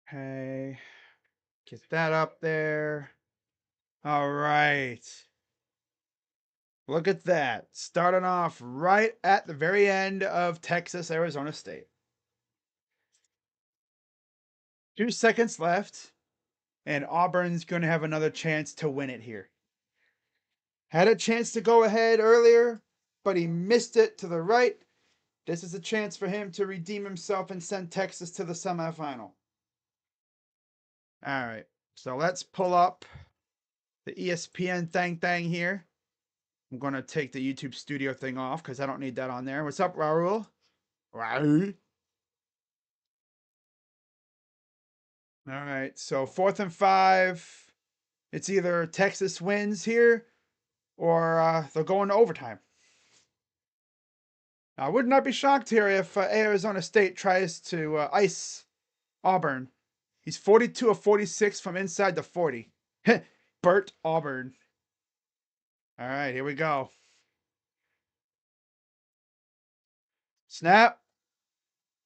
Okay. Get that up there. All right. Look at that. Starting off right at the very end of Texas, Arizona State. 2 seconds left, and Auburn's going to have another chance to win it here. Had a chance to go ahead earlier, but he missed it to the right. This is a chance for him to redeem himself and send Texas to the semifinal. All right, so let's pull up the ESPN thing here. I'm going to take the YouTube studio thing off because I don't need that on there. What's up, Raul? Raul? All right, so 4th and 5. It's either Texas wins here or they'll go into overtime. I would not be shocked here if Arizona State tries to ice Auburn. He's 42 of 46 from inside the 40. Burt Auburn. All right, here we go. Snap.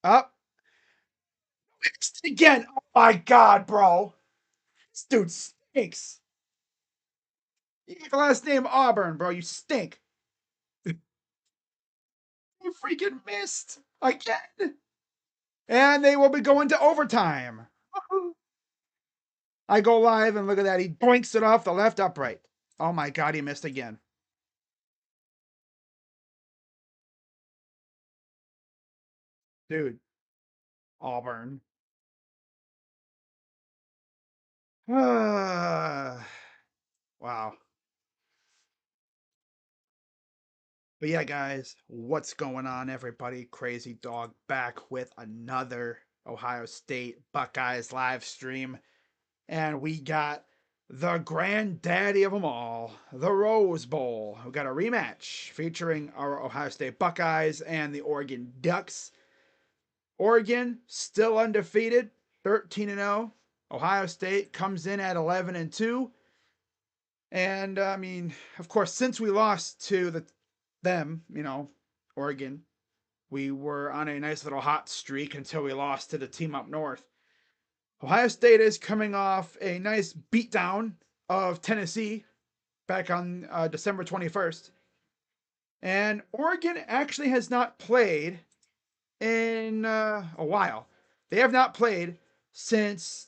Up. Again. Oh my God, bro. This dude stinks. You got the last name Auburn, bro. You stink. You freaking missed again. And they will be going to overtime. I go live and look at that. He boinks it off the left upright. Oh my God, he missed again. Dude. Auburn. Wow. But yeah, guys, what's going on, everybody? Crazy Dog back with another Ohio State Buckeyes live stream. And we got the granddaddy of them all, the Rose Bowl. We got a rematch featuring our Ohio State Buckeyes and the Oregon Ducks. Oregon still undefeated, 13-0. Ohio State comes in at 11-2. And I mean, of course, since we lost to them, Oregon, we were on a nice little hot streak until we lost to the team up north. Ohio State is coming off a nice beatdown of Tennessee back on December 21st. And Oregon actually has not played in a while. They have not played since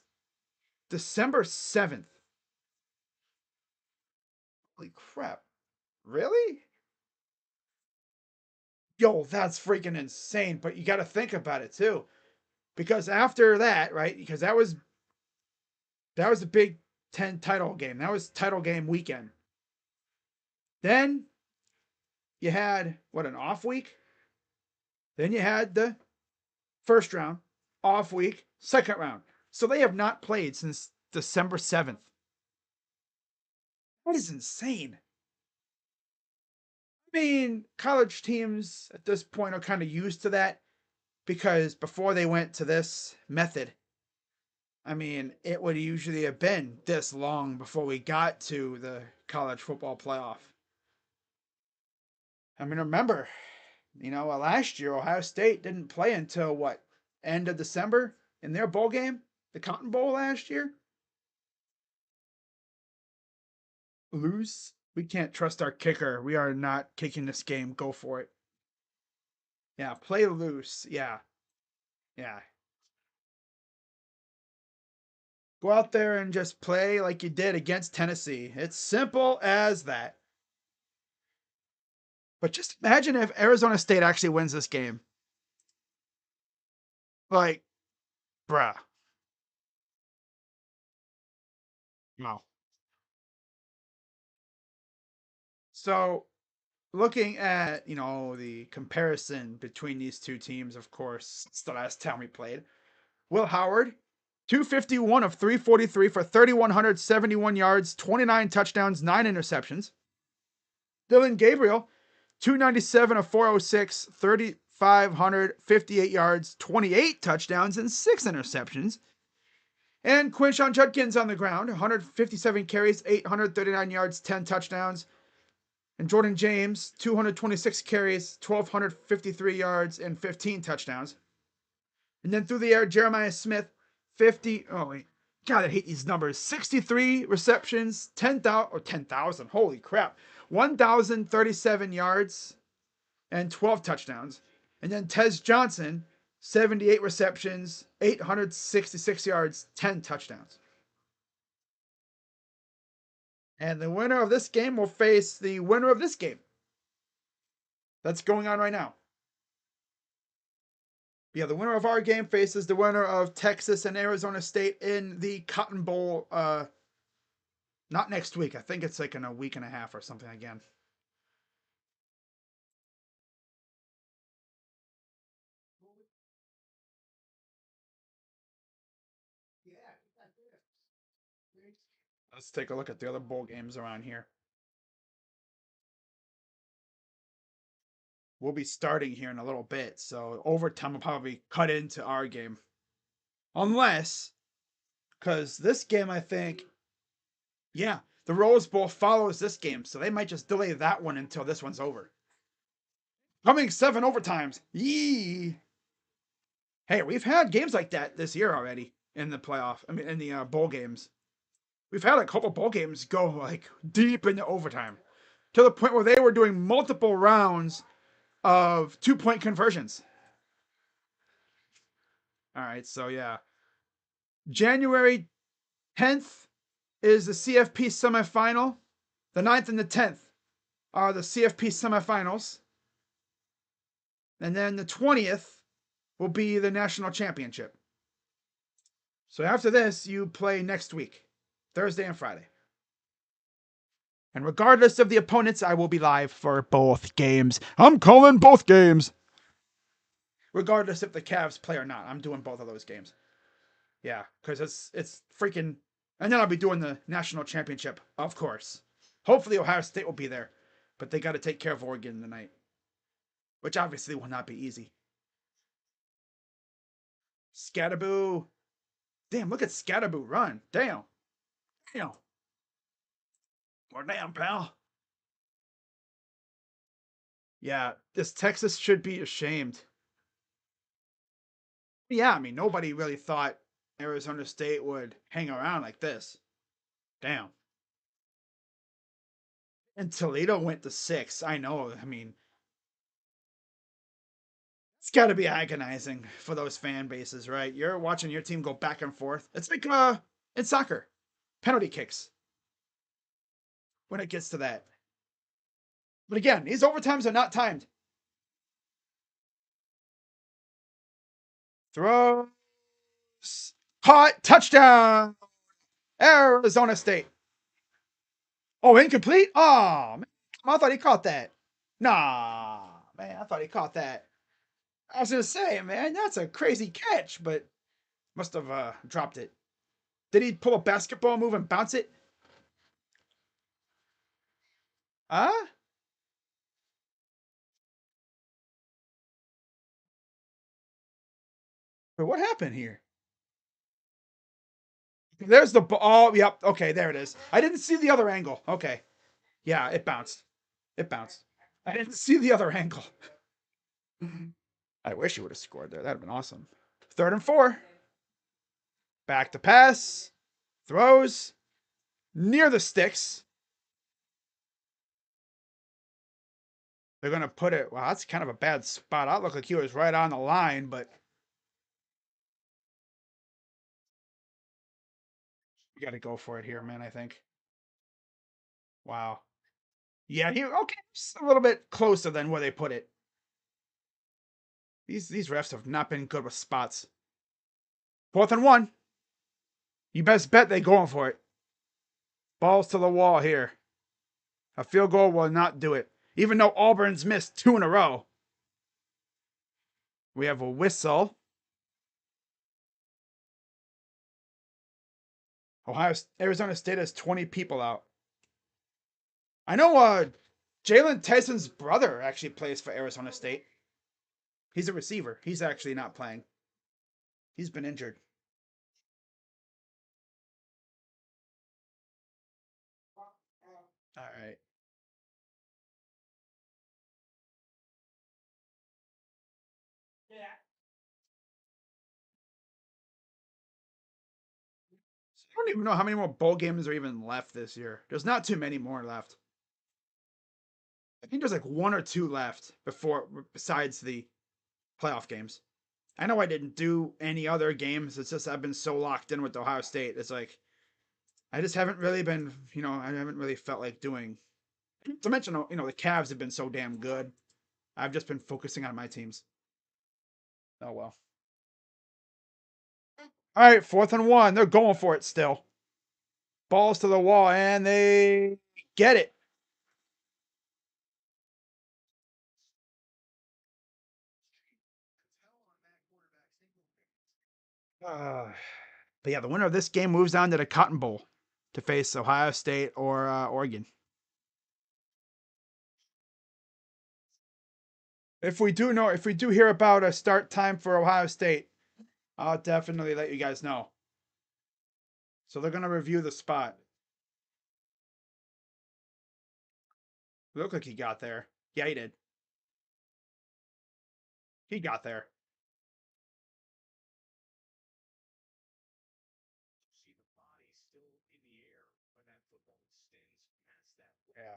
December 7th. Holy crap. Really? Yo, that's freaking insane. But you got to think about it too. Because after that, right? Because that was a Big Ten title game. That was title game weekend. Then you had an off week. Then you had the first round, off week, second round. So they have not played since December 7th. That is insane. I mean, college teams at this point are kind of used to that because before they went to this method, I mean, it would usually have been this long before we got to the college football playoff. I mean, remember, last year Ohio State didn't play until end of December in their bowl game, the Cotton Bowl last year. Lose. We can't trust our kicker. We are not kicking this game. Go for it. Yeah, play loose. Yeah. Yeah. Go out there and just play like you did against Tennessee. It's simple as that. But just imagine if Arizona State actually wins this game. Like, bruh. No. So, looking at, the comparison between these two teams, of course, it's the last time we played. Will Howard, 251 of 343 for 3,171 yards, 29 touchdowns, 9 interceptions. Dylan Gabriel, 297 of 406, 3,558 yards, 28 touchdowns, and 6 interceptions. And Quinshon Judkins on the ground, 157 carries, 839 yards, 10 touchdowns. And Jordan James, 226 carries, 1,253 yards, and 15 touchdowns. And then through the air, Jeremiah Smith, 50. Oh, wait. God, I hate these numbers. 63 receptions, 10,000 or 10,000. Holy crap. 1,037 yards and 12 touchdowns. And then Tez Johnson, 78 receptions, 866 yards, 10 touchdowns. And the winner of this game will face the winner of this game. That's going on right now. Yeah, the winner of our game faces the winner of Texas and Arizona State in the Cotton Bowl. Not next week. I think it's like in a week and a half or something again. Let's take a look at the other bowl games around here. We'll be starting here in a little bit, so overtime will probably cut into our game. Unless, because this game, I think, yeah, the Rose Bowl follows this game, so they might just delay that one until this one's over. Coming 7 overtimes. Yee! Hey, we've had games like that this year already in the playoff. I mean, in the bowl games. We've had a couple bowl games go like deep into overtime to the point where they were doing multiple rounds of 2-point conversions. All right, so yeah. January 10th is the CFP semifinal. The 9th and the 10th are the CFP semifinals. And then the 20th will be the national championship. So after this, you play next week, Thursday and Friday. And regardless of the opponents, I will be live for both games. I'm calling both games. Regardless if the Cavs play or not, I'm doing both of those games. Yeah, because it's freaking. And then I'll be doing the national championship, of course. Hopefully Ohio State will be there, but they got to take care of Oregon tonight, which obviously will not be easy. Scatterboo. Damn, look at Scatterboo run. Damn. Damn. Or damn, pal. Yeah, this Texas should be ashamed. Yeah, I mean, nobody really thought Arizona State would hang around like this. Damn. And Toledo went to 6. I know. I mean, it's got to be agonizing for those fan bases, right? You're watching your team go back and forth. It's like in soccer, penalty kicks when it gets to that. But again, these overtimes are not timed. Throws. Caught. Touchdown. Arizona State. Oh, incomplete? Oh, man. I thought he caught that. Nah, man. I thought he caught that. I was going to say, man, that's a crazy catch, but must have dropped it. Did he pull a basketball move and bounce it? Huh? But what happened here? There's the ball. Oh, yep. Okay, there it is. I didn't see the other angle. Okay. Yeah, it bounced. It bounced. I didn't see the other angle. I wish you would have scored there. That'd have been awesome. 3rd and 4. Back to pass. Throws. Near the sticks. They're going to put it. Wow, that's kind of a bad spot. That looked like he was right on the line, but you got to go for it here, man, I think. Wow. Yeah, he okay, just a little bit closer than where they put it. These refs have not been good with spots. 4th and 1. You best bet they going for it. Balls to the wall here. A field goal will not do it. Even though Auburn's missed 2 in a row. We have a whistle. Arizona State has 20 people out. I know Jalen Tyson's brother actually plays for Arizona State. He's a receiver. He's actually not playing. He's been injured. All right. don't even know how many more bowl games are even left this year. There's not too many more left. I think there's like one or two left besides the playoff games. I know I didn't do any other games. It's just I've been so locked in with Ohio State. It's like I just haven't really been, I haven't really felt like doing. To mention, the Cavs have been so damn good. I've just been focusing on my teams. Oh well. All right, 4th and 1. They're going for it still. Balls to the wall, and they get it. But yeah, the winner of this game moves on to the Cotton Bowl to face Ohio State or Oregon. If we do hear about a start time for Ohio State, I'll definitely let you guys know. So they're gonna review the spot. Looked like he got there. Yeah, he did. He got there. Yeah.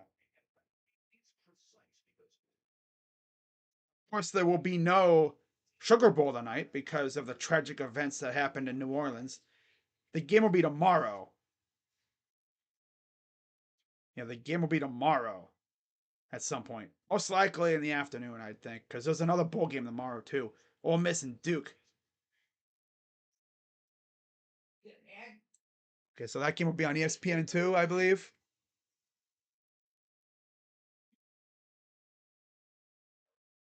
Of course, there will be no Sugar Bowl tonight because of the tragic events that happened in New Orleans. The game will be tomorrow. Yeah, the game will be tomorrow at some point. Most likely in the afternoon, I think, because there's another bowl game tomorrow too. Ole Miss and Duke. Okay, so that game will be on ESPN too, I believe.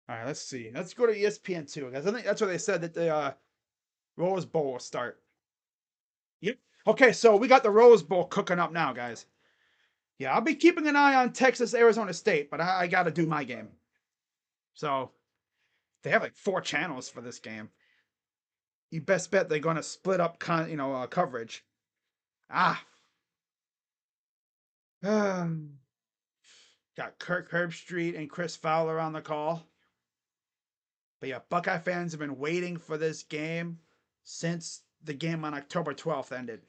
All right, let's see. Let's go to ESPN too, because I think that's where they said that the Rose Bowl will start. Yep. Okay, so we got the Rose Bowl cooking up now, guys. Yeah, I'll be keeping an eye on Texas, Arizona State, but I got to do my game. So they have like 4 channels for this game. You best bet they're going to split up, coverage. Ah, got Kirk Herbstreit and Chris Fowler on the call. But yeah, Buckeye fans have been waiting for this game since the game on October 12th ended.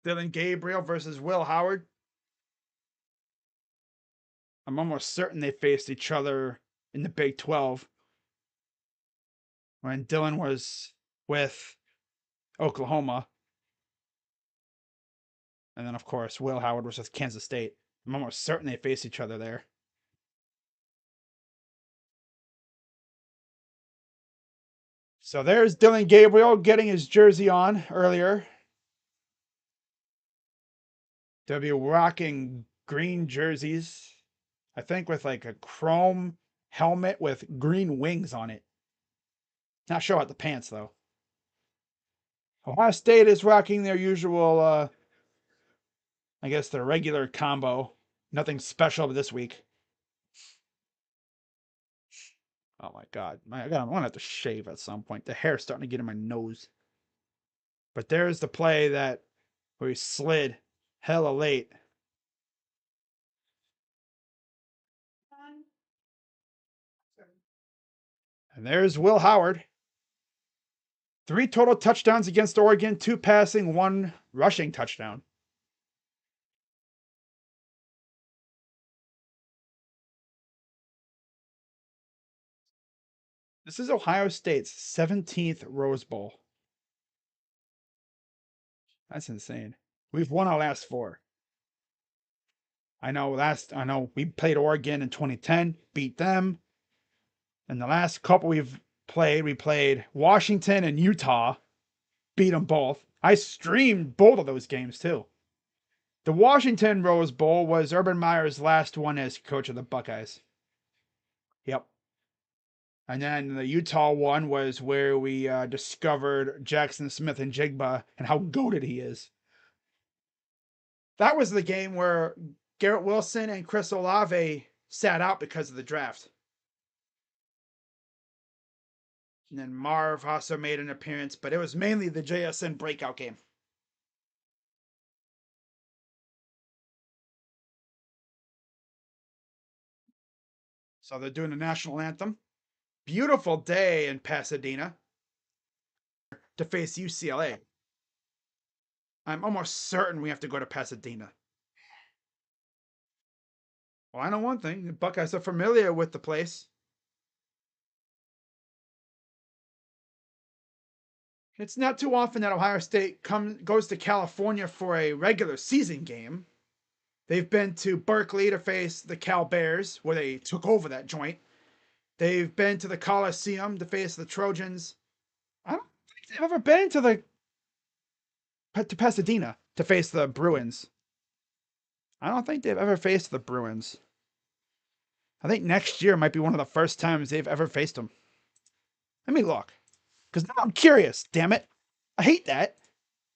Dylan Gabriel versus Will Howard. I'm almost certain they faced each other in the Big 12 when Dylan was with Oklahoma. And then, of course, Will Howard was with Kansas State. I'm almost certain they faced each other there. So there's Dylan Gabriel getting his jersey on earlier. They'll be rocking green jerseys. I think with like a chrome helmet with green wings on it. Not sure about the pants though. Ohio State is rocking their usual, I guess their regular combo. Nothing special this week. Oh my god, I'm gonna have to shave at some point. The hair's starting to get in my nose. But there's the play where he slid hella late. And there's Will Howard. 3 total touchdowns against Oregon, 2 passing, 1 rushing touchdown. This is Ohio State's 17th Rose Bowl. That's insane. We've won our last 4. I know we played Oregon in 2010, beat them. And the last couple we played Washington and Utah, beat them both. I streamed both of those games too. The Washington Rose Bowl was Urban Meyer's last one as coach of the Buckeyes. Yep. And then the Utah one was where we discovered Jackson Smith and Jigba and how goated he is. That was the game where Garrett Wilson and Chris Olave sat out because of the draft. And then Marv also made an appearance, but it was mainly the JSN breakout game. So they're doing the national anthem. Beautiful day in Pasadena. to face UCLA. I'm almost certain we have to go to Pasadena. Well, I know one thing. The Buckeyes are familiar with the place. It's not too often that Ohio State goes to California for a regular season game. They've been to Berkeley to face the Cal Bears, where they took over that joint. They've been to the Coliseum to face the Trojans. I don't think they've ever been to Pasadena to face the Bruins. I don't think they've ever faced the Bruins. I think next year might be one of the first times they've ever faced them. Let me look. Because now I'm curious, damn it. I hate that.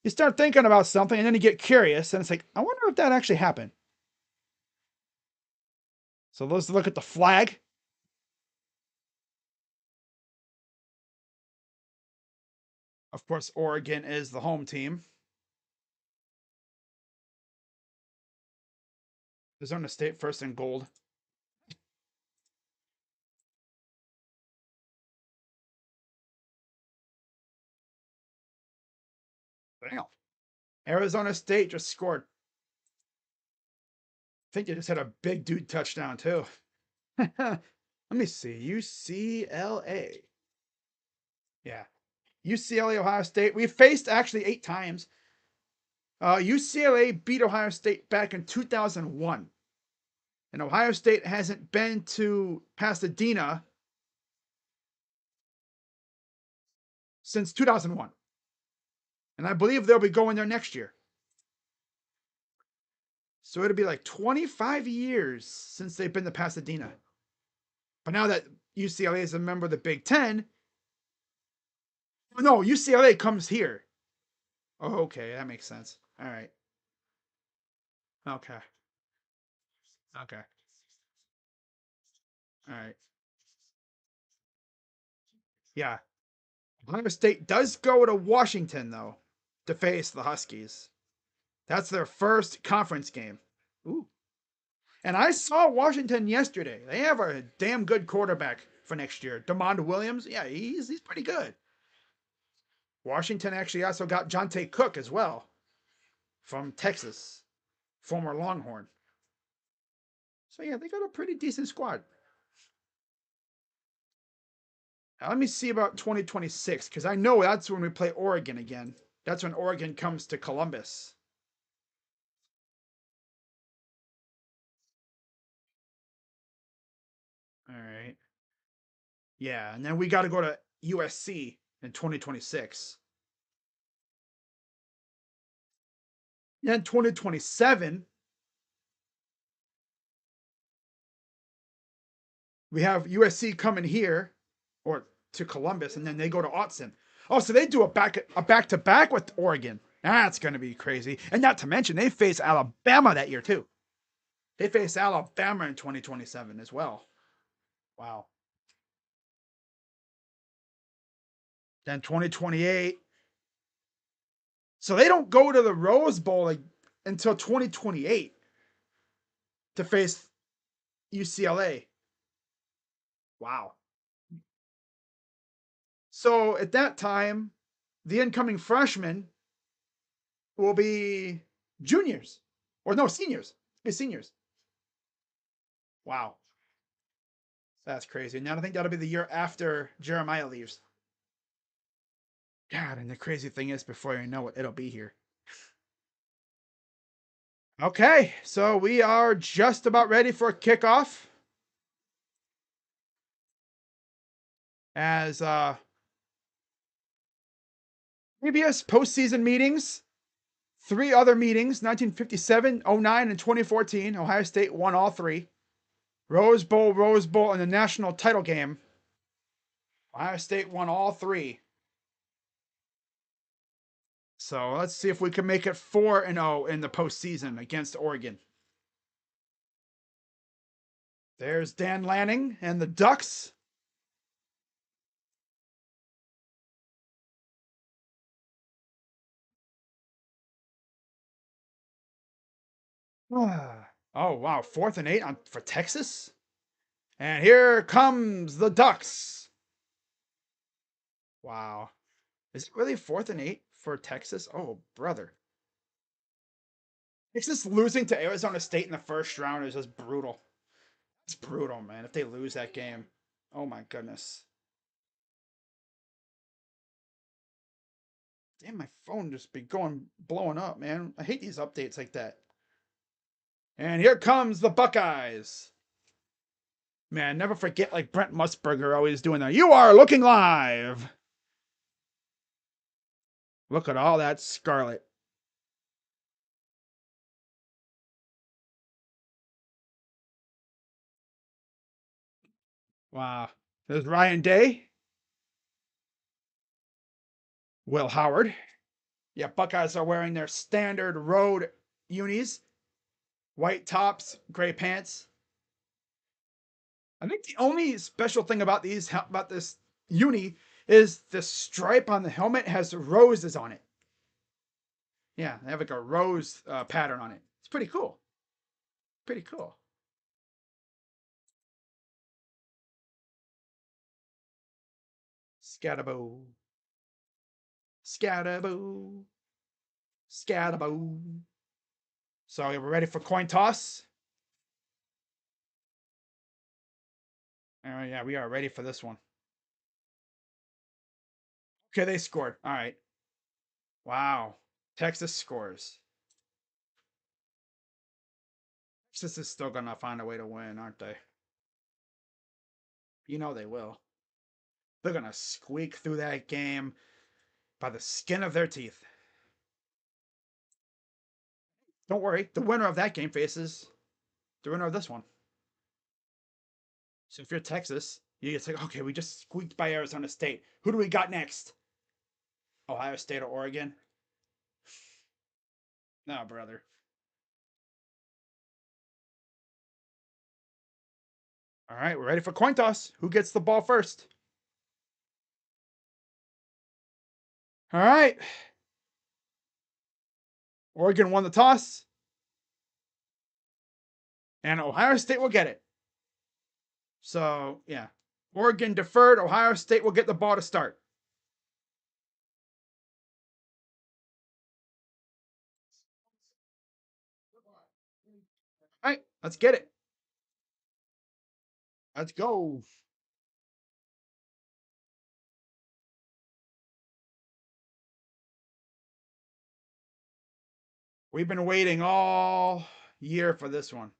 You start thinking about something and then you get curious, and it's like, I wonder if that actually happened. So let's look at the flag. Of course, Oregon is the home team. Arizona State first in gold. Damn. Arizona State just scored. I think they just had a big dude touchdown, too. Let me see. UCLA. Yeah. UCLA, Ohio State. We faced actually 8 times. UCLA beat Ohio State back in 2001. And Ohio State hasn't been to Pasadena since 2001. And I believe they'll be going there next year. So it'll be like 25 years since they've been to Pasadena. But now that UCLA is a member of the Big Ten, no, UCLA comes here. Oh, okay, that makes sense. All right. Okay. Okay. All right. Yeah. Ohio State does go to Washington, though, to face the Huskies. That's their first conference game. Ooh. And I saw Washington yesterday. They have a damn good quarterback for next year. DeMond Williams. Yeah, he's pretty good. Washington actually also got Jonte Cook as well from Texas, former Longhorn. So yeah, they got a pretty decent squad. Now, let me see about 2026, because I know that's when we play Oregon again. That's when Oregon comes to Columbus. All right. Yeah, and then we got to go to USC in 2026. Then 2027, we have USC coming here, or to Columbus, and then they go to Autzen. Oh, so they do a back to back with Oregon. That's going to be crazy. And not to mention, they face Alabama that year too. They face Alabama in 2027 as well. Wow. Then 2028. So they don't go to the Rose Bowl until 2028 to face UCLA. Wow. So at that time, the incoming freshmen will be juniors. Or no, seniors. Be seniors. Wow. That's crazy. And I think that'll be the year after Jeremiah leaves. God, and the crazy thing is, before you know it, it'll be here. Okay, so we are just about ready for kickoff. As previous postseason meetings, 3 other meetings, 1957, 09, and 2014, Ohio State won all 3. Rose Bowl, and the national title game. Ohio State won all 3. So let's see if we can make it 4-0 in the postseason against Oregon. There's Dan Lanning and the Ducks. Oh, wow. 4th and 8 for Texas. And here comes the Ducks. Wow. Is it really 4th and 8 for Texas? Oh, brother. Texas losing to Arizona State in the first round is just brutal. It's brutal, man, if they lose that game. Oh, my goodness. Damn, my phone just be blowing up, man. I hate these updates like that. And here comes the Buckeyes. Man, never forget like Brent Musburger always doing that. You are looking live. Look at all that scarlet. Wow. There's Ryan Day. Will Howard. Yeah, Buckeyes are wearing their standard road unis. White tops, gray pants. I think the only special thing about this uni is the stripe on the helmet has roses on it. Yeah, they have like a rose pattern on it. It's pretty cool. Pretty cool. Scataboo. Scataboo. Scataboo. So we're ready for coin toss. Oh yeah, we are ready for this one. Okay, they scored. All right. Wow. Texas scores. Texas is still gonna find a way to win, aren't they? You know they will. They're gonna squeak through that game by the skin of their teeth. Don't worry, the winner of that game faces the winner of this one. So if you're Texas, you get to say, okay, we just squeaked by Arizona State. Who do we got next? Ohio State or Oregon? No, brother. All right, we're ready for coin toss. Who gets the ball first? All right. Oregon won the toss. And Ohio State will get it. So, yeah. Oregon deferred. Ohio State will get the ball to start. All right, let's get it. Let's go. We've been waiting all year for this one.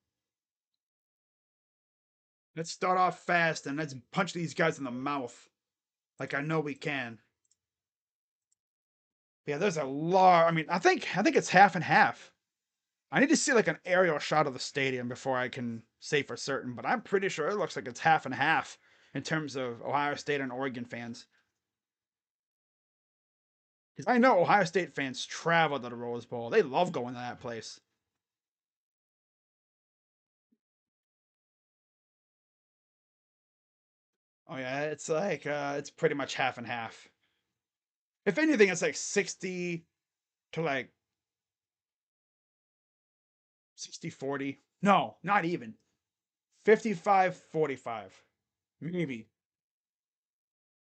Let's start off fast and let's punch these guys in the mouth. Like I know we can. Yeah, there's a lot. I mean, I think it's half and half. I need to see like an aerial shot of the stadium before I can say for certain, but I'm pretty sure it looks like it's half and half in terms of Ohio State and Oregon fans. Because I know Ohio State fans travel to the Rose Bowl. They love going to that place. Oh yeah, it's like it's pretty much half and half. If anything, it's like 60 to like 60-40. No, not even. 55-45. Maybe.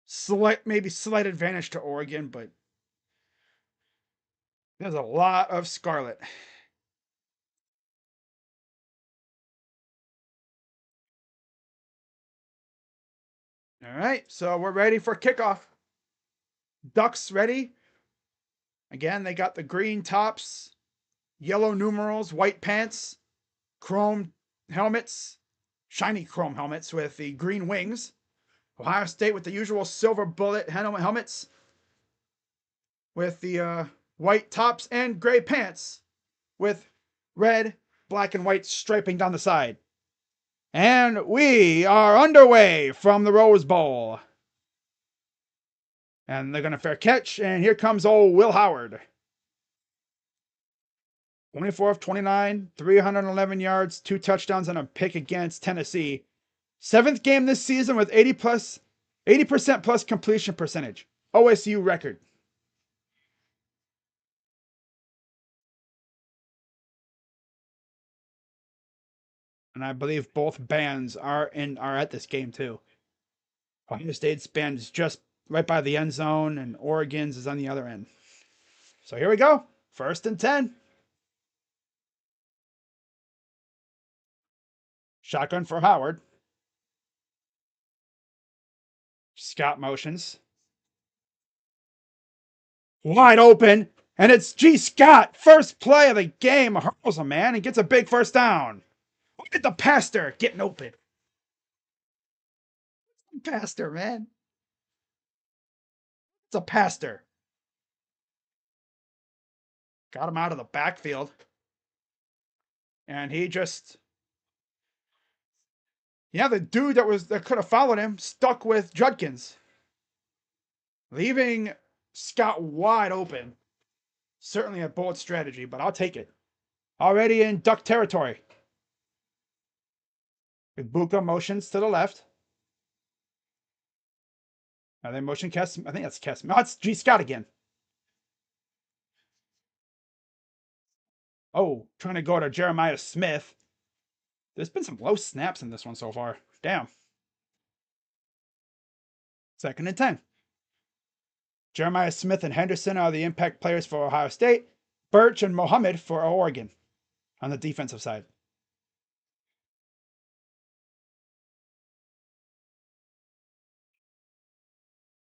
Slight advantage to Oregon, but there's a lot of scarlet. All right, so we're ready for kickoff. Ducks ready. Again, they got the green tops, yellow numerals, white pants, chrome helmets, shiny chrome helmets with the green wings. Ohio State with the usual silver bullet helmets with the white tops and gray pants with red, black, and white striping down the side. And we are underway from the Rose Bowl. And they're going to fair catch, and here comes old Will Howard. 24 of 29, 311 yards, 2 touchdowns, and a pick against Tennessee. 7th game this season with 80% plus completion percentage. OSU record. And I believe both bands are at this game too. Ohio State's band is just right by the end zone, and Oregon's is on the other end. So here we go. 1st and 10. Shotgun for Howard. Scott motions. Wide open. And it's G. Scott. First play of the game. Hurls him, man, and gets a big first down. Look at the pastor getting open. Pastor, man. It's a pastor. Got him out of the backfield. And he just, yeah, the dude that could have followed him stuck with Judkins, leaving Scott wide open. Certainly a bold strategy, but I'll take it. Already in duck territory. Ibuka motions to the left. And then motion Kess. I think that's Kess. No, it's G. Scott again. Oh, trying to go to Jeremiah Smith. There's been some low snaps in this one so far. Damn. 2nd and 10. Jeremiah Smith and Henderson are the impact players for Ohio State. Birch and Mohammed for Oregon on the defensive side.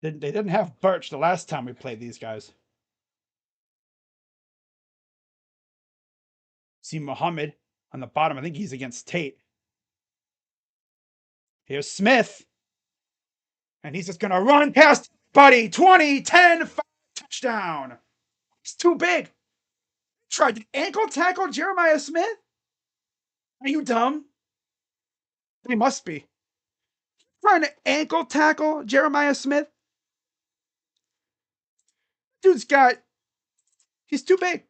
They didn't have Birch the last time we played these guys. See Mohammed on the bottom. I think he's against Tate. Here's Smith. And he's just going to run past Buddy. 20, 10, 5, touchdown. It's too big. Tried to ankle tackle Jeremiah Smith? Are you dumb? They must be. Trying to ankle tackle Jeremiah Smith? Dude's he's too big.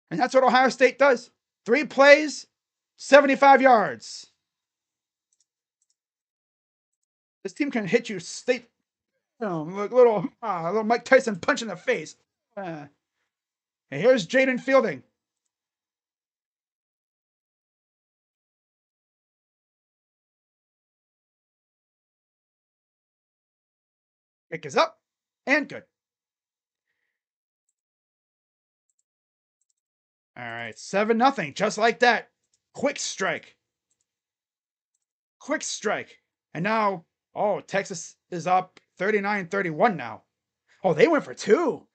And that's what Ohio State does. 3 plays, 75 yards. This team can hit you little Mike Tyson punch in the face. And here's Jaden Fielding. Kick is up and good. All right, 7-0, just like that. Quick strike. Quick strike. And now, Texas is up 39-31 now. Oh, they went for 2.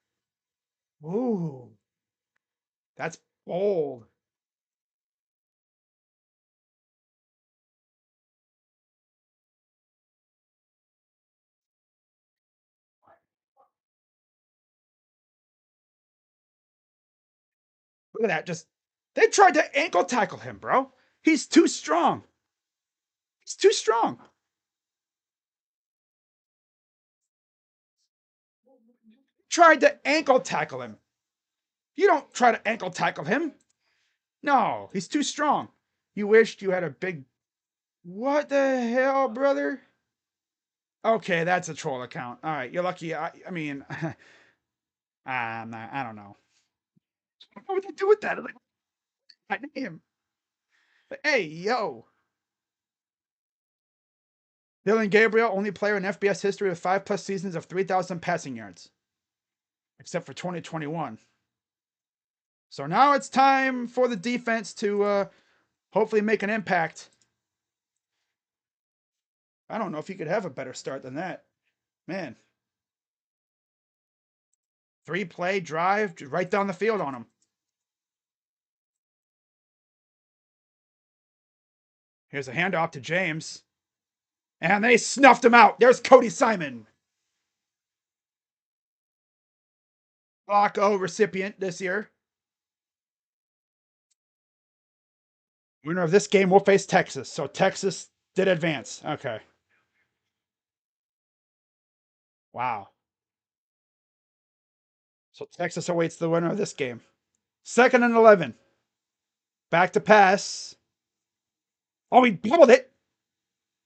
Ooh. That's bold. Look at that. They tried to ankle tackle him, bro. He's too strong. He's too strong. Tried to ankle tackle him. You don't try to ankle tackle him. No, he's too strong. You wished you had a big. What the hell, brother? Okay, that's a troll account. All right, you're lucky. I mean, I don't know. What would they do with that? Like, my name. Hey, yo. Dylan Gabriel, only player in FBS history with 5+ seasons of 3,000 passing yards, except for 2021. So now it's time for the defense to hopefully make an impact. I don't know if you could have a better start than that. Man. 3-play drive right down the field on him. Here's a handoff to James. And they snuffed him out. There's Cody Simon. Block O recipient this year. Winner of this game will face Texas. So Texas did advance. Okay. Wow. So Texas awaits the winner of this game. 2nd and 11. Back to pass. Oh, he bubbled it.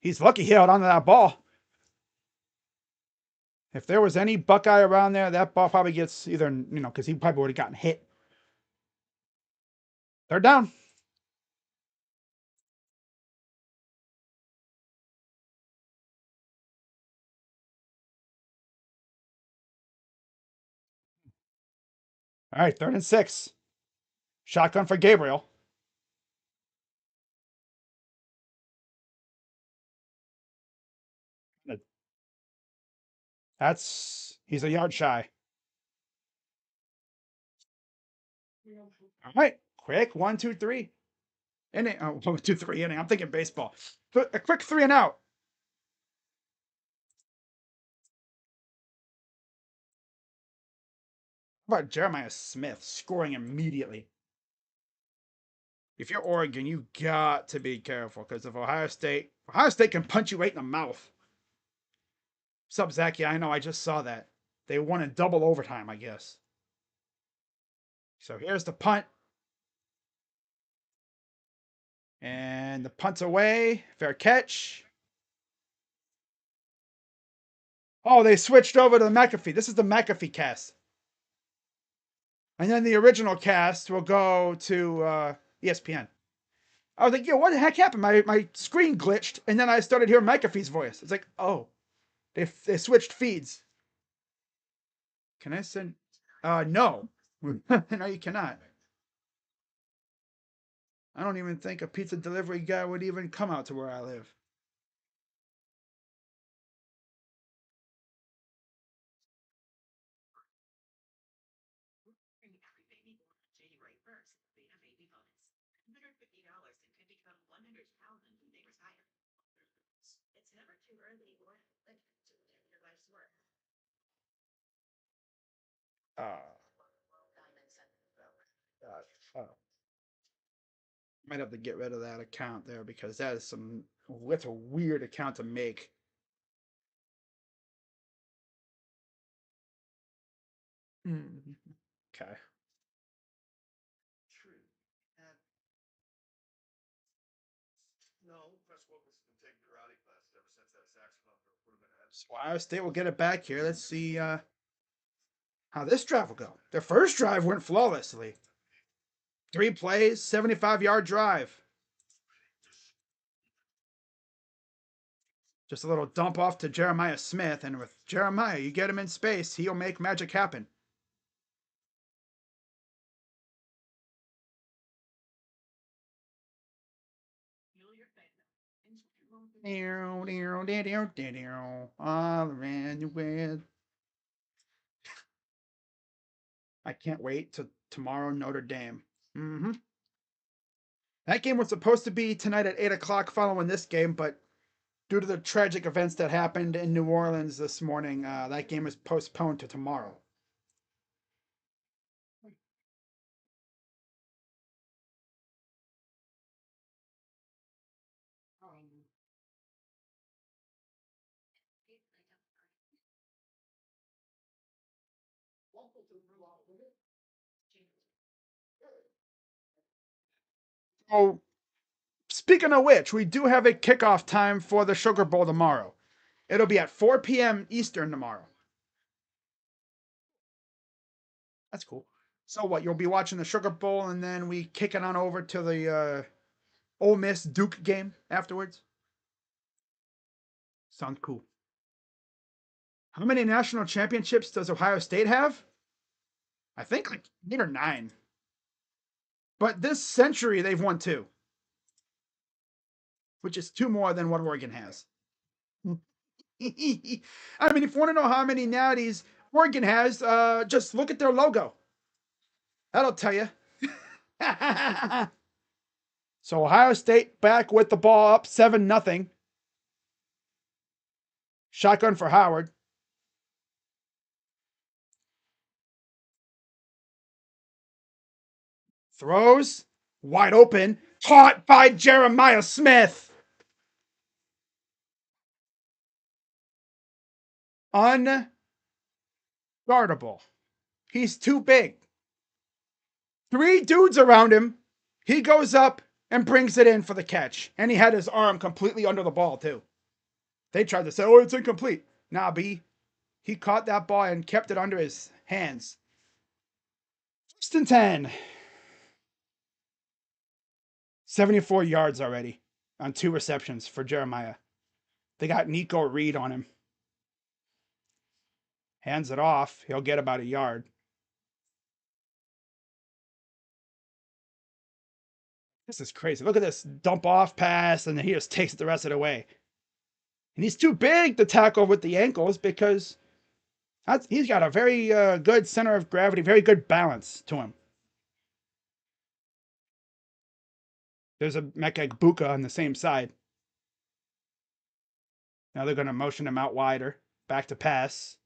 He's lucky he held onto that ball. If there was any Buckeye around there, that ball probably gets either, because he probably would have gotten hit. 3rd down. All right, 3rd and 6. Shotgun for Gabriel. He's a yard shy. All right, quick 1-2-3 inning. Oh, 1-2-3 inning. I'm thinking baseball. A quick 3-and-out. How about Jeremiah Smith scoring immediately? If you're Oregon, you got to be careful because if Ohio State can punch you right in the mouth. What's up, Zach? Yeah, I know. I just saw that. They won in double overtime, I guess. So here's the punt. And the punt's away. Fair catch. Oh, they switched over to the McAfee. This is the McAfee cast. And then the original cast will go to ESPN. I was like, yo, what the heck happened? My screen glitched, and then I started hearing McAfee's voice. It's like, oh, they switched feeds. Can I send? No. No, you cannot. I don't even think a pizza delivery guy would even come out to where I live. Uh, oh. Might have to get rid of that account there because that's a weird account to make. Mm. Okay. So Ohio State will get it back here. Let's see how this drive will go. Their first drive went flawlessly. 3 plays, 75-yard drive. Just a little dump off to Jeremiah Smith, and with Jeremiah, you get him in space, he'll make magic happen. All around with. I can't wait till tomorrow, Notre Dame. Mm-hmm. That game was supposed to be tonight at 8 o'clock following this game, but due to the tragic events that happened in New Orleans this morning, that game is postponed to tomorrow. Oh, speaking of which, we do have a kickoff time for the Sugar Bowl tomorrow. It'll be at 4 p.m. Eastern tomorrow. That's cool. So what? You'll be watching the Sugar Bowl, and then we kick it on over to the Ole Miss Duke game afterwards. Sounds cool. How many national championships does Ohio State have? I think like 8 or 9. But this century they've won 2, which is 2 more than what Oregon has. I mean, if you want to know how many natties Oregon has, just look at their logo. That'll tell you. So Ohio State back with the ball up 7-0. Shotgun for Howard. Throws. Wide open. Caught by Jeremiah Smith. Unguardable. He's too big. 3 dudes around him. He goes up and brings it in for the catch. And he had his arm completely under the ball, too. They tried to say, oh, it's incomplete. Nah, B. He caught that ball and kept it under his hands. 1st and 10. 74 yards already on 2 receptions for Jeremiah. They got Nico Reed on him. Hands it off. He'll get about a yard. This is crazy. Look at this dump off pass, and then he just takes it the rest of the way. And he's too big to tackle with the ankles because he's got a very good center of gravity, very good balance to him. There's a Mecha Buka on the same side. Now they're going to motion him out wider. Back to pass.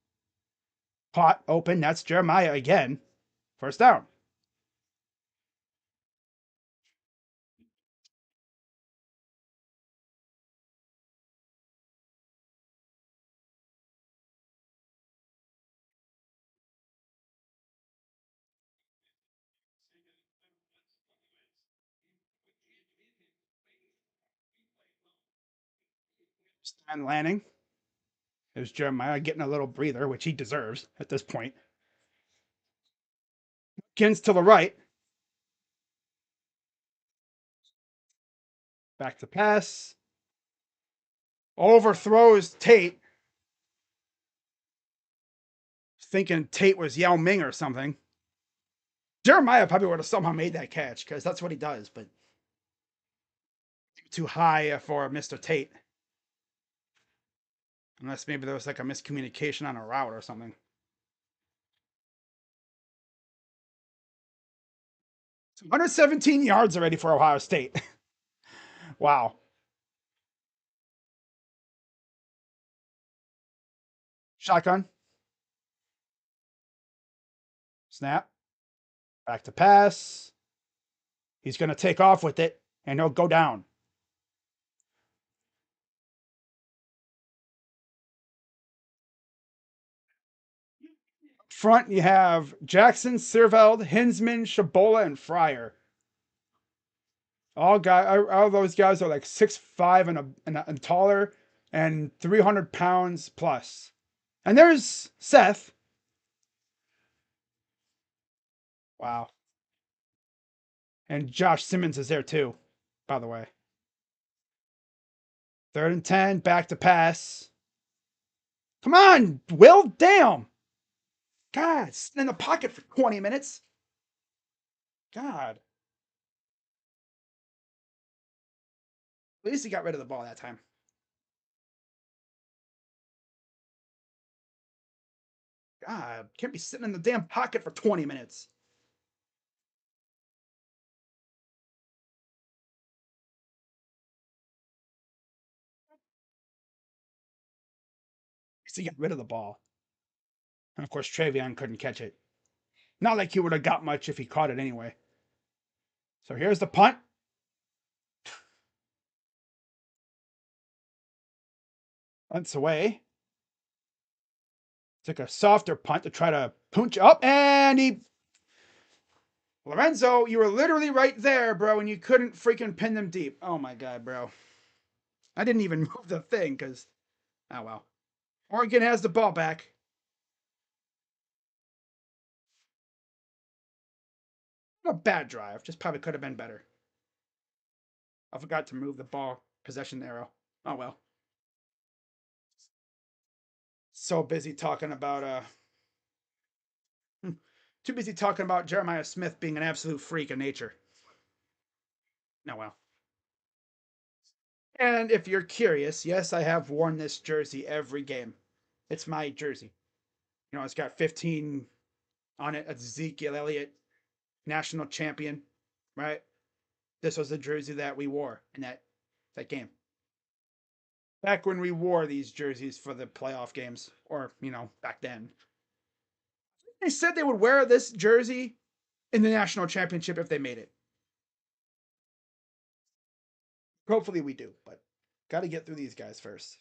Caught, open. That's Jeremiah again. First down. Stand landing. There's Jeremiah getting a little breather, which he deserves at this point. Kins to the right. Back to pass. Overthrows Tate. Thinking Tate was Yao Ming or something. Jeremiah probably would have somehow made that catch because that's what he does, but too high for Mr. Tate. Unless maybe there was like a miscommunication on a route or something. 117 yards already for Ohio State. Wow. Shotgun. Snap. Back to pass. He's going to take off with it, and he'll go down. Front, you have Jackson, Sirveld, Hinsman, Shabola, and Fryer. All those guys are like 6'5" and taller, and 300 pounds plus. And there's Seth. Wow. And Josh Simmons is there too, by the way. 3rd and 10, back to pass. Come on, Will, damn. God, sitting in the pocket for 20 minutes. God. At least he got rid of the ball that time. God, can't be sitting in the damn pocket for 20 minutes. So he got rid of the ball. And of course, Travion couldn't catch it. Not like he would have got much if he caught it anyway. So here's the punt. Punts away. Took a softer punt to try to punch up, and he. Lorenzo, you were literally right there, bro, and you couldn't freaking pin them deep. Oh my god, bro. I didn't even move the thing because. Oh well. Oregon has the ball back. Not a bad drive, just probably could have been better. I forgot to move the ball possession arrow. Oh well. So busy talking about too busy talking about Jeremiah Smith being an absolute freak of nature. No well. And if you're curious, yes, I have worn this jersey every game. It's my jersey. You know, it's got 15 on it. Ezekiel Elliott, national champion, right? This was the jersey that we wore in that game. Back when we wore these jerseys for the playoff games, or back then. They said they would wear this jersey in the national championship if they made it. Hopefully we do, but got to get through these guys first.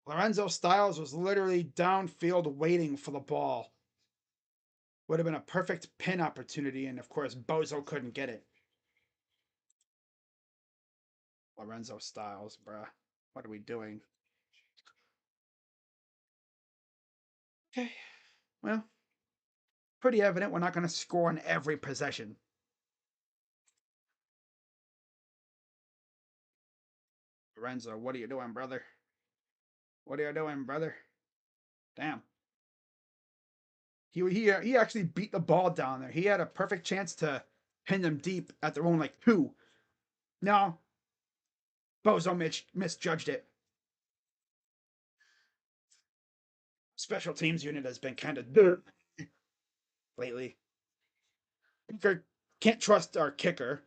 Lorenzo Styles was literally downfield waiting for the ball. Would have been a perfect pin opportunity, and of course, Bozo couldn't get it. Lorenzo Styles, bruh. What are we doing? Okay, well, pretty evident we're not going to score on every possession. Lorenzo, what are you doing, brother? What are you doing, brother? Damn. He actually beat the ball down there. He had a perfect chance to pin them deep at their own like 2. No. Bozo misjudged it. Special teams unit has been kind of dirt lately. Kicker can't trust our kicker.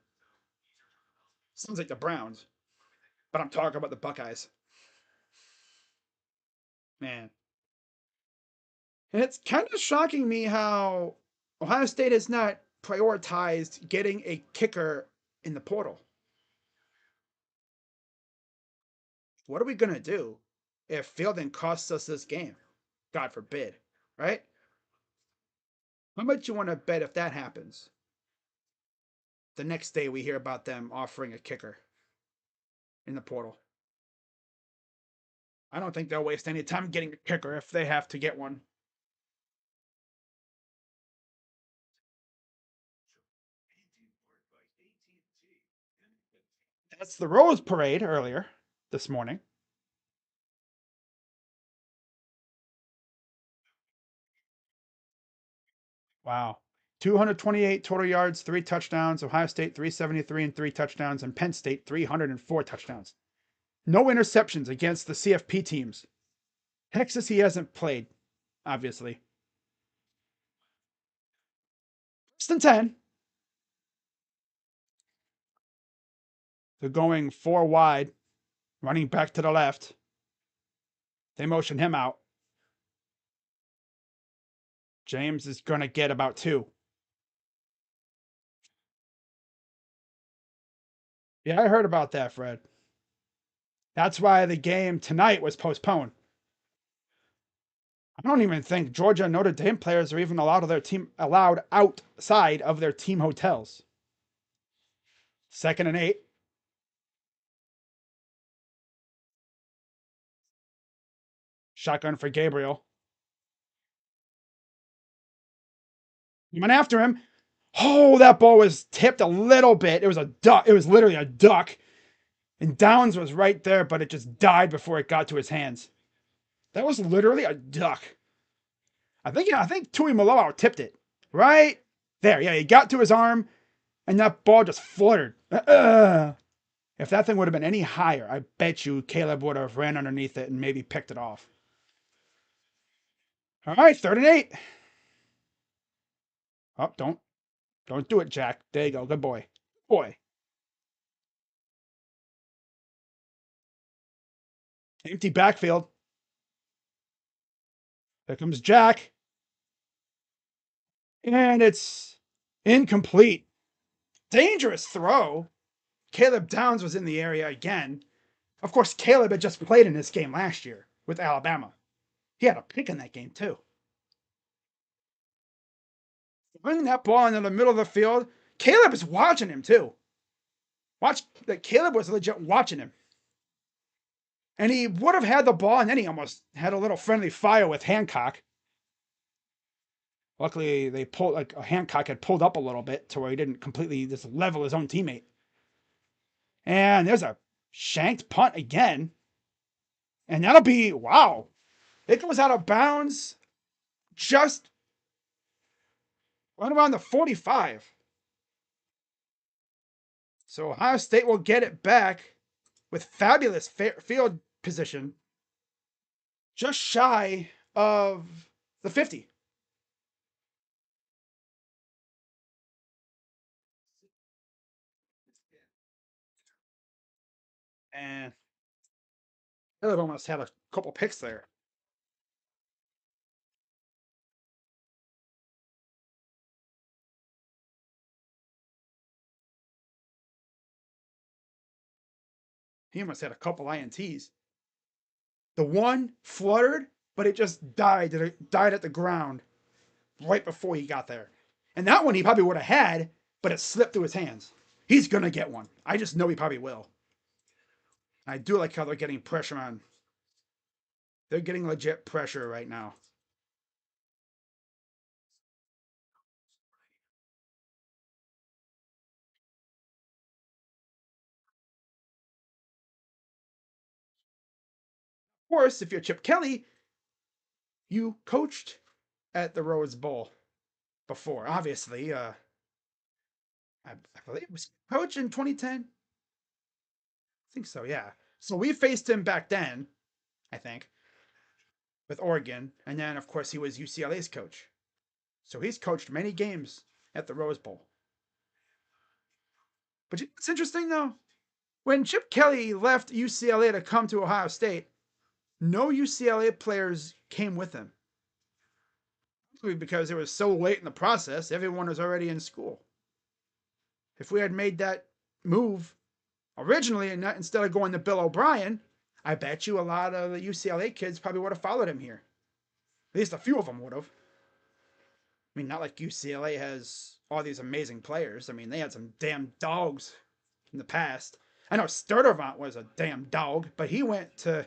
Sounds like the Browns, but I'm talking about the Buckeyes. Man. And it's kind of shocking me how Ohio State has not prioritized getting a kicker in the portal. What are we going to do if Fielding costs us this game? God forbid, right? How much you want to bet if that happens? The next day we hear about them offering a kicker in the portal. I don't think they'll waste any time getting a kicker if they have to get one. That's the Rose Parade earlier this morning. Wow. 228 total yards, 3 touchdowns. Ohio State 373 and 3 touchdowns, and Penn State 304 touchdowns. No interceptions against the CFP teams. Texas he hasn't played, obviously. Less than 10. They're going 4 wide, running back to the left. They motion him out. James is going to get about 2. Yeah, I heard about that, Fred. That's why the game tonight was postponed. I don't even think Georgia and Notre Dame players are even allowed outside of their team hotels. 2nd and 8. Shotgun for Gabriel. He went after him. Oh, that ball was tipped a little bit. It was a duck. It was literally a duck. And Downs was right there, but it just died before it got to his hands. That was literally a duck. I think Tui Malolo tipped it. Right there. Yeah, he got to his arm, and that ball just fluttered. If that thing would have been any higher, I bet you Caleb would have ran underneath it and maybe picked it off. All right, 3rd and 8. Oh, don't do it, Jack. There you go. Good boy. Boy. Empty backfield. There comes Jack. And it's incomplete. Dangerous throw. Caleb Downs was in the area again. Of course, Caleb had just played in this game last year with Alabama. He had a pick in that game, too. Running that ball into the middle of the field, Caleb is watching him, too. Caleb was legit watching him. And he would have had the ball, and then he almost had a little friendly fire with Hancock. Luckily, Hancock had pulled up a little bit to where he didn't completely just level his own teammate. And there's a shanked punt again. And that'll be, wow. It goes out of bounds just right around the 45. So Ohio State will get it back with fabulous field position just shy of the 50. And Caleb almost had a couple picks there. He almost had a couple INTs. The one fluttered, but it just died. It died at the ground right before he got there. And that one he probably would have had, but it slipped through his hands. He's going to get one. I just know he probably will. I do like how they're getting pressure on. They're getting legit pressure right now. course, if you're Chip Kelly, you coached at the Rose Bowl before. Obviously, I believe it was coach in 2010. I think so, yeah. So we faced him back then, I think, with Oregon, and then of course he was UCLA's coach. So he's coached many games at the Rose Bowl. But it's interesting though. When Chip Kelly left UCLA to come to Ohio State, no UCLA players came with him. Because it was so late in the process, everyone was already in school. If we had made that move originally and not, instead of going to Bill O'Brien, I bet you a lot of the UCLA kids probably would have followed him here. At least a few of them would have. I mean, not like UCLA has all these amazing players. I mean, they had some damn dogs in the past. I know Sturtevant was a damn dog, but he went to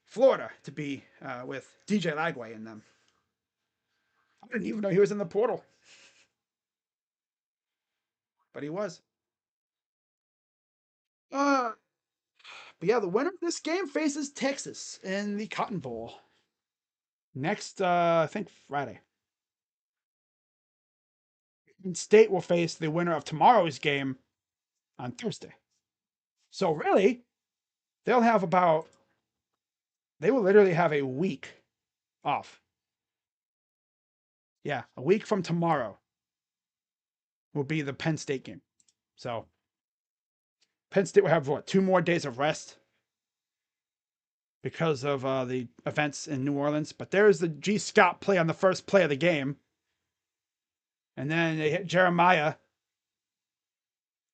Florida to be with DJ Lagway and them. I didn't even know he was in the portal, but he was. Uh, but yeah, the winner of this game faces Texas in the Cotton Bowl next. I think Friday. And State will face the winner of tomorrow's game on Thursday. So really, they'll have about. They will literally have a week off. Yeah, a week from tomorrow will be the Penn State game. So Penn State will have what, 2 more days of rest because of the events in New Orleans. But there's the G. Scott play on the first play of the game. And then they hit Jeremiah.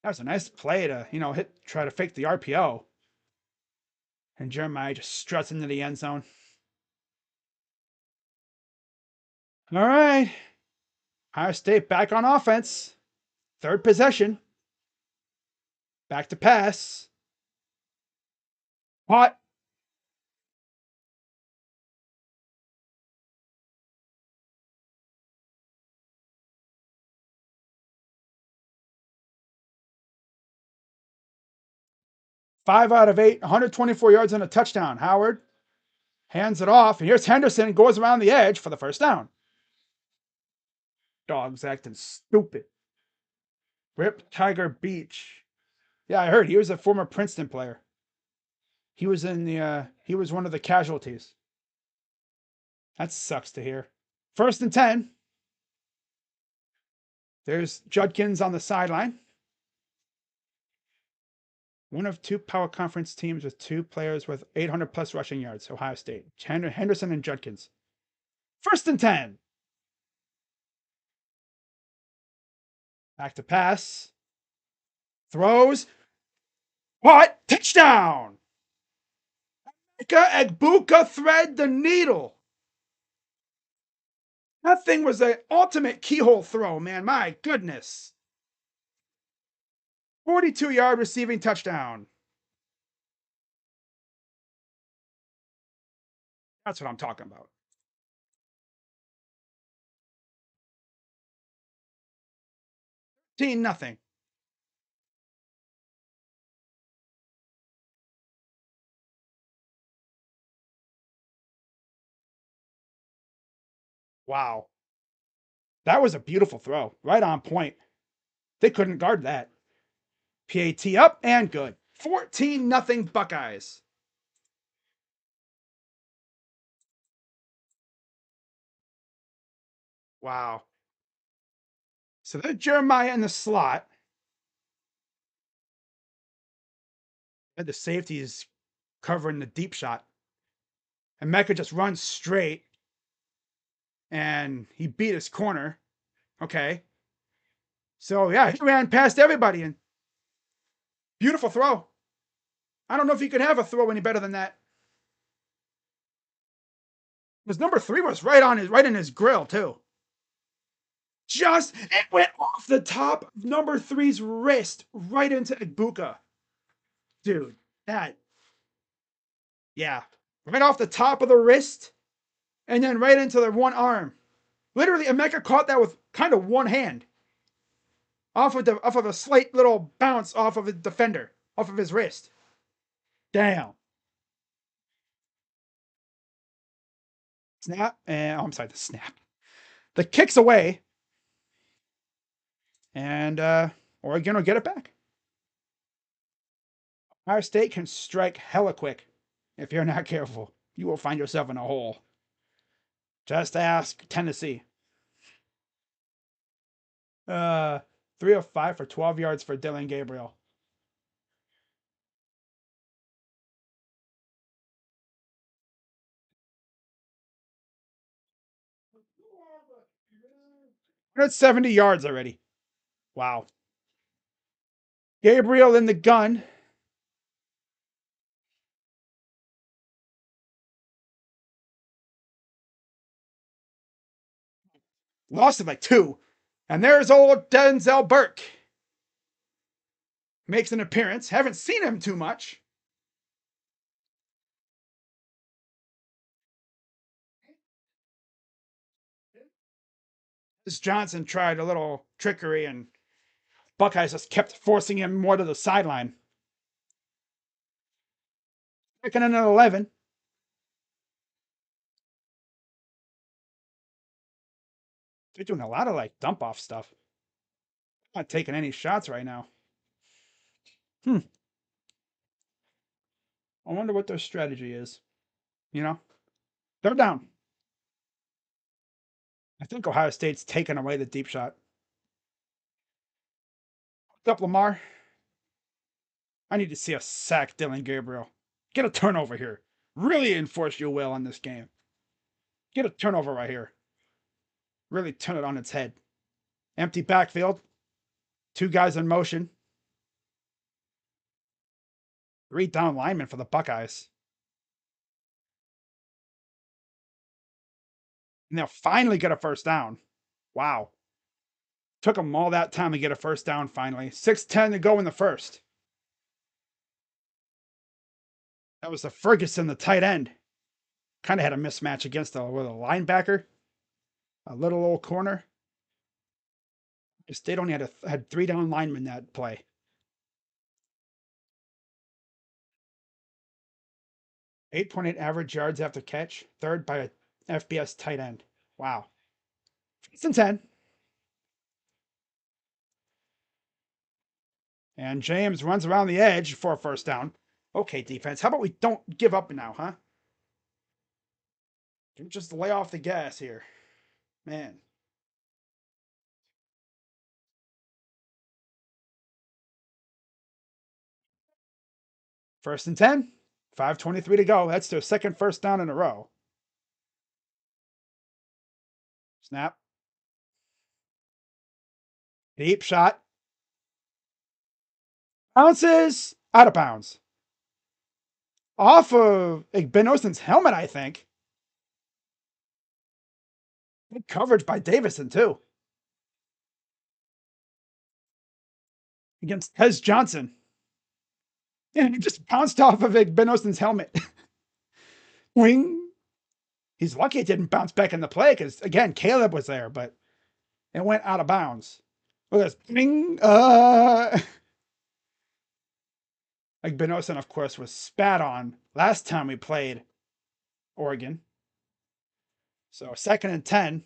That was a nice play to, try to fake the RPO. And Jeremiah just struts into the end zone. All right. Ohio State back on offense. Third possession. Back to pass. Caught. 5 out of 8, 124 yards and a touchdown. Howard hands it off, and here's Henderson, goes around the edge for the first down. Dogs acting stupid. Rip Tiger Beach. Yeah, I heard he was a former Princeton player. He was he was one of the casualties. That sucks to hear. 1st and 10. There's Judkins on the sideline. One of 2 power conference teams with 2 players with 800 plus rushing yards. Ohio State. Henderson and Judkins. 1st and 10. Back to pass. Throws. Caught. Touchdown. Egbuka thread the needle. That thing was an ultimate keyhole throw, man. My goodness. 42-yard receiving touchdown. That's what I'm talking about. 13-0. Wow. That was a beautiful throw. Right on point. They couldn't guard that. PAT up and good. 14-0 Buckeyes. Wow. So then Jeremiah in the slot. And the safeties covering the deep shot. And Mecca just runs straight. And he beat his corner. Okay. So yeah, he ran past everybody and beautiful throw. I don't know if he could have a throw any better than that. Because number 3 was right in his grill too. It went off the top of number 3's wrist right into Egbuka. Dude, yeah, right off the top of the wrist and then right into the one arm. Literally, Emeka caught that with kind of one hand. Off of a slight little bounce off of a defender, off of his wrist. Damn. Snap. And oh, I'm sorry, the snap. The kick's away. And Oregon will get it back. Ohio State can strike hella quick. If you're not careful, you will find yourself in a hole. Just ask Tennessee. 3 of 5 for 12 yards for Dylan Gabriel. That's 70 yards already. Wow. Gabriel in the gun. Lost it by 2. And there's old Denzel Burke. Makes an appearance. Haven't seen him too much. This Johnson tried a little trickery, and Buckeyes just kept forcing him more to the sideline. Second and 11. They're doing a lot of like dump off stuff. Not taking any shots right now. I wonder what their strategy is. You know, they're down. I think Ohio State's taken away the deep shot. What's up, Lamar? I need to see a sack, Dylan Gabriel. Get a turnover here. Really enforce your will on this game. Get a turnover right here. Really turn it on its head. Empty backfield. 2 guys in motion. 3 down linemen for the Buckeyes. And they'll finally get a first down. Wow. Took them all that time to get a first down finally. 6:10 to go in the first. That was the Ferguson, the tight end. Kind of had a mismatch against a linebacker. A little old corner. State only had 3 down linemen that play. 8.8 average yards after catch. Third by a FBS tight end. Wow. It's in 10. And James runs around the edge for a first down. Okay, defense. How about we don't give up now, huh? Just lay off the gas here. Man. First and 10. 5:23 to go. That's their second first down in a row. Snap. Deep shot. Bounces. Out of bounds. Off of Igbenogsen's helmet, I think. Good coverage by Davison, too. Against Hez Johnson. And he just bounced off of Igbenogsen's helmet. Wing. He's lucky it didn't bounce back in the play because, again, Caleb was there, but it went out of bounds. Look at this. Bing. Igbenogsen, of course, was spat on last time we played Oregon. So second and 10.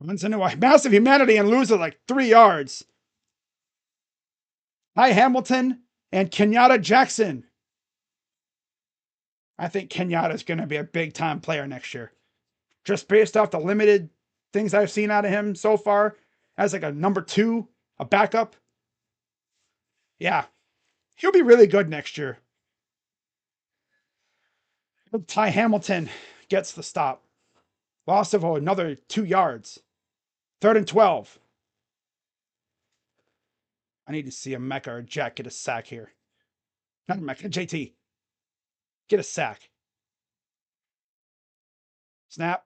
Runs into a massive humanity and loses like 3 yards. Hi, Hamilton and Kenyatta Jackson. I think Kenyatta is going to be a big time player next year. Just based off the limited things I've seen out of him so far, as like a number 2, a backup. Yeah, he'll be really good next year. Ty Hamilton gets the stop. Loss of another 2 yards. Third and 12. I need to see a Mecca or Jack get a sack here. Not a Mecca, JT. Get a sack. Snap.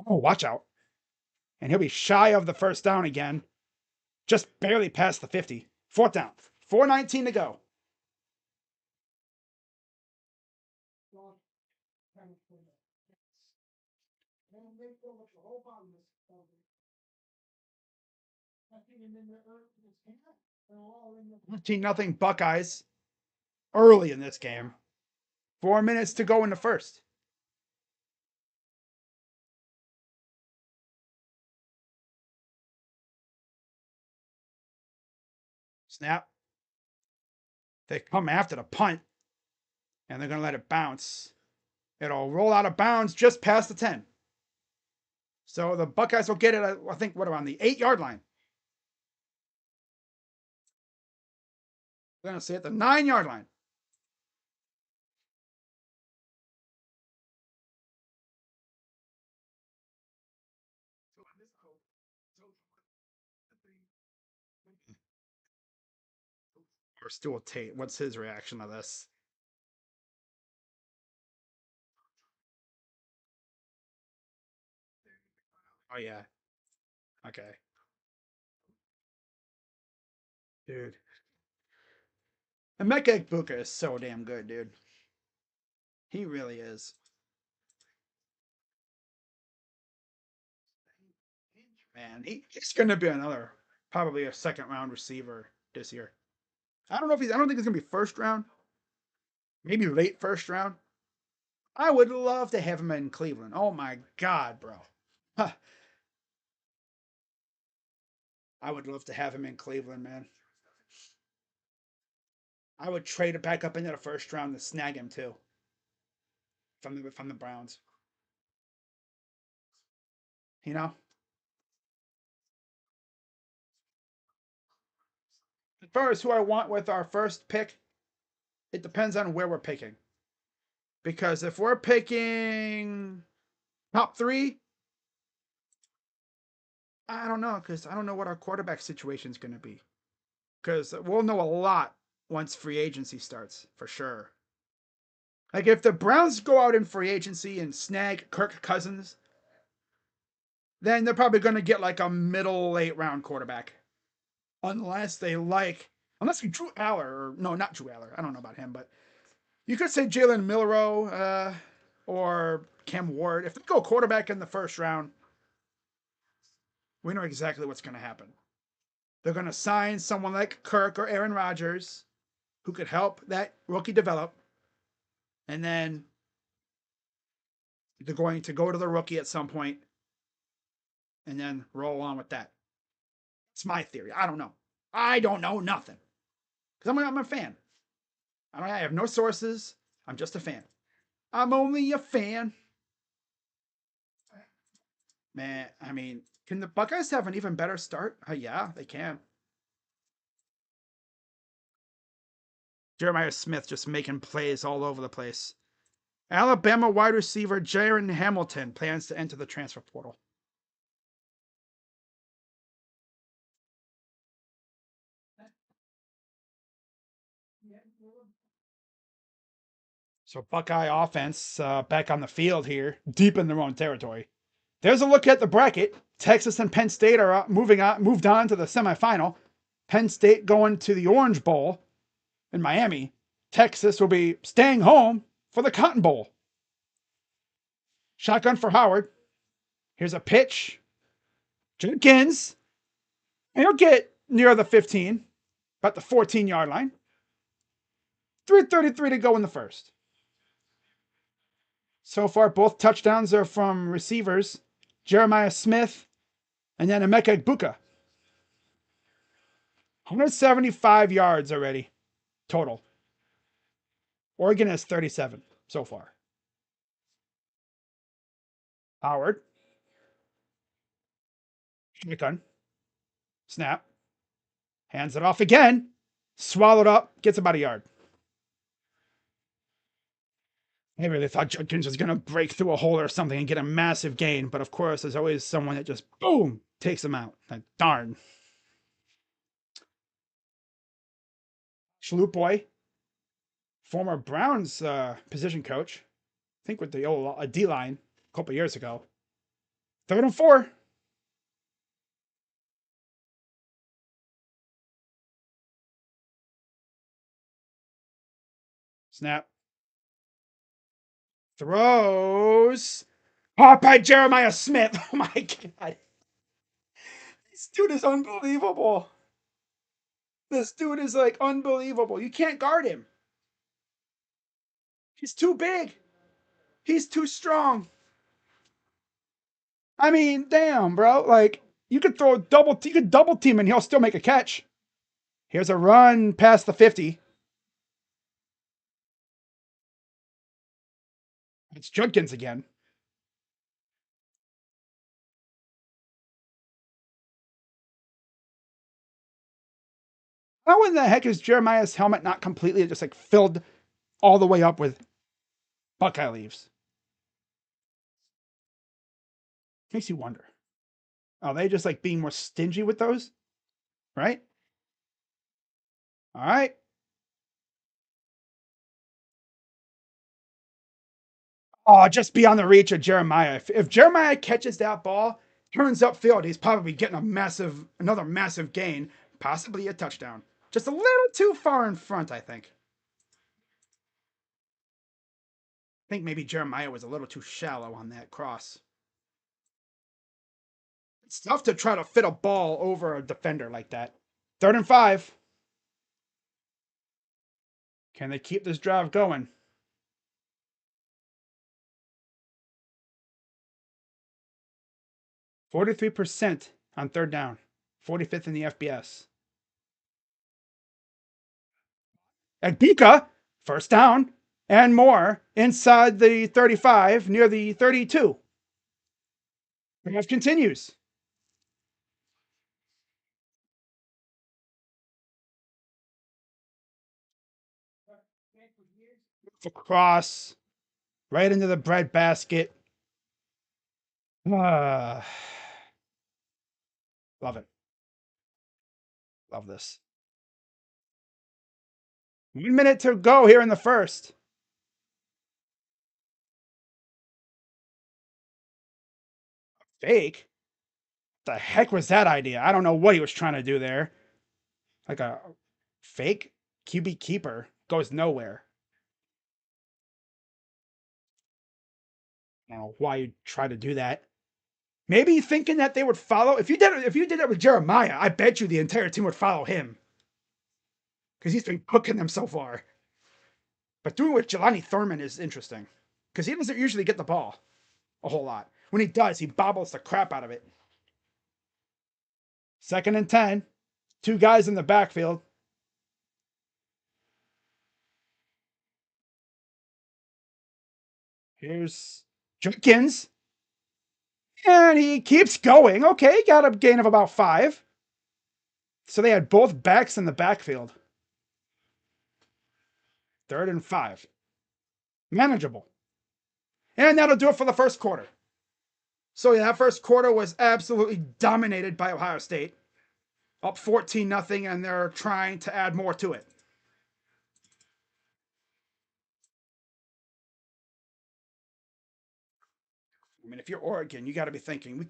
Oh, watch out. And he'll be shy of the first down again. Just barely past the 50. Fourth down. 4:19 to go. Nothing Buckeyes early in this game. 4 minutes to go in the first. Snap. They come after the punt, and they're going to let it bounce. It'll roll out of bounds just past the 10. So the Buckeyes will get it, I think, around the 8-yard line. We're going to see at the 9-yard line. Or Stuart Tate, what's his reaction to this? Oh, yeah. Okay. Dude. And Emeka Egbuka is so damn good, dude. He really is. Man, he's going to be probably a second round receiver this year. I don't think he's going to be first round. Maybe late first round. I would love to have him in Cleveland. Oh my God, bro. Huh. I would love to have him in Cleveland, man. I would trade it back up into the first round to snag him too. From the Browns. You know? As far as who I want with our first pick, it depends on where we're picking. Because if we're picking top 3, I don't know, because I don't know what our quarterback situation is going to be. Because we'll know a lot once free agency starts, for sure. Like, if the Browns go out in free agency and snag Kirk Cousins, then they're probably going to get like a middle late round quarterback. Unless Drew Aller, or no, not Drew Aller. I don't know about him, but you could say Jalen Milroe or Cam Ward. If they go quarterback in the first round, we know exactly what's going to happen. They're going to sign someone like Kirk or Aaron Rodgers who could help that rookie develop. And then they're going to go to the rookie at some point and then roll on with that. It's my theory. I don't know. I don't know nothing. Because I'm a fan. I have no sources. I'm just a fan. I'm only a fan. Man, I mean, can the Buckeyes have an even better start? Yeah, they can. Jeremiah Smith just making plays all over the place. Alabama wide receiver Jaron Hamilton plans to enter the transfer portal. So Buckeye offense back on the field here, deep in their own territory. There's a look at the bracket. Texas and Penn State are moved on to the semifinal. Penn State going to the Orange Bowl in Miami. Texas will be staying home for the Cotton Bowl. Shotgun for Howard. Here's a pitch. Jenkins. And he'll get near the 15, about the 14-yard line. 3:33 to go in the first. So far, both touchdowns are from receivers. Jeremiah Smith and then Emeka Egbuka. 175 yards already total. Oregon has 37 so far. Howard. Shotgun. Snap. Hands it off again. Swallowed up. Gets about a yard. I really thought Jenkins was going to break through a hole or something and get a massive gain. But of course, there's always someone that just, boom, takes him out. Like, darn. Shaloop Boy, former Browns position coach, I think with the old D-line a couple years ago. 3rd and 4. Snap. Throws. Caught by Jeremiah Smith. Oh my God. This dude is unbelievable. This dude is like unbelievable. You can't guard him. He's too big. He's too strong. I mean, damn, bro. Like you could throw you could double team and he'll still make a catch. Here's a run past the 50. It's Judkins again. How in the heck is Jeremiah's helmet not completely just like filled all the way up with Buckeye leaves? Makes you wonder. Are they just like being more stingy with those? Right? All right. Oh, just beyond the reach of Jeremiah. If Jeremiah catches that ball, turns upfield, he's probably getting another massive gain, possibly a touchdown. Just a little too far in front, I think. I think maybe Jeremiah was a little too shallow on that cross. It's tough to try to fit a ball over a defender like that. 3rd and 5. Can they keep this drive going? 43% on 3rd down. 45th in the FBS. Agbika, 1st down and more inside the 35, near the 32. Drive continues. Across, right into the bread basket. Love it. Love this. 1 minute to go here in the first. Fake? The heck was that idea? I don't know what he was trying to do there. Like a fake QB keeper goes nowhere. I don't know why you'd try to do that. Maybe thinking that they would follow. If you did it with Jeremiah, I bet you the entire team would follow him because he's been cooking them so far. But doing it with Jelani Thurman is interesting because he doesn't usually get the ball a whole lot. When he does, he bobbles the crap out of it. 2nd and 10. 2 guys in the backfield. Here's Jenkins. And he keeps going. Okay, got a gain of about 5. So they had both backs in the backfield. 3rd and 5. Manageable. And that'll do it for the first quarter. So yeah, that first quarter was absolutely dominated by Ohio State. Up 14-0, and they're trying to add more to it. I mean, if you're Oregon, you got to be thinking we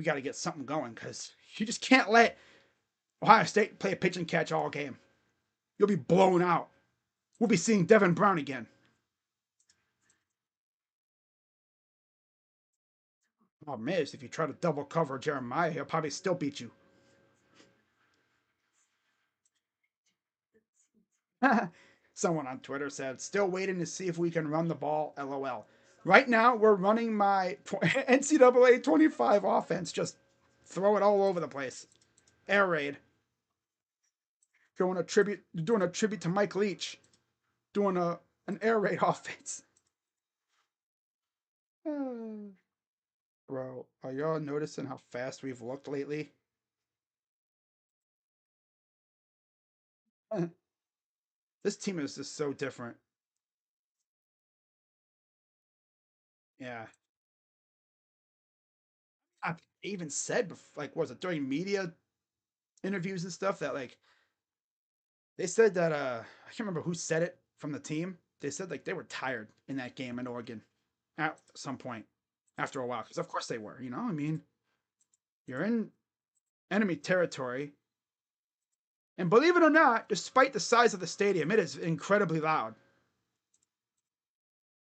got to get something going because you just can't let Ohio State play a pitch and catch all game. You'll be blown out. We'll be seeing Devin Brown again. Problem is, if you try to double cover Jeremiah, he'll probably still beat you. Someone on Twitter said, still waiting to see if we can run the ball, LOL. Right now, we're running my NCAA 25 offense. Just throw it all over the place. Air raid. Doing a tribute to Mike Leach. Doing an air raid offense. Bro, are y'all noticing how fast we've looked lately? This team is just so different. Yeah. I even said, like, was it during media interviews and stuff that, like, they said that, I can't remember who said it from the team. They said, like, they were tired in that game in Oregon at some point after a while. Because, of course, they were, you know? I mean, you're in enemy territory. And believe it or not, despite the size of the stadium, it is incredibly loud.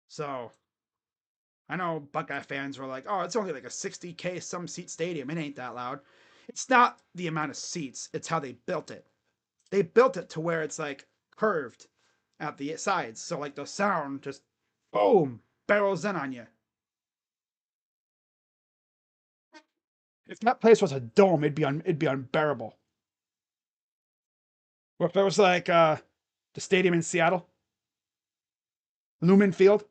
So I know Buckeye fans were like, oh, it's only like a 60K some seat stadium. It ain't that loud. It's not the amount of seats, it's how they built it. They built it to where it's like curved at the sides. So like the sound just boom barrels in on you. If that place was a dome, it'd be unbearable. Or if it was like the stadium in Seattle, Lumen Field,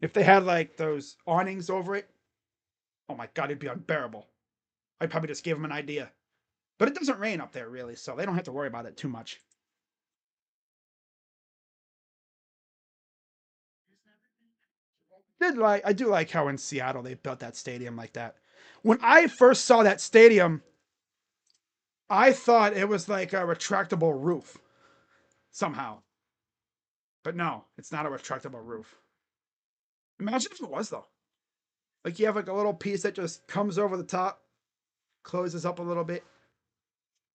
if they had like those awnings over it, oh my god, it'd be unbearable. I probably just gave them an idea. But it doesn't rain up there really, so they don't have to worry about it too much. I do like how in Seattle they built that stadium like that. When I first saw that stadium, I thought it was like a retractable roof somehow. But no, it's not a retractable roof. Imagine if it was though. Like you have like a little piece that just comes over the top, closes up a little bit.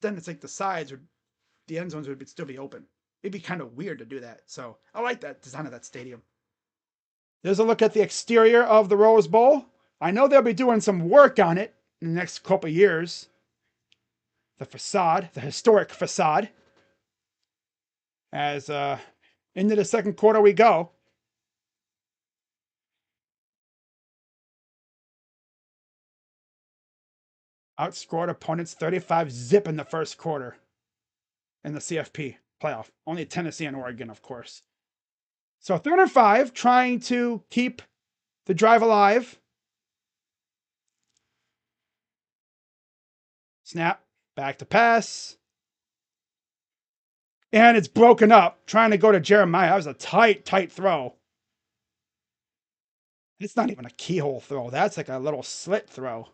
Then it's like the sides or the end zones would still be open. It'd be kind of weird to do that. So I like that design of that stadium. There's a look at the exterior of the Rose Bowl. I know they'll be doing some work on it in the next couple of years. The facade, the historic facade. As into the second quarter we go. Outscored opponents 35-0 in the first quarter in the CFP playoff. Only Tennessee and Oregon, of course. So 3rd and 5, trying to keep the drive alive. Snap, back to pass. And it's broken up, trying to go to Jeremiah. That was a tight throw. It's not even a keyhole throw. That's like a little slit throw.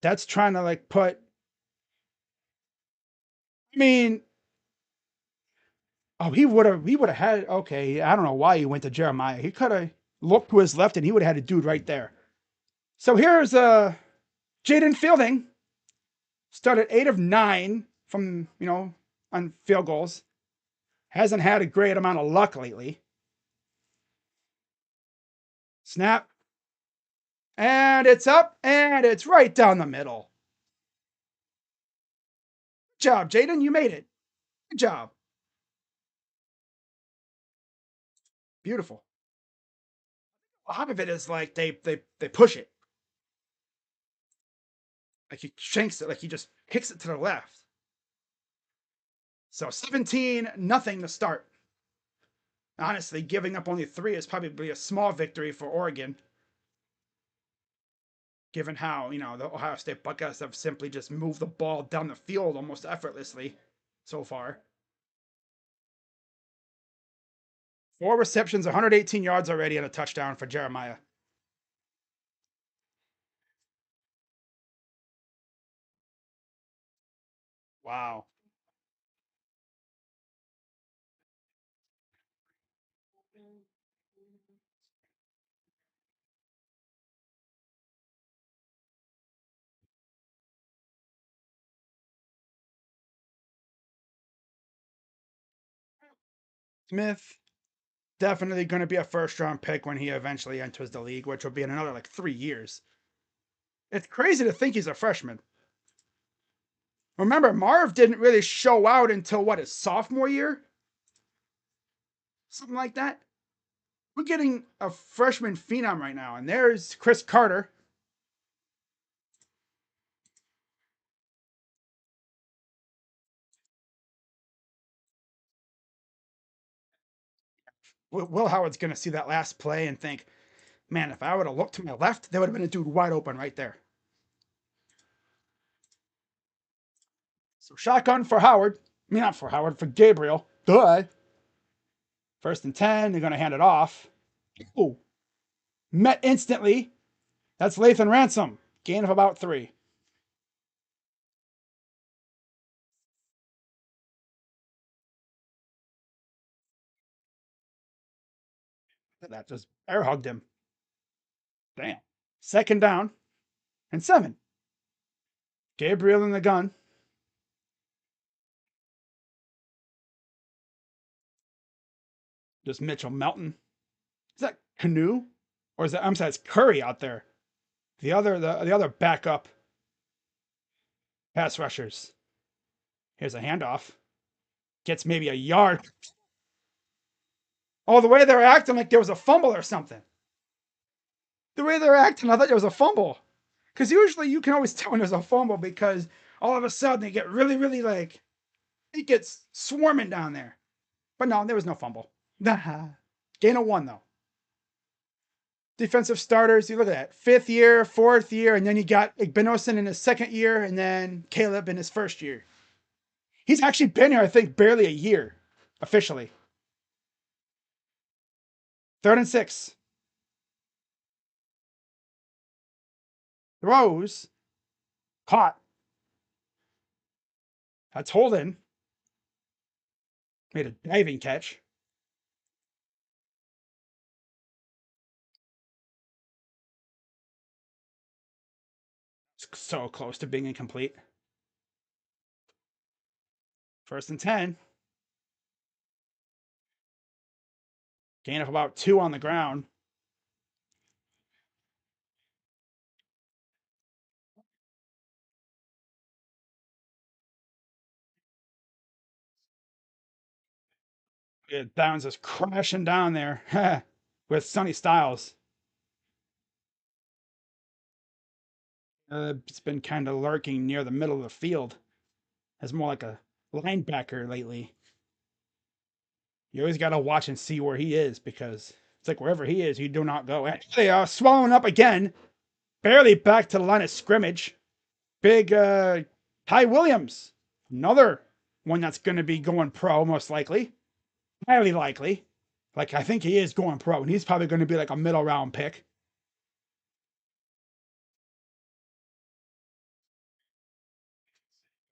That's trying to like put. I mean, oh, he would have had. Okay, I don't know why he went to Jeremiah. He could have looked to his left, and he would have had a dude right there. So here's Jaden Fielding. Started 8 of 9 from on field goals. Hasn't had a great amount of luck lately. Snap. And it's up, and it's right down the middle. Good job, Jaden. You made it. Good job. Beautiful. A lot of it is like they push it. Like he shanks it, like he just kicks it to the left. So 17-0 to start. Honestly, giving up only 3 is probably a small victory for Oregon. Given how, the Ohio State Buckeyes have simply just moved the ball down the field almost effortlessly so far. 4 receptions, 118 yards already, and a touchdown for Jeremiah. Wow. Smith, definitely going to be a first-round pick when he eventually enters the league, which will be in another like 3 years. It's crazy to think he's a freshman. Remember, Marv didn't really show out until what, his sophomore year? Something like that. We're getting a freshman phenom right now, and there's Chris Carter. Will Howard's going to see that last play and think, man, if I would have looked to my left, there would have been a dude wide open right there. So shotgun for Howard. I mean, not for Howard, for Gabriel. Duh. 1st and 10. They're going to hand it off. Ooh. Met instantly. That's Lathan Ransom. Gain of about 3. That just air hugged him. Damn. 2nd down and 7. Gabriel in the gun. Just Mitchell Melton. Is that Canoe? Or is that, I'm sorry, it's Curry out there. The other backup pass rushers. Here's a handoff. Gets maybe a yard. Oh, the way they're acting like there was a fumble or something. The way they're acting, I thought there was a fumble. Because usually you can always tell when there's a fumble because all of a sudden they get really, really like, it gets swarming down there. But no, there was no fumble. Gain of 1, though. Defensive starters, you look at that. 5th year, 4th year, and then you got Benosin in his 2nd year, and then Caleb in his 1st year. He's actually been here, I think, barely a year, officially. 3rd and 6. Throws. Caught. That's Holden. Made a diving catch. So close to being incomplete. 1st and 10. Gain of about 2 on the ground. Downs is crashing down there with Sonny Styles. It's been kind of lurking near the middle of the field. As more like a linebacker lately. You always got to watch and see where he is because it's like wherever he is, you do not go. And they are swallowing up again. Barely back to the line of scrimmage. Big Ty Williams. Another one that's going to be going pro, most likely. Highly likely. Like, I think he is going pro, and he's probably going to be like a middle round pick.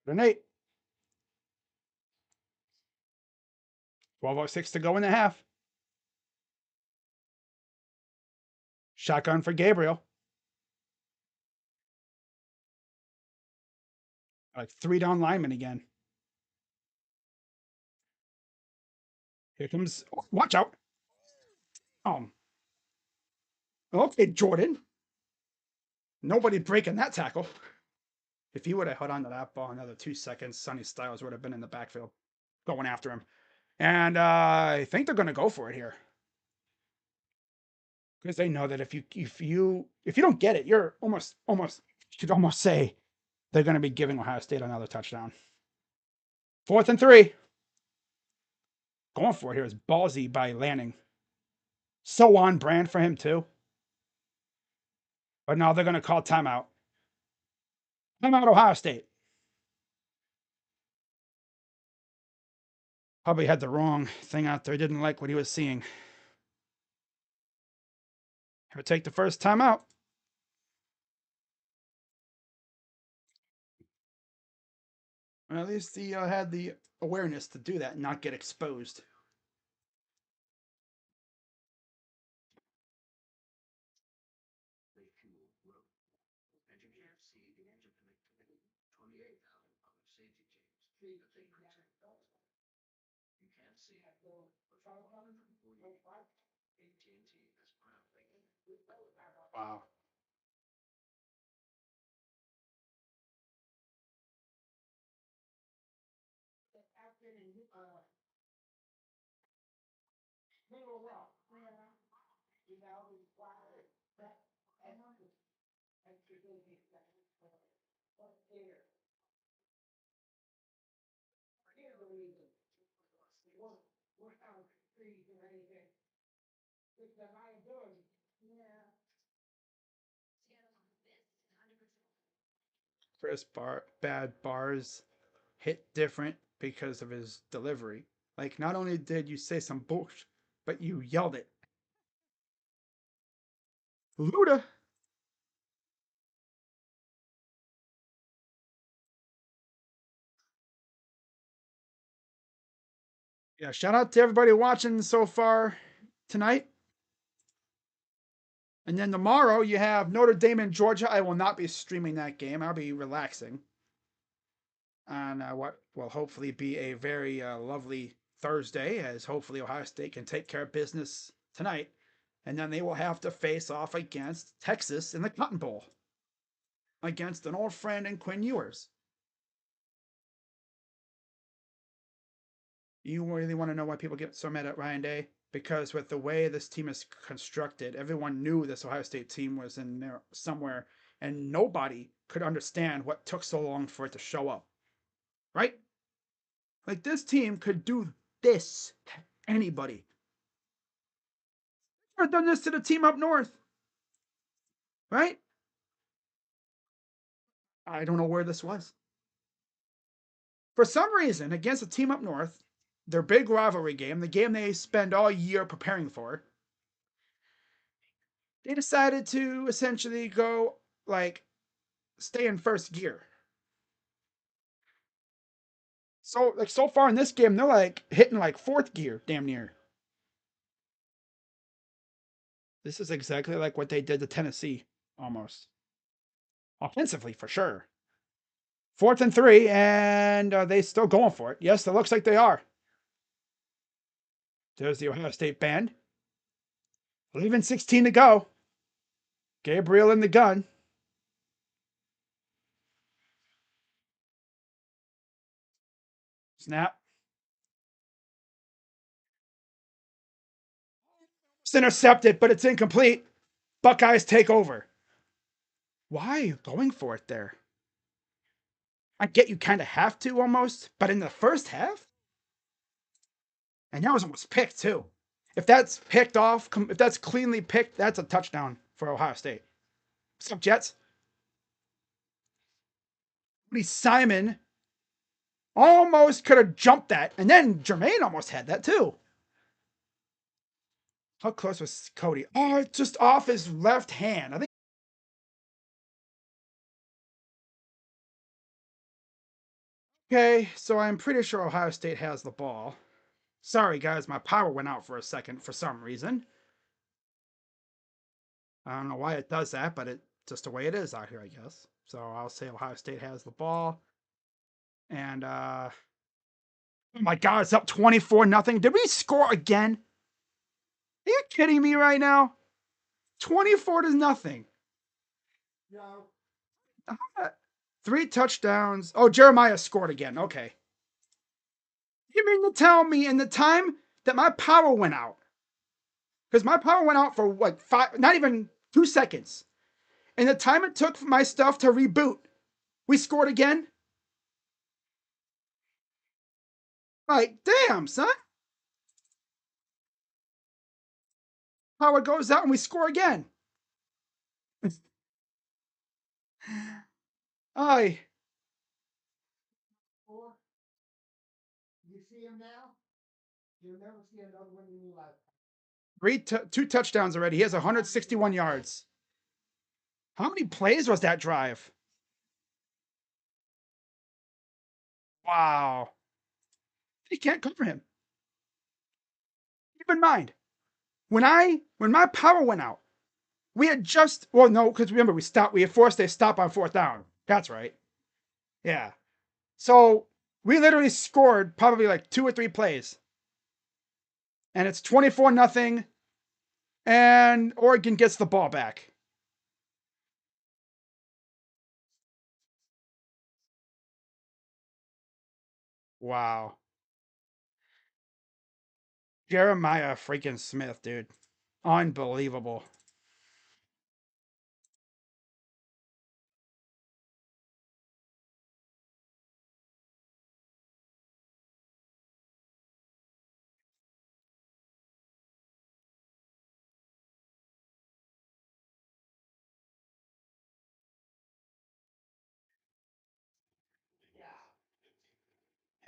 An 8. 12:06 to go in the half. Shotgun for Gabriel. Like 3 down linemen again. Here comes. Oh, watch out. Okay, Jordan. Nobody breaking that tackle. If he would have held on to that ball another 2 seconds, Sonny Styles would have been in the backfield going after him. And I think they're going to go for it here because they know that if you don't get it, you're almost you could almost say they're going to be giving Ohio State another touchdown. 4th and 3. Going for it here is ballsy by Lanning. So on brand for him too. But now they're going to call timeout. Timeout, Ohio State. Probably had the wrong thing out there. Didn't like what he was seeing. He'll take the first timeout. Well, at least he had the awareness to do that and not get exposed. Wow. First bad bars hit different because of his delivery. Like, not only did you say some bullshit, but you yelled it. Luda. Yeah, shout out to everybody watching so far tonight. And then tomorrow you have Notre Dame and Georgia. I will not be streaming that game. I'll be relaxing on what will hopefully be a very lovely Thursday, as hopefully Ohio State can take care of business tonight. And then they will have to face off against Texas in the Cotton Bowl against an old friend in Quinn Ewers. You really want to know why people get so mad at Ryan Day? because with the way this team is constructed, everyone knew this Ohio State team was in there somewhere, and nobody could understand what took so long for it to show up. Right? Like this team could do this to anybody. I've done this to the team up north. Right? I don't know where this was. For some reason, against a team up north, their big rivalry game, the game they spend all year preparing for, they decided to essentially go like stay in first gear. So far in this game, they're like hitting like fourth gear, damn near. This is exactly like what they did to Tennessee, almost offensively for sure. 4th and 3, and are they still going for it? Yes, it looks like they are. There's the Ohio State band. Leaving 16 to go. Gabriel in the gun. Snap. It's intercepted, but it's incomplete. Buckeyes take over. Why are you going for it there? I get you kind of have to almost, but in the first half? And that was almost picked too. If that's picked off, if that's cleanly picked, that's a touchdown for Ohio State. What's up, Jets? Simon almost could have jumped that, and then Jermaine almost had that too. How close was Cody? Oh, just off his left hand. I think. Okay, so I'm pretty sure Ohio State has the ball. Sorry, guys, my power went out for a second for some reason. I don't know why it does that, but it's just the way it is out here, I guess. So I'll say Ohio State has the ball. And oh my god, it's up 24-0. Did we score again? Are you kidding me right now? 24-0. No. 3 touchdowns. Oh, Jeremiah scored again. Okay. You mean to tell me in the time that my power went out? Because my power went out for like not even 2 seconds. In the time it took for my stuff to reboot, we scored again? Like, damn, son. Power goes out and we score again. I. You see him now? You'll never see another one in your life. 2 touchdowns already. He has 161 yards. How many plays was that drive? Wow. He can't cover him. Keep in mind, when my power went out, we had just no, because remember we had forced a stop on 4th down. That's right. Yeah. So we literally scored probably like 2 or 3 plays. And it's 24-0. And Oregon gets the ball back. Wow. Jeremiah freaking Smith, dude. Unbelievable.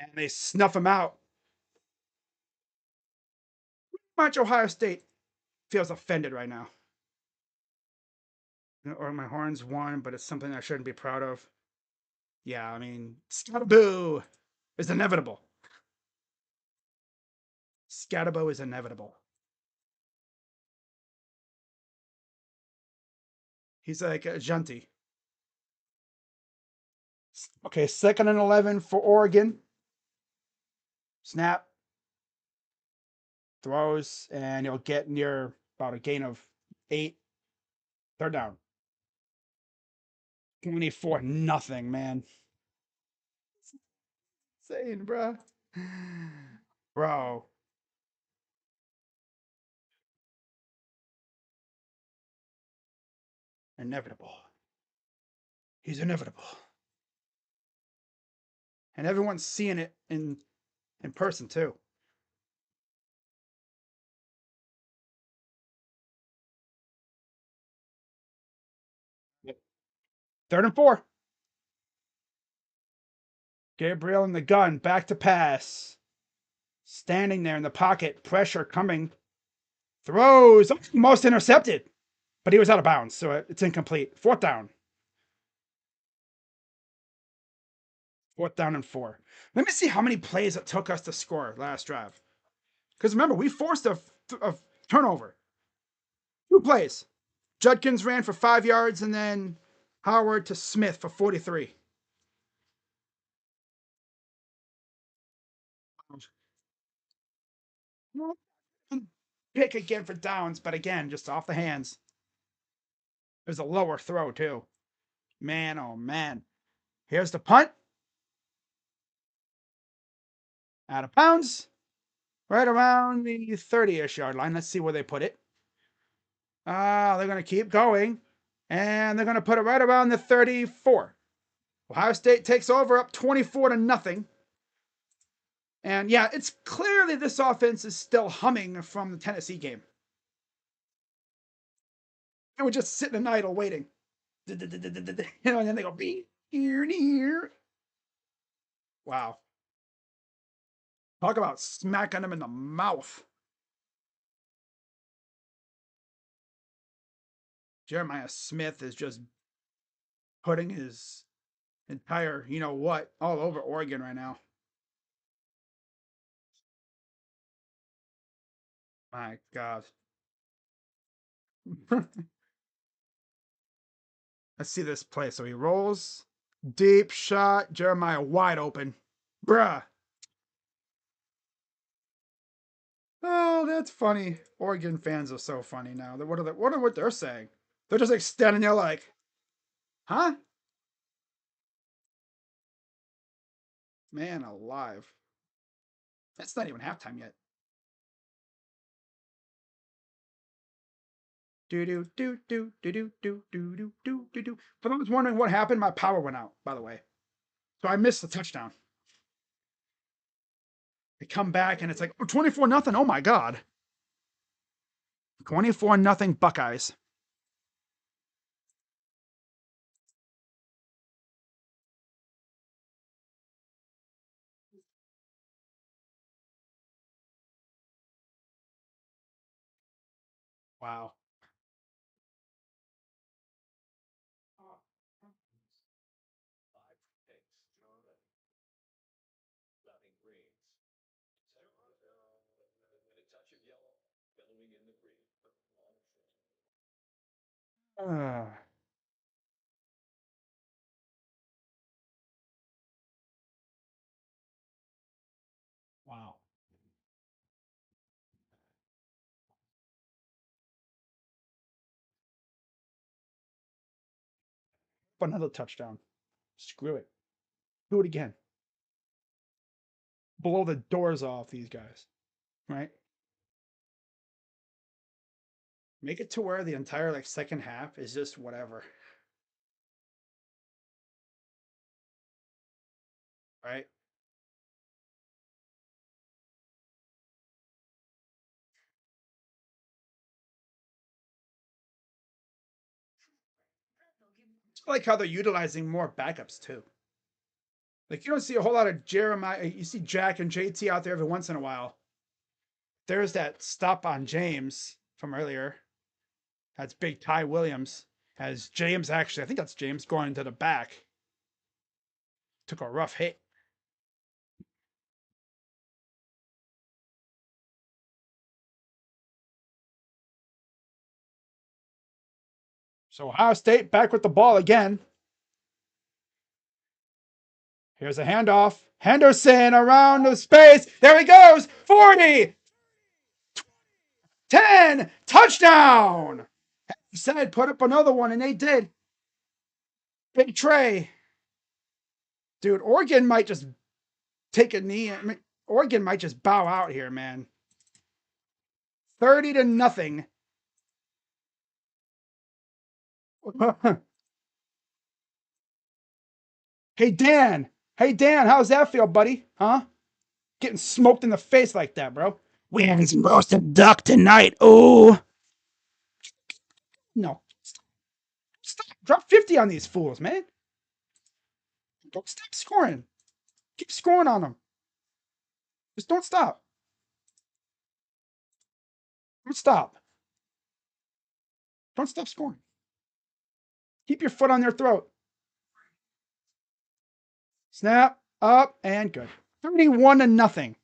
And they snuff him out. Much Ohio State feels offended right now. Or my horns won, but it's something I shouldn't be proud of. Yeah, I mean, Scatterboo is inevitable. Scatterboo is inevitable. He's like a Junty. Okay, 2nd and 11 for Oregon. Snap. Throws, and he'll get near about a gain of 8. 3rd down. 24-0, man. Insane, bro. Bro. Inevitable. He's inevitable. And everyone's seeing it in person too. Yep. 3rd and 4. Gabriel in the gun, back to pass. Standing there in the pocket, pressure coming. Throws, almost intercepted, but he was out of bounds, so it's incomplete. 4th down. 4th down and 4. Let me see how many plays it took us to score last drive. Because remember, we forced a turnover. 2 plays. Judkins ran for 5 yards, and then Howard to Smith for 43. Pick again for downs, but again, just off the hands. It was a lower throw, too. Man, oh man. Here's the punt. Out of bounds. Right around the 30-ish yard line. Let's see where they put it. They're going to keep going. And they're going to put it right around the 34. Ohio State takes over up 24-0. And yeah, it's clearly this offense is still humming from the Tennessee game. And we're just sitting idle waiting. And then they go, here. Wow. Talk about smacking them in the mouth. Jeremiah Smith is just putting his entire, you know what, all over Oregon right now. My God. Let's see this play. So he rolls. Deep shot. Jeremiah wide open. Bruh. Oh, that's funny. Oregon fans are so funny now. What they're saying? They're just like standing there like, huh? Man alive. That's not even halftime yet. Do do do do do do do do do do do do. For those wondering what happened, my power went out, by the way. So I missed the touchdown. They come back and it's like 24-0. Oh my God. 24-0 Buckeyes. Wow. Uh, wow. Another touchdown. Screw it. Do it again. Blow the doors off these guys. Right? Make it to where the entire like second half is just whatever. Right? It's like how they're utilizing more backups too. Like you don't see a whole lot of Jeremiah. You see Jack and JT out there every once in a while. There's that stop on James from earlier. That's big Ty Williams. Has James actually, I think that's James going to the back. Took a rough hit. So Ohio State back with the ball again. Here's a handoff. Henderson around the space. There he goes. 40. 10. Touchdown. He said put up another one, and they did. Big Trey. Dude, Oregon might just take a knee. I mean, Oregon might just bow out here, man. 30-0. Hey, Dan. Hey, Dan, how's that feel, buddy? Huh? Getting smoked in the face like that, bro. Wins roasted duck tonight. Oh, no. Stop. Drop 50 on these fools, man. Don't stop scoring. Keep scoring on them. Just don't stop. Don't stop. Don't stop scoring. Keep your foot on their throat. Snap, up, and good. 31-0.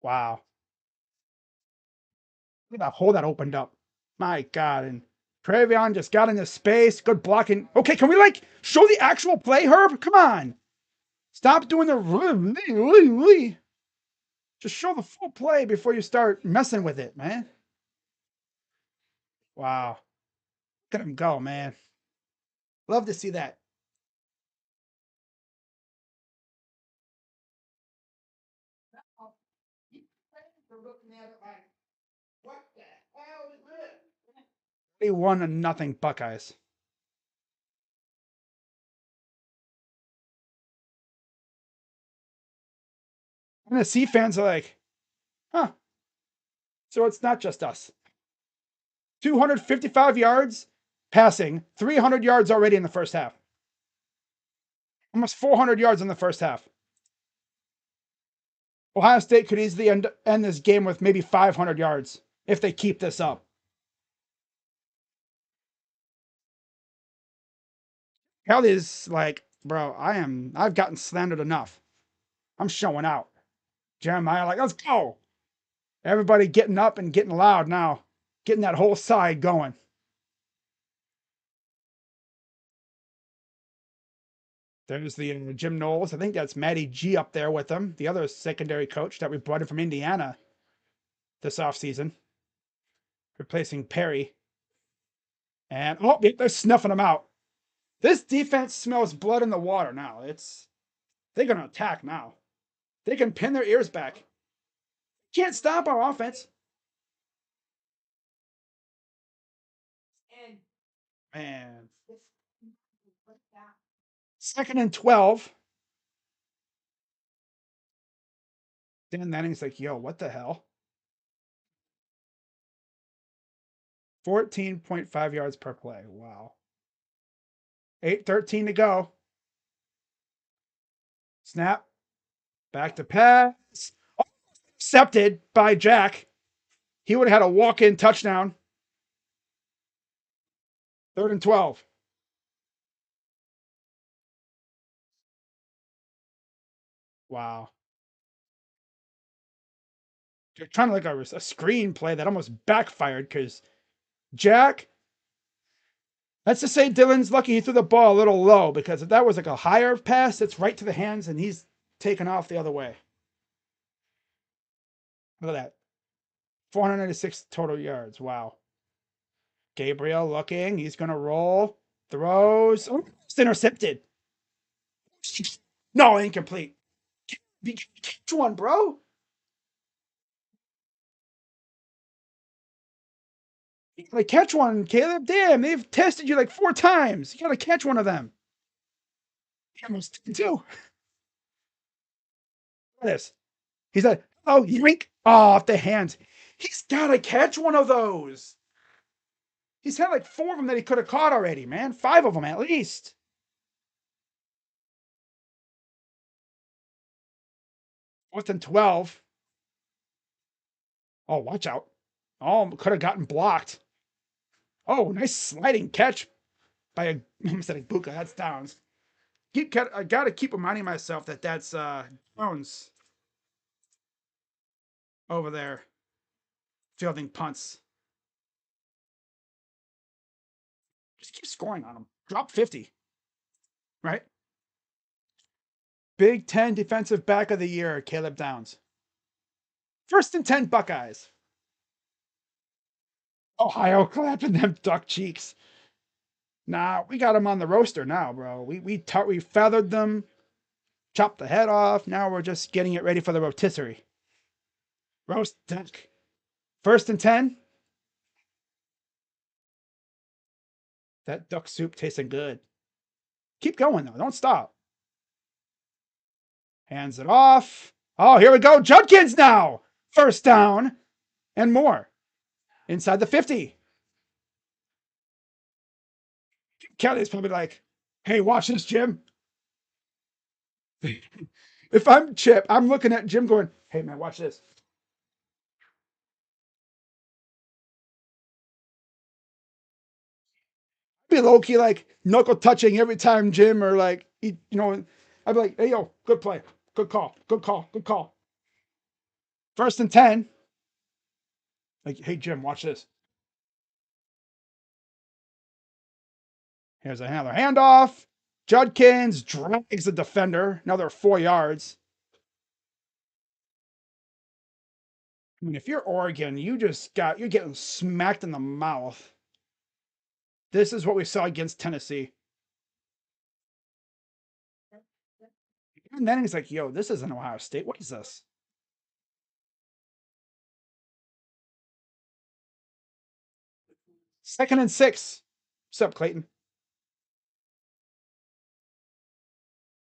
Wow. Look at that hole that opened up. My God. And Travion just got into space. Good blocking. Okay, can we like show the actual play, Herb? Come on. Stop doing the. Just show the full play before you start messing with it, man. Wow. Look at him go, man. Love to see that. What the hell is this? They won a nothing Buckeyes. And the C fans are like, huh. So it's not just us. 255 yards passing, 300 yards already in the first half. Almost 400 yards in the first half. Ohio State could easily end this game with maybe 500 yards if they keep this up. Kelly's like, bro, I've gotten slandered enough. I'm showing out. Jeremiah, like, let's go. Everybody getting up and getting loud now, getting that whole side going. There's the Jim Knowles. I think that's Matty G up there with them, the other secondary coach that we brought in from Indiana this offseason, replacing Perry. And oh, they're snuffing them out. This defense smells blood in the water now. They're gonna attack now. They can pin their ears back. Can't stop our offense. Man. 2nd and 12. Dan Manning's like, yo, what the hell? 14.5 yards per play. Wow. 8:13 to go. Snap. Back to pass. Oh, intercepted by Jack. He would have had a walk-in touchdown. 3rd and 12. Wow. They're trying to like a screenplay that almost backfired because Jack, let's just say Dylan's lucky he threw the ball a little low because if that was like a higher pass, it's right to the hands and he's taken off the other way. Look at that. 496 total yards. Wow. Gabriel looking. He's going to roll. Throws. Oh, it's intercepted. No, incomplete. Catch one, bro. You gotta catch one, Caleb. Damn, they've tested you like 4 times. You gotta catch one of them. He almost did too. Look at this. He's like, oh, yoink. Oh, off the hands. He's gotta catch one of those. He's had like 4 of them that he could have caught already, man. 5 of them at least. 4th and 12. Oh, watch out. Oh, could have gotten blocked. Oh, nice sliding catch by a, I almost said a Buka. That's Downs. I gotta keep reminding myself that that's Jones over there fielding punts. Just keep scoring on them. Drop 50. Right? Big Ten defensive back of the year, Caleb Downs. 1st and 10 Buckeyes. Ohio clapping them duck cheeks. Nah, we got them on the roaster now, bro. We feathered them, chopped the head off. Now we're just getting it ready for the rotisserie. Roast duck. 1st and 10. That duck soup tasting good. Keep going, though. Don't stop. Hands it off. Oh, here we go. Judkins now. 1st down and more. Inside the 50. Kelly's probably like, hey, watch this, Jim. If I'm Chip, I'm looking at Jim going, hey, man, watch this. Be low key like knuckle touching every time Jim or like, I'd be like, hey, yo, good play. Good call. Good call. Good call. 1st and 10. Like, hey, Jim, watch this. Here's another handoff. Judkins drags the defender. Another 4 yards. I mean, if you're Oregon, you're getting smacked in the mouth. This is what we saw against Tennessee. And then he's like, yo, this isn't Ohio State. What is this? 2nd and 6. What's up, Clayton?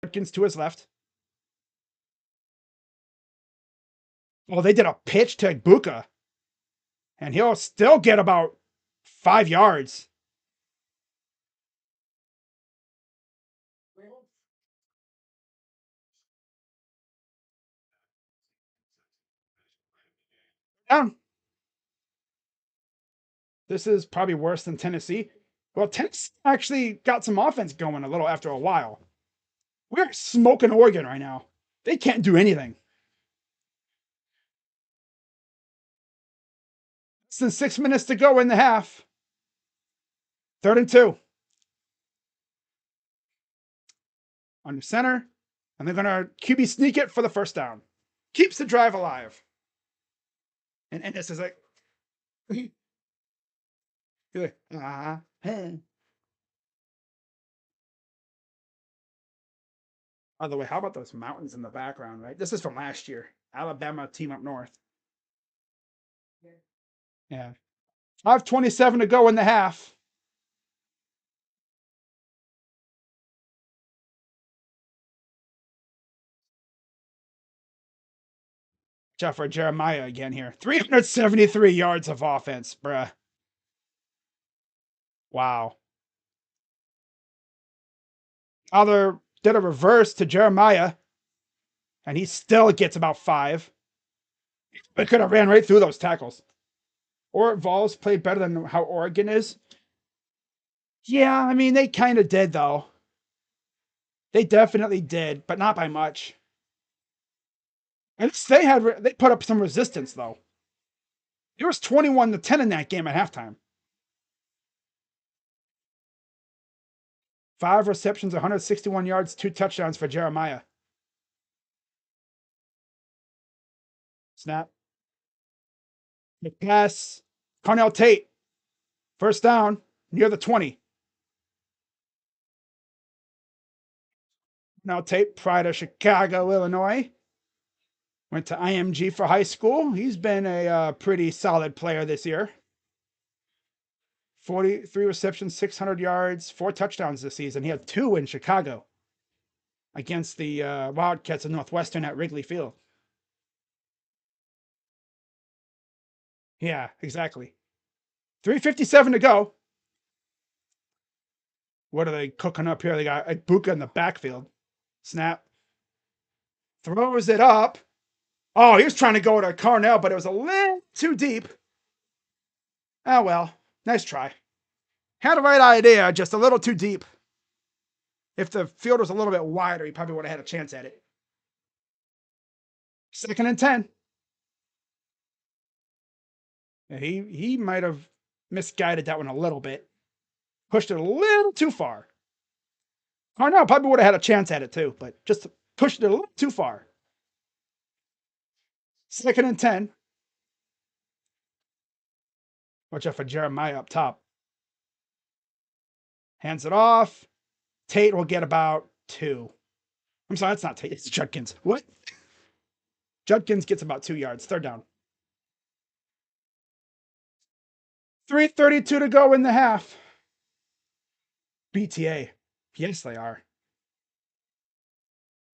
Judkins to his left. Oh, they did a pitch to Buka. And he'll still get about 5 yards. Down. This is probably worse than Tennessee. Well, Tennessee actually got some offense going a little after a while. We're smoking Oregon right now. They can't do anything. Less than 6 minutes to go in the half. 3rd and 2. Under center. And they're going to QB sneak it for the 1st down. Keeps the drive alive. And this is like, you're like, hey. By the way, how about those mountains in the background, right? This is from last year. Alabama team up north. Yeah. 5:27 to go in the half. Watch out for Jeremiah again here. 373 yards of offense, bruh. Wow. Other did a reverse to Jeremiah, and he still gets about 5. But could have ran right through those tackles. Or Vols played better than how Oregon is. Yeah, I mean, they kind of did, though. They definitely did, but not by much. And they put up some resistance, though. It was 21-10 in that game at halftime. 5 receptions, 161 yards, 2 touchdowns for Jeremiah. Snap. Big pass. Carnell Tate. 1st down, near the 20. Carnell Tate, pride of Chicago, Illinois. Went to IMG for high school. He's been a pretty solid player this year. 43 receptions, 600 yards, 4 touchdowns this season. He had 2 in Chicago against the Wildcats of Northwestern at Wrigley Field. Yeah, exactly. 3:57 to go. What are they cooking up here? They got Ibuka in the backfield. Snap. Throws it up. Oh, he was trying to go to Carnell, but it was a little too deep. Oh, well. Nice try. Had the right idea, just a little too deep. If the field was a little bit wider, he probably would have had a chance at it. 2nd and 10. Yeah, he might have misguided that one a little bit. Pushed it a little too far. Carnell probably would have had a chance at it too, but just pushed it a little too far. 2nd and 10. Watch out for Jeremiah up top. Hands it off. Tate will get about 2. I'm sorry, that's not Tate. It's Judkins. What? Judkins gets about 2 yards. 3rd down. 3:32 to go in the half. BTA. Yes, they are.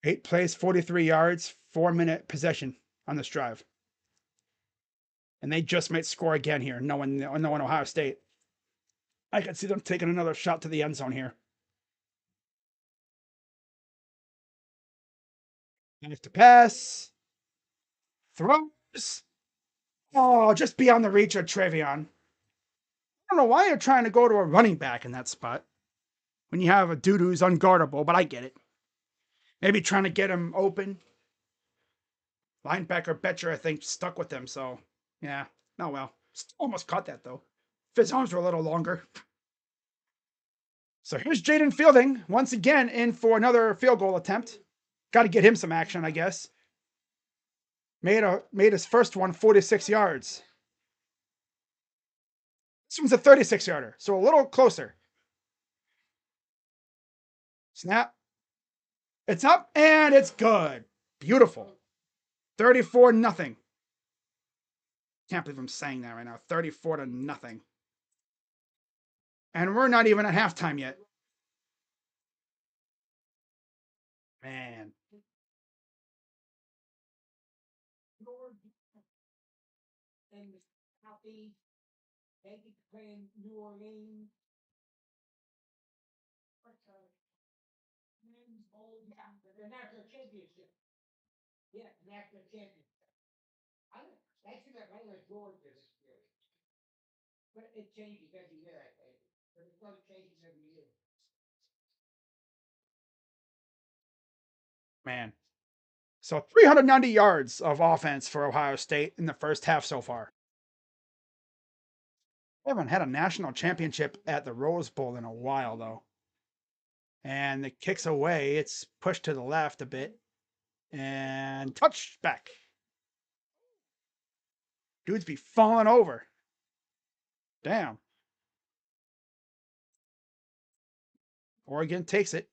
8 plays, 43 yards, 4-minute possession on this drive. And they just might score again here, knowing Ohio State. I could see them taking another shot to the end zone here. Nice to pass. Throws. Oh, just beyond the reach of Trevion. I don't know why you're trying to go to a running back in that spot when you have a dude who's unguardable, but I get it. Maybe trying to get him open. Linebacker Betcher, I think, stuck with him, so yeah. Oh well. Almost caught that though. If his arms were a little longer. So here's Jaden Fielding once again in for another field goal attempt. Got to get him some action, I guess. Made his first one 46 yards. This one's a 36 yarder, so a little closer. Snap. It's up and it's good. Beautiful. 34-0. Can't believe I'm saying that right now. 34-0. And we're not even at halftime yet. Man. Man. So 390 yards of offense for Ohio State in the first half so far. We haven't had a national championship at the Rose Bowl in a while, though. And the kicks away. It's pushed to the left a bit. And touchback. Dudes be falling over. Damn. Oregon takes it.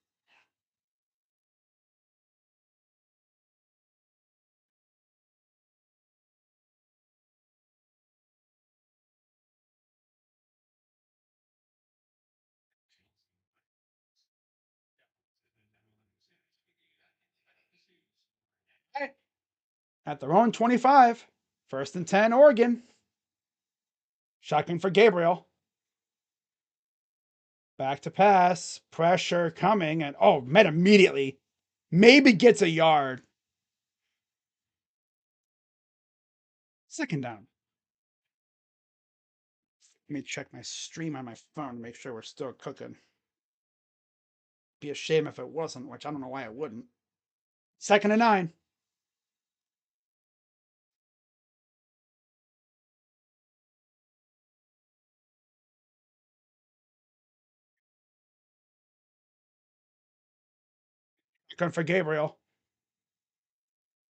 At their own 25. 1st and 10, Oregon. Shotgun for Gabriel. Back to pass. Pressure coming. And met immediately. Maybe gets a yard. 2nd down. Let me check my stream on my phone to make sure we're still cooking. Be a shame if it wasn't, which I don't know why it wouldn't. 2nd and 9. Looking for Gabriel.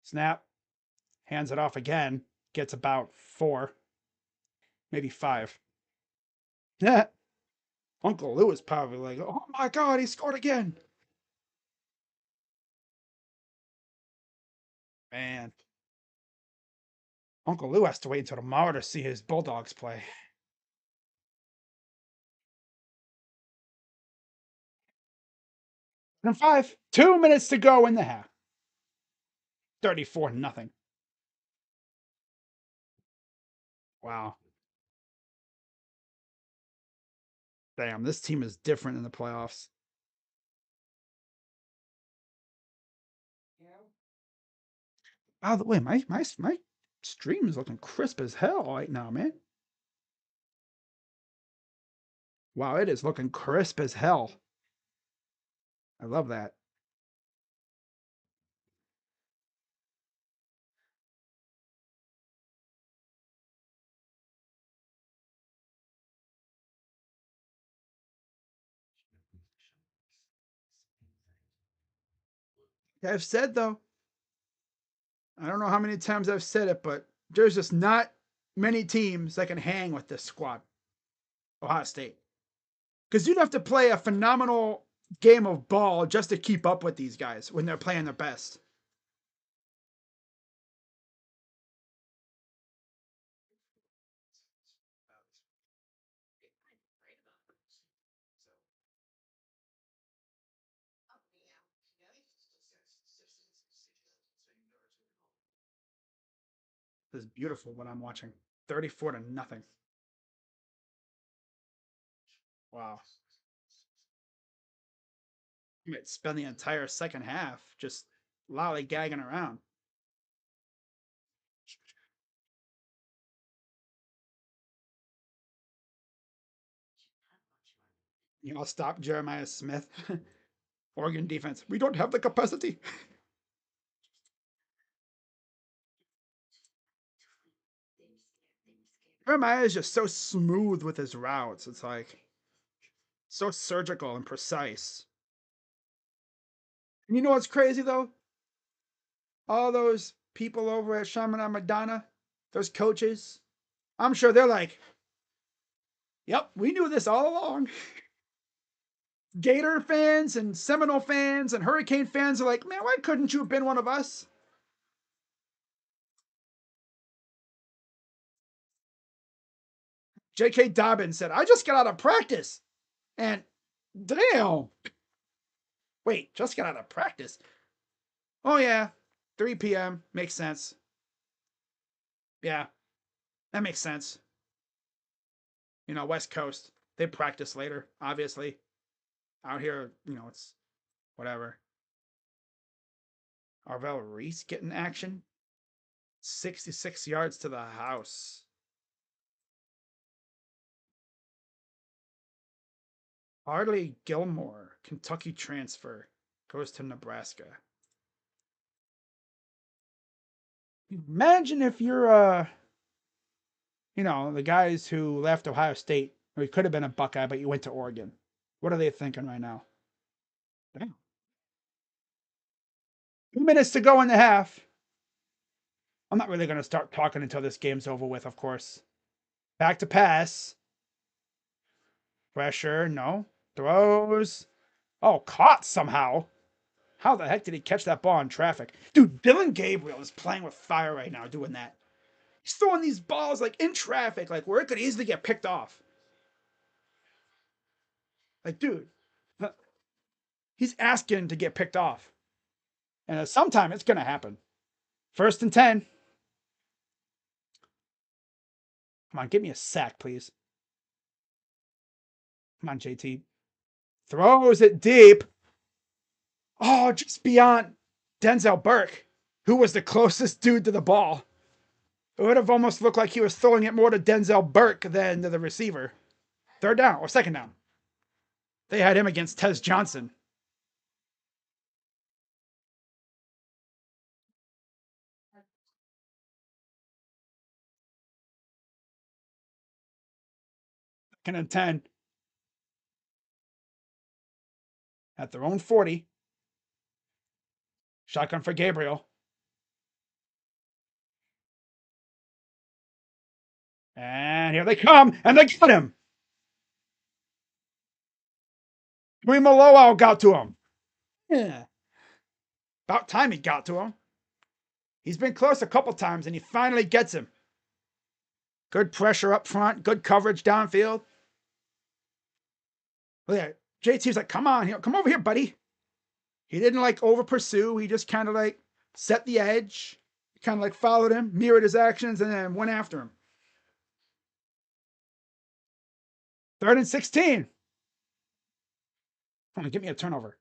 Snap. Hands it off again. Gets about 4. Maybe 5. Yeah. Uncle Lou is probably like, oh my God, he scored again. Man. Uncle Lou has to wait until tomorrow to see his Bulldogs play. And 5. 2 minutes to go in the half. 34-0. Wow. Damn, this team is different in the playoffs. By the way, my stream is looking crisp as hell right now, man. Wow, it is looking crisp as hell. I love that. I've said though, I don't know how many times I've said it, but there's just not many teams that can hang with this squad. Ohio State. Because you'd have to play a phenomenal game of ball just to keep up with these guys when they're playing their best. is beautiful what I'm watching. 34-0. Wow. You might spend the entire second half just lollygagging around. You know, stop Jeremiah Smith. Oregon defense. We don't have the capacity. Jeremiah is just so smooth with his routes. It's like so surgical and precise. And you know what's crazy though? All those people over at Chaminade Madonna, those coaches, I'm sure they're like, yep, we knew this all along. Gator fans and Seminole fans and Hurricane fans are like, man, why couldn't you have been one of us? J.K. Dobbins said, I just got out of practice. And damn. Wait, just got out of practice? Oh, yeah. 3 p.m. Makes sense. Yeah, that makes sense. You know, West Coast. They practice later, obviously. Out here, you know, it's whatever. Arvell Reese getting action. 66 yards to the house. Hardly Gilmore, Kentucky transfer, goes to Nebraska. Imagine if you're you know, the guys who left Ohio State, or you could have been a Buckeye, but you went to Oregon. What are they thinking right now? Damn. 2 minutes to go in the half. I'm not really going to start talking until this game's over with, of course. Back to pass. Pressure, no. Throws. Oh, caught somehow. How the heck did he catch that ball in traffic? Dude, Dylan Gabriel is playing with fire right now doing that. He's throwing these balls like in traffic, like where it could easily get picked off. Like, dude, he's asking to get picked off. And sometime it's going to happen. 1st and 10. Come on, give me a sack, please. Come on, JT. Throws it deep. Oh, just beyond Denzel Burke, who was the closest dude to the ball. It would have almost looked like he was throwing it more to Denzel Burke than to the receiver. 3rd down or 2nd down. They had him against Tez Johnson. Second and 10. At their own 40. Shotgun for Gabriel. And here they come, and they got him. Maloau got to him. Yeah. About time he got to him. He's been close a couple times, and he finally gets him. Good pressure up front, good coverage downfield. Look at JT's like, come on, come over here, buddy. He didn't like over pursue. He just kind of like set the edge, kind of like followed him, mirrored his actions, and then went after him. 3rd and 16. Come on, give me a turnover.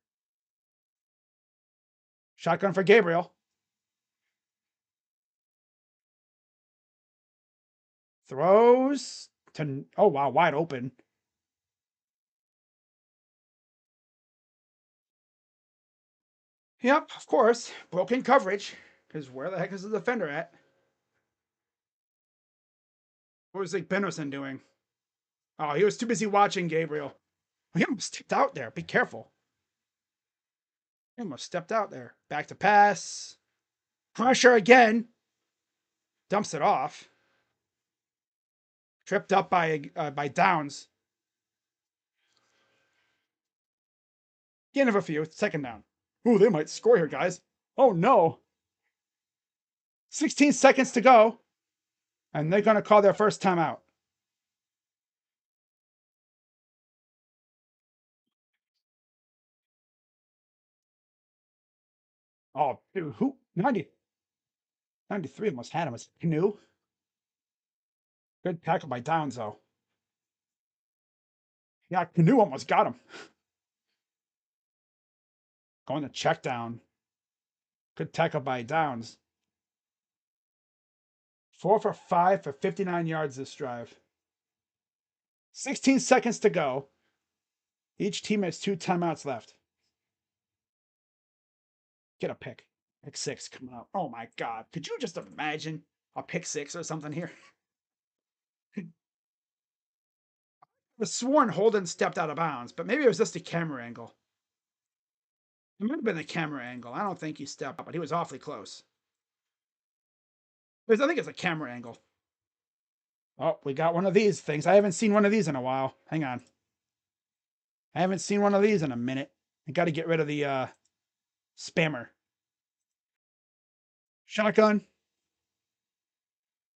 Shotgun for Gabriel. Throws to, oh wow, wide open. Yep, of course. Broken coverage. Because where the heck is the defender at? What was Zach Benderson doing? Oh, he was too busy watching Gabriel. He almost stepped out there. Be careful. He almost stepped out there. Back to pass. Pressure again. Dumps it off. Tripped up by Downs. Gain of a few. 2nd down. Ooh, they might score here, guys. Oh, no. 16 seconds to go. And they're going to call their first timeout. Oh, dude, who? 93 almost had him. Was Canoe? Good tackle by Downs, though. Yeah, Canoe almost got him. Going to check down. Good tackle by Downs. 4 for 5 for 59 yards this drive. 16 seconds to go. Each team has 2 timeouts left. Get a pick. Pick 6 coming up. Oh my God. Could you just imagine a pick 6 or something here? I was sworn Holden stepped out of bounds, but maybe it was just the camera angle. It might have been the camera angle. I don't think he stepped up, but he was awfully close. I think it's a camera angle. Oh, we got one of these things. I haven't seen one of these in a while. Hang on. I haven't seen one of these in a minute. I got to get rid of the spammer. Shotgun.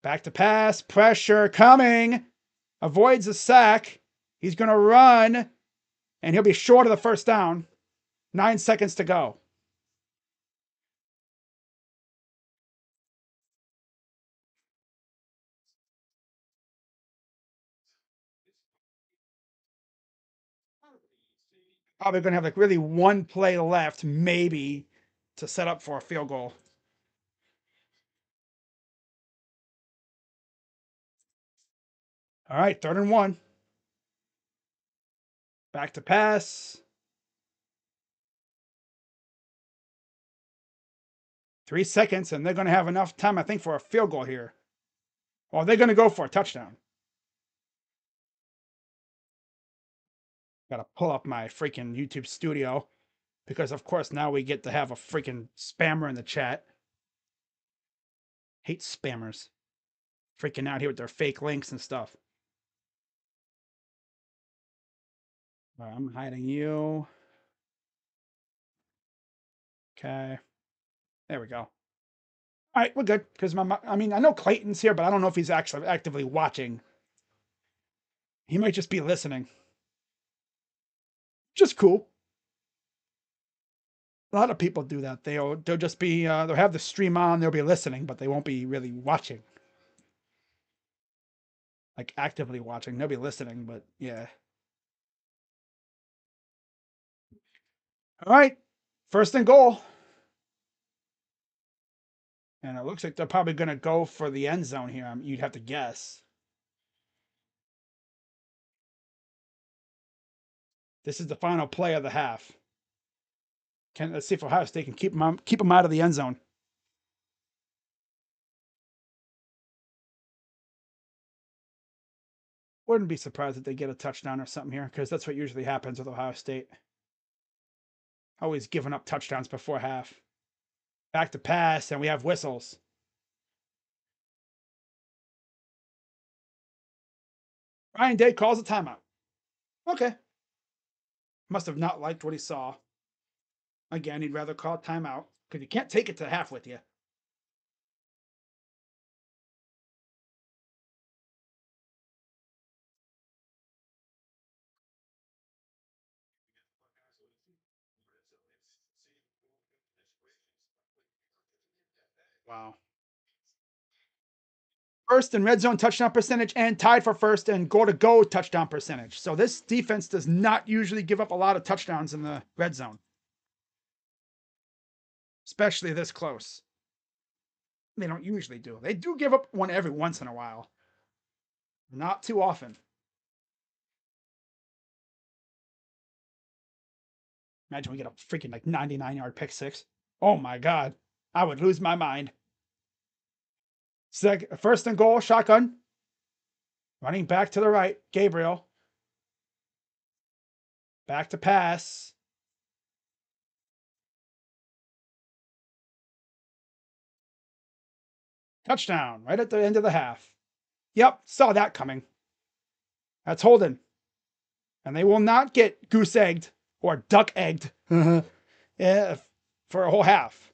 Back to pass. Pressure coming. Avoids a sack. He's going to run, and he'll be short of the first down. 9 seconds to go. Probably going to have like really one play left, maybe, to set up for a field goal. All right, 3rd and 1. Back to pass. 3 seconds, and they're going to have enough time, I think, for a field goal here. Or they're going to go for a touchdown. Got to pull up my freaking YouTube studio because, of course, now we get to have a freaking spammer in the chat. Hate spammers. Freaking out here with their fake links and stuff. All right, I'm hiding you. Okay. There we go. All right, we're good. Because I know Clayton's here, but I don't know if he's actually actively watching. He might just be listening. Just cool. A lot of people do that. They'll just be they'll have the stream on, they'll be listening, but they won't be really watching. Like actively watching. They'll be listening, but yeah. All right. 1st and goal. And it looks like they're probably going to go for the end zone here. You'd have to guess. This is the final play of the half. Let's see if Ohio State can keep them out of the end zone. Wouldn't be surprised if they get a touchdown or something here, because that's what usually happens with Ohio State. Always giving up touchdowns before half. Back to pass, and we have whistles. Ryan Day calls a timeout. Okay. Must have not liked what he saw. Again, he'd rather call a timeout because you can't take it to half with you. Wow. 1st in red zone touchdown percentage and tied for 1st in goal-to-go touchdown percentage. So this defense does not usually give up a lot of touchdowns in the red zone, especially this close. They don't usually do. They do give up one every once in a while. Not too often. Imagine we get a freaking like 99-yard pick 6. Oh my God. I would lose my mind. 1st and goal, shotgun. Running back to the right, Gabriel. Back to pass. Touchdown, right at the end of the half. Yep, saw that coming. That's Holden. And they will not get goose egged or duck egged yeah, for a whole half.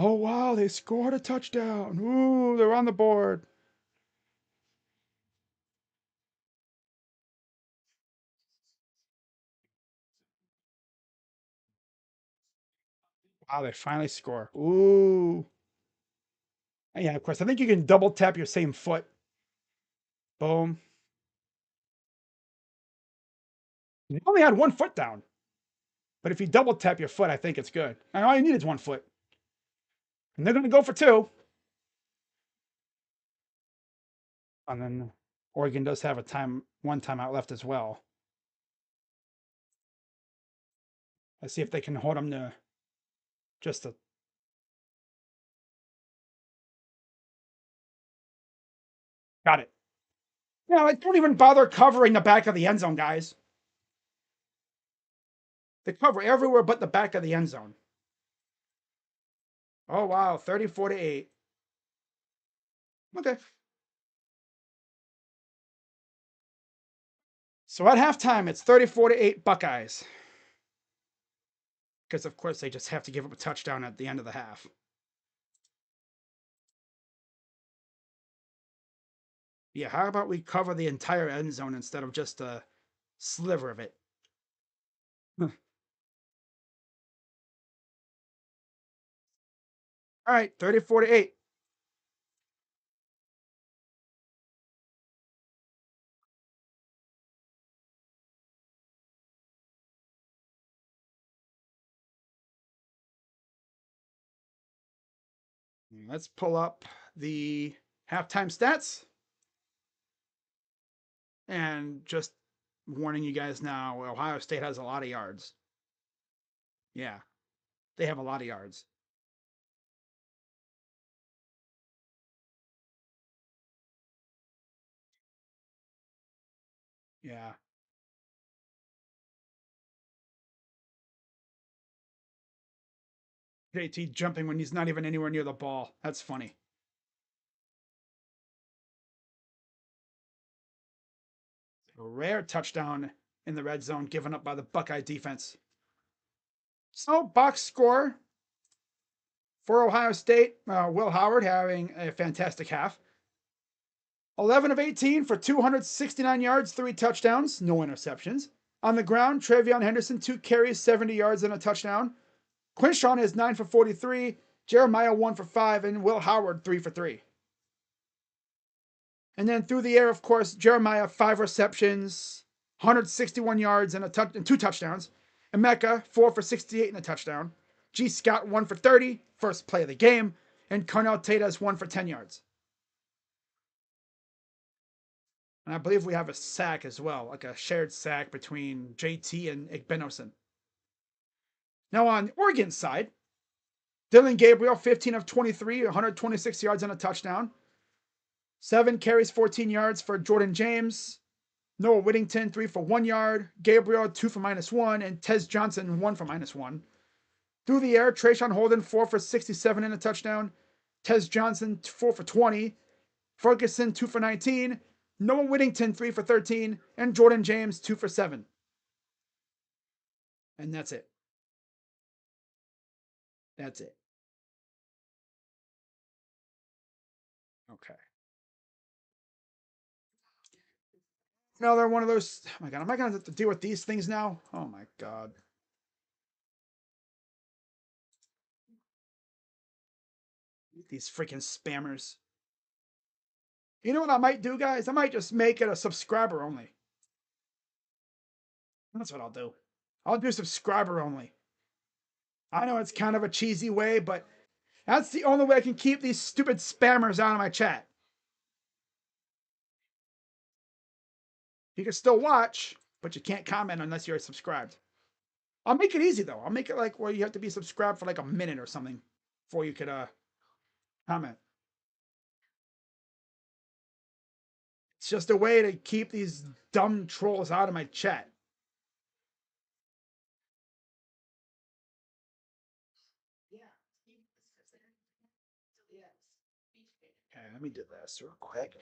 Oh, wow, they scored a touchdown. Ooh, they're on the board. Wow, they finally score. Ooh. Yeah, of course. I think you can double tap your same foot. Boom. You only had 1 foot down. But if you double tap your foot, I think it's good. And all you need is 1 foot. And they're going to go for two. And then Oregon does have one timeout left as well. Let's see if they can hold them to just a. Got it. Yeah, like don't even bother covering the back of the end zone, guys. They cover everywhere but the back of the end zone. Oh wow, 34-8. Okay. So at halftime, it's 34-8 Buckeyes. Because of course they just have to give up a touchdown at the end of the half. Yeah, how about we cover the entire end zone instead of just a sliver of it? All right, 34-8. Let's pull up the halftime stats. And just warning you guys now, Ohio State has a lot of yards. Yeah, they have a lot of yards. Yeah. JT jumping when he's not even anywhere near the ball. That's funny. A rare touchdown in the red zone given up by the Buckeye defense. So, box score for Ohio State, Will Howard having a fantastic half. 11 of 18 for 269 yards, 3 touchdowns, no interceptions. On the ground, Travion Henderson, 2 carries, 70 yards, and a touchdown. Quinshawn is 9 for 43, Jeremiah 1 for 5, and Will Howard 3 for 3. And then through the air, of course, Jeremiah 5 receptions, 161 yards, and 2 touchdowns. Emeka 4 for 68 and a touchdown. G. Scott 1 for 30, first play of the game, and Cornell Tatas 1 for 10 yards. And I believe we have a sack as well, like a shared sack between JT and Igbenosin. Now on Oregon's side, Dylan Gabriel, 15 of 23, 126 yards and a touchdown. 7 carries, 14 yards for Jordan James. Noah Whittington, 3 for 1 yard. Gabriel, 2 for -1. And Tez Johnson, 1 for -1. Through the air, Trayshawn Holden, 4 for 67 and a touchdown. Tez Johnson, 4 for 20. Ferguson, 2 for 19. Noah Whittington, 3 for 13. And Jordan James, 2 for 7. And that's it. That's it. Okay. Another one of those. Oh my God. Am I going to have to deal with these things now? Oh my God. These freaking spammers. You know what I might do, guys? I might just make it a subscriber only. That's what I'll do. I'll do subscriber only. I know it's kind of a cheesy way, but that's the only way I can keep these stupid spammers out of my chat. You can still watch, but you can't comment unless you're subscribed. I'll make it easy though. I'll make it like where you have to be subscribed for like a minute or something before you could comment. It's just a way to keep these dumb trolls out of my chat. Okay, let me do this real quick.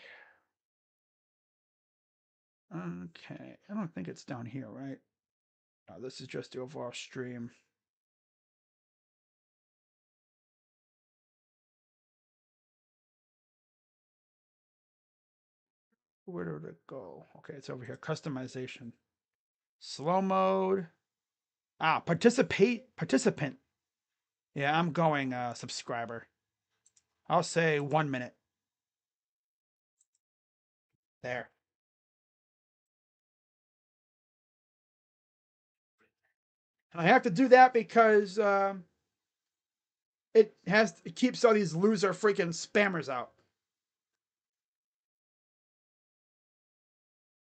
Okay, I don't think it's down here, right? No, this is just the overall stream. Where did it go? Okay, it's over here. Customization. Slow mode. Participant. Yeah, I'm going subscriber. I'll say 1 minute. There. And I have to do that because it keeps all these loser freaking spammers out.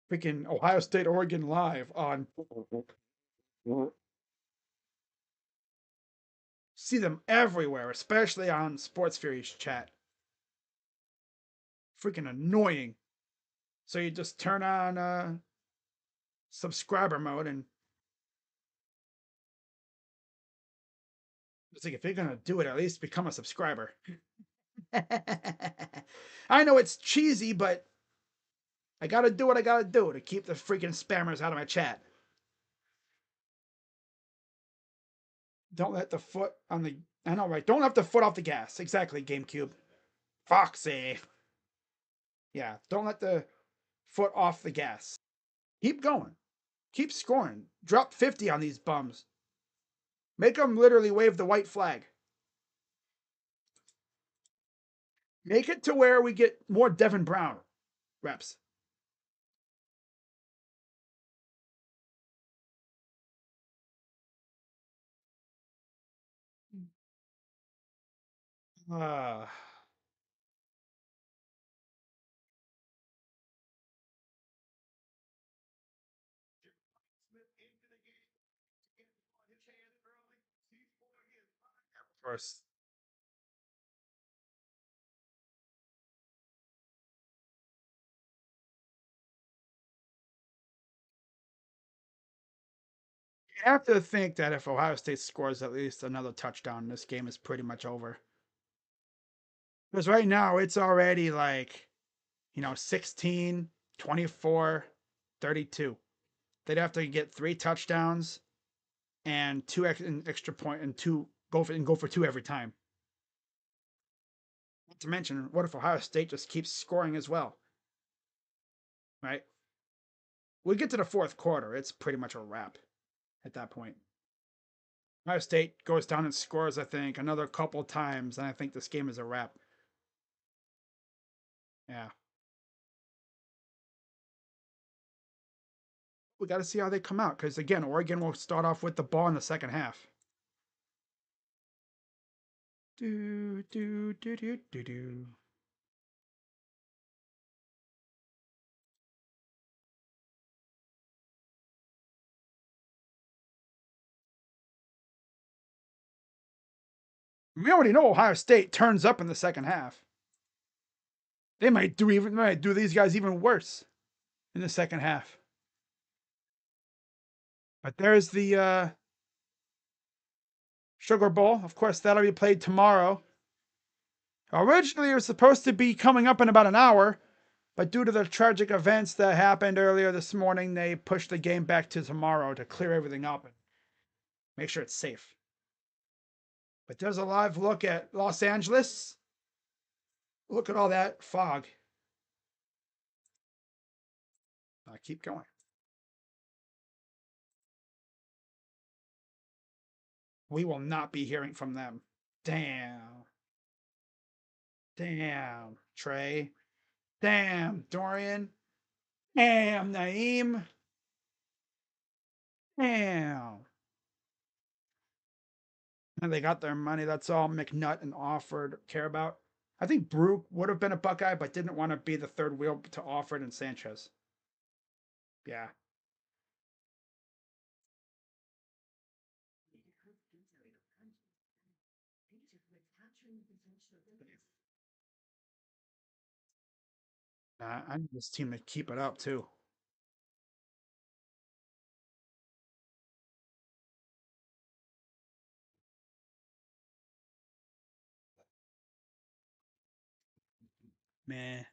Freaking Ohio State, Oregon live on. See them everywhere, especially on Sports Fury's chat. Freaking annoying. So you just turn on subscriber mode and it's like if you're gonna do it, at least become a subscriber. I know it's cheesy, but I gotta do what I gotta do to keep the freaking spammers out of my chat. Don't let the foot on the. I know, right? Don't have the foot off the gas. Exactly, GameCube. Foxy. Yeah, don't let the foot off the gas. Keep going. Keep scoring. Drop 50 on these bums. Make them literally wave the white flag. Make it to where we get more Devin Brown reps. Uh, of course. You have to think that if Ohio State scores at least another touchdown, this game is pretty much over. Because right now it's already like, 16, 24, 32. They'd have to get 3 touchdowns and extra point and go for two every time. Not to mention, what if Ohio State just keeps scoring as well? Right? We get to the fourth quarter, it's pretty much a wrap at that point. Ohio State goes down and scores, I think, another couple times, and I think this game is a wrap. Yeah. We got to see how they come out because, again, Oregon will start off with the ball in the second half. Do, do, do, do, do, do. We already know Ohio State turns up in the second half. They might do these guys even worse in the second half. But there's the Sugar Bowl. Of course, that'll be played tomorrow. Originally, it was supposed to be coming up in about an hour, but due to the tragic events that happened earlier this morning, they pushed the game back to tomorrow to clear everything up and make sure it's safe. But there's a live look at Los Angeles. Look at all that fog. Keep going. We will not be hearing from them. Damn. Damn, Trey. Damn, Dorian. Damn, Naeem. Damn. And they got their money. That's all McNutt and Offord care about. I think Brook would have been a Buckeye, but didn't want to be the third wheel to Offord and Sanchez. Yeah. I need this team to keep it up, too. Man.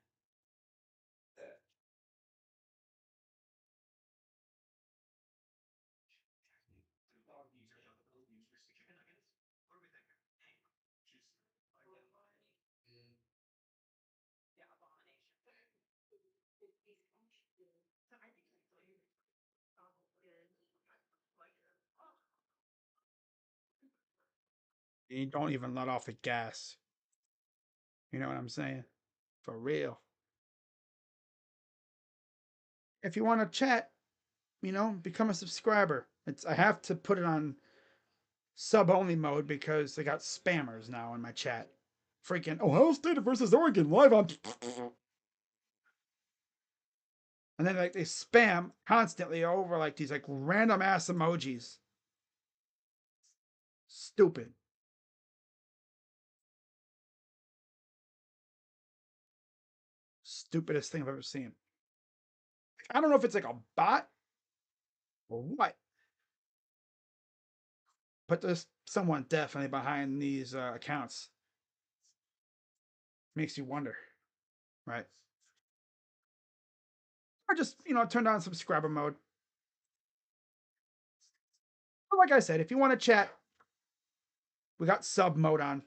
You don't even let off the gas. You know what I'm saying? For real. if you want to chat, become a subscriber. I have to put it on sub only mode because they got spammers now in my chat. Freaking Ohio State versus Oregon live on. And then like they spam constantly over like these like random ass emojis. Stupid. Stupidest thing I've ever seen. I don't know if it's like a bot or what, but there's someone definitely behind these accounts. Makes you wonder, right? Or just turn on subscriber mode. But like I said, if you want to chat, we got sub mode on.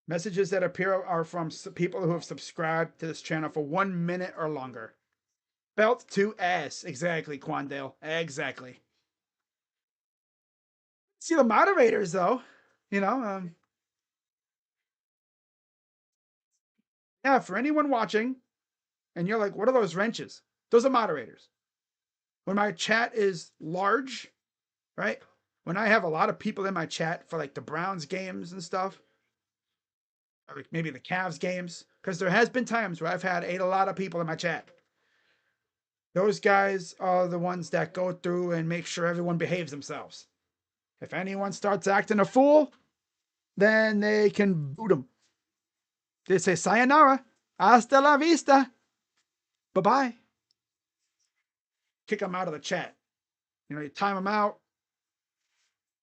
Messages that appear are from people who have subscribed to this channel for 1 minute or longer. Belt to ass. Exactly, Quandale. Exactly. See the moderators, though. You know, yeah, for anyone watching, and you're like, what are those wrenches? Those are moderators. When my chat is large, right? When I have a lot of people in my chat for like the Browns games and stuff, or like maybe the Cavs games, because there has been times where I've had a lot of people in my chat. Those guys are the ones that go through and make sure everyone behaves themselves. If anyone starts acting a fool, then they can boot them. They say sayonara, hasta la vista, bye bye. Kick them out of the chat. You time them out,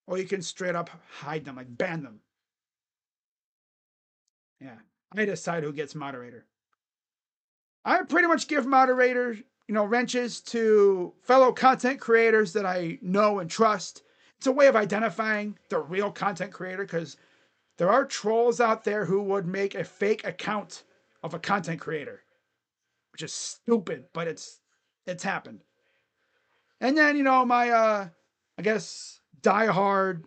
or you can straight up hide them, like ban them. Yeah, I decide who gets moderator. I pretty much give moderators, wrenches to fellow content creators that I know and trust. It's a way of identifying the real content creator because there are trolls out there who would make a fake account of a content creator, which is stupid, but it's happened. And then my I guess diehard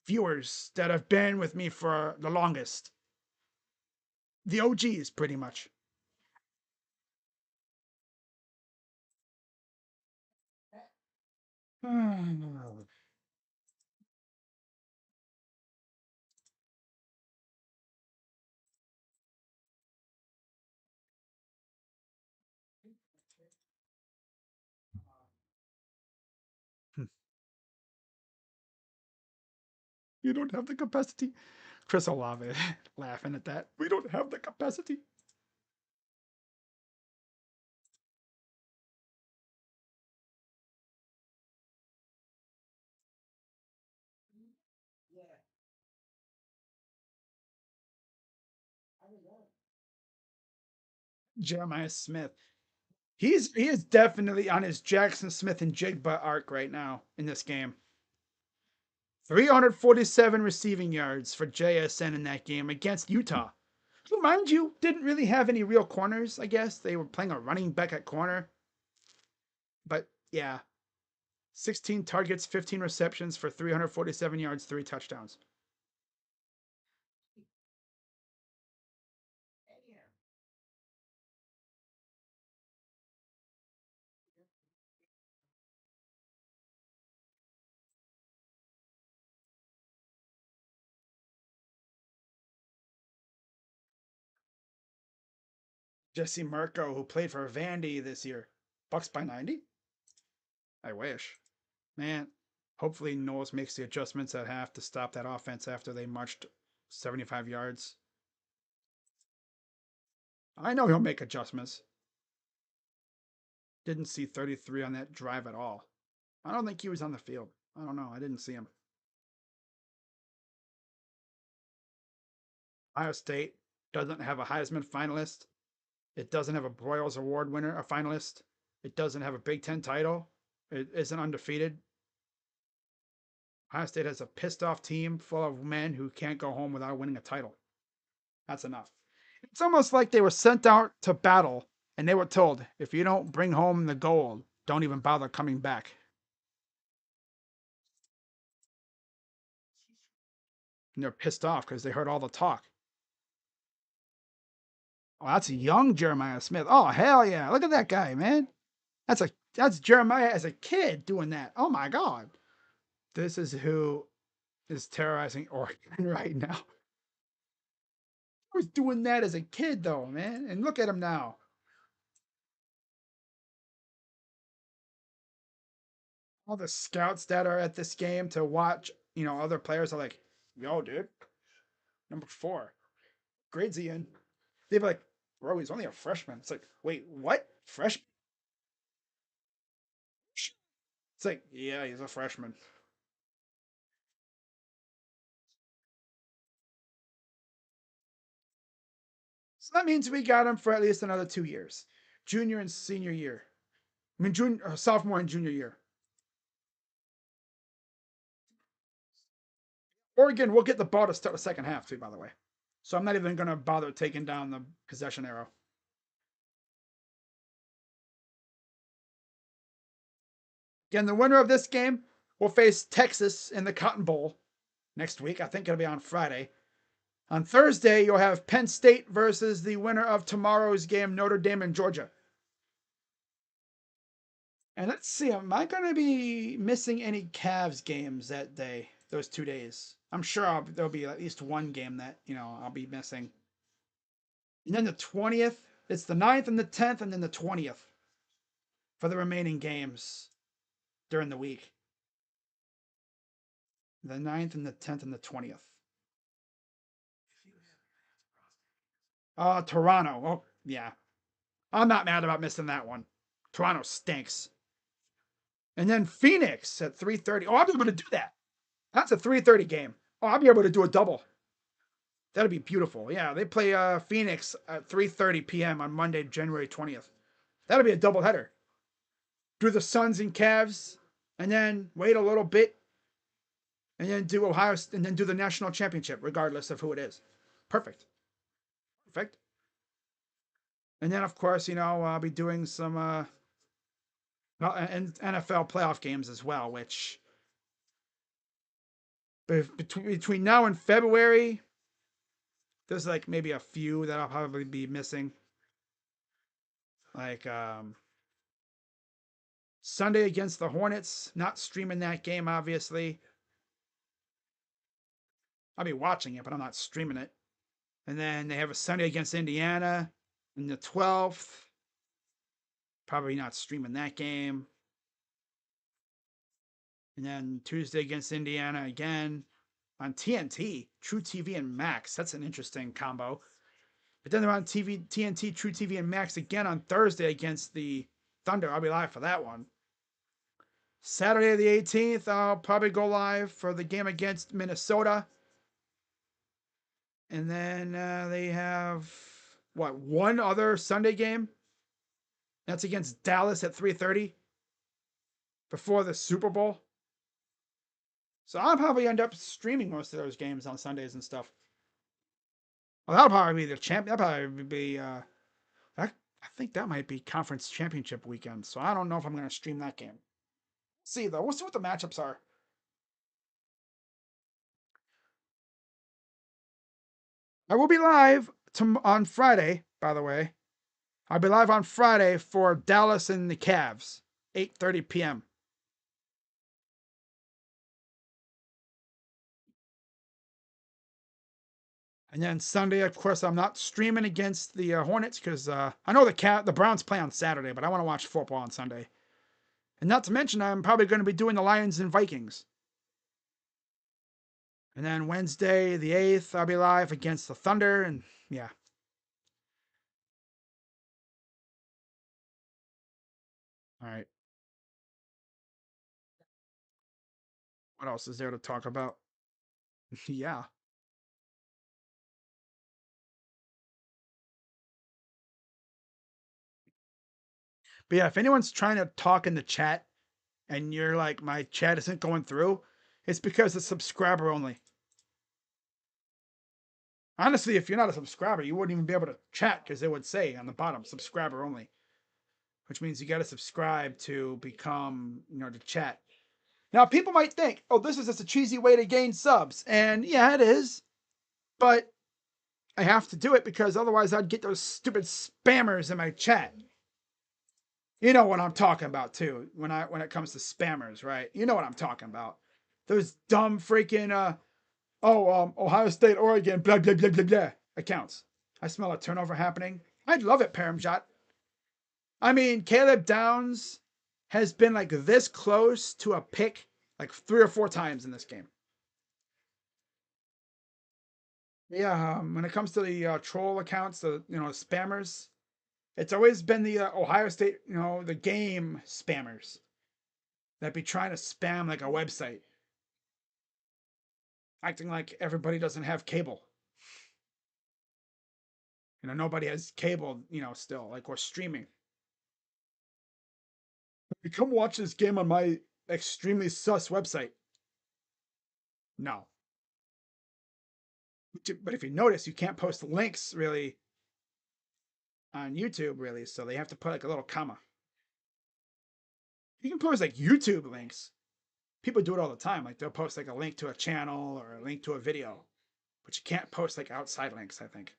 viewers that have been with me for the longest, the OGs, pretty much. You don't have the capacity. Chris Olave laughing at that. We don't have the capacity. Jeremiah Smith. He is definitely on his Jackson Smith and Jigba arc right now in this game. 347 receiving yards for JSN in that game against Utah, who, mind you, didn't really have any real corners, I guess. They were playing a running back at corner. But yeah, 16 targets, 15 receptions for 347 yards, 3 touchdowns. Jesse Mirko, who played for Vandy this year. Bucks by 90? I wish. Man, hopefully Knowles makes the adjustments at half to stop that offense after they marched 75 yards. I know he'll make adjustments. Didn't see 33 on that drive at all. I don't think he was on the field. I don't know. I didn't see him. Ohio State doesn't have a Heisman finalist. It doesn't have a Broyles Award winner, a finalist. It doesn't have a Big Ten title. It isn't undefeated. Ohio State has a pissed off team full of men who can't go home without winning a title. That's enough. It's almost like they were sent out to battle and they were told, if you don't bring home the gold, don't even bother coming back. And they're pissed off because they heard all the talk. Oh, that's a young Jeremiah Smith. Oh, hell yeah. Look at that guy, man. That's Jeremiah as a kid doing that. Oh my God. This is who is terrorizing Oregon right now. I was doing that as a kid though, man. And look at him now. All the scouts that are at this game to watch, other players are like, yo, dude, number 4. Grades he in? They'd be like, bro, he's only a freshman. It's like, wait, what? Freshman? It's like, yeah, he's a freshman. So that means we got him for at least another 2 years. Junior and senior year. I mean, sophomore and junior year. Oregon will get the ball to start the second half, too, by the way. So I'm not even going to bother taking down the possession arrow. Again, the winner of this game will face Texas in the Cotton Bowl next week. I think it'll be on Friday. On Thursday, you'll have Penn State versus the winner of tomorrow's game, Notre Dame and Georgia. And let's see, am I going to be missing any Cavs games that day, those 2 days? I'm sure there'll be at least one game that, I'll be missing. And then the 20th, it's the 9th and the 10th, and then the 20th for the remaining games during the week. The 9th and the 10th and the 20th. Toronto. Oh, yeah. I'm not mad about missing that one. Toronto stinks. And then Phoenix at 3:30. Oh, I'll be able to do that. That's a 3:30 game. Oh, I'll be able to do a double. That'd be beautiful. Yeah, they play Phoenix at 3:30 p.m. on Monday, January 20th. That'll be a double header. Do the Suns and Cavs, and then wait a little bit, and then do Ohio, and then do the national championship, regardless of who it is. Perfect. Perfect. And then, of course, I'll be doing some and NFL playoff games as well, which between now and February, there's like maybe a few that I'll probably be missing. Like Sunday against the Hornets, not streaming that game, obviously. I'll be watching it, but I'm not streaming it. And then they have a Sunday against Indiana in the 12th. Probably not streaming that game. And then Tuesday against Indiana again on TNT, True TV, and Max. That's an interesting combo. But then they're on TNT, True TV, and Max again on Thursday against the Thunder. I'll be live for that one. Saturday the 18th, I'll probably go live for the game against Minnesota. And then they have, one other Sunday game? That's against Dallas at 3:30 before the Super Bowl. So I'll probably end up streaming most of those games on Sundays and stuff. Well, that'll probably be the champ. That'll probably be, I think that might be conference championship weekend. So I don't know if I'm going to stream that game. See, though. We'll see what the matchups are. I will be live on Friday, by the way. I'll be live on Friday for Dallas and the Cavs, 8:30 p.m. And then Sunday, of course, I'm not streaming against the Hornets because I know the Browns play on Saturday, but I want to watch football on Sunday. And not to mention, I'm probably going to be doing the Lions and Vikings. And then Wednesday, the 8th, I'll be live against the Thunder, and yeah. All right. What else is there to talk about? Yeah. But yeah, if anyone's trying to talk in the chat and you're like, my chat isn't going through, it's because it's subscriber only. Honestly, if you're not a subscriber, you wouldn't even be able to chat because it would say on the bottom, subscriber only. Which means you got to subscribe to become, to chat. Now, people might think, oh, this is just a cheesy way to gain subs. And yeah, it is. But I have to do it because otherwise I'd get those stupid spammers in my chat. You know what I'm talking about too. When it comes to spammers, right? You know what I'm talking about. Those dumb freaking Ohio State, Oregon, blah blah blah blah blah accounts. I smell a turnover happening. I'd love it, Paramjot. I mean, Caleb Downs has been like this close to a pick like 3 or 4 times in this game. Yeah, when it comes to the troll accounts, the spammers, it's always been the Ohio State, the game spammers that be trying to spam like a website, acting like everybody doesn't have cable. Nobody has cable, still like we're streaming. Come watch this game on my extremely sus website. No. But if you notice, you can't post links really on YouTube, really. So they have to put like a little comma. You can post like YouTube links. People do it all the time. Like they'll post like a link to a channel or a link to a video, but you can't post like outside links, I think.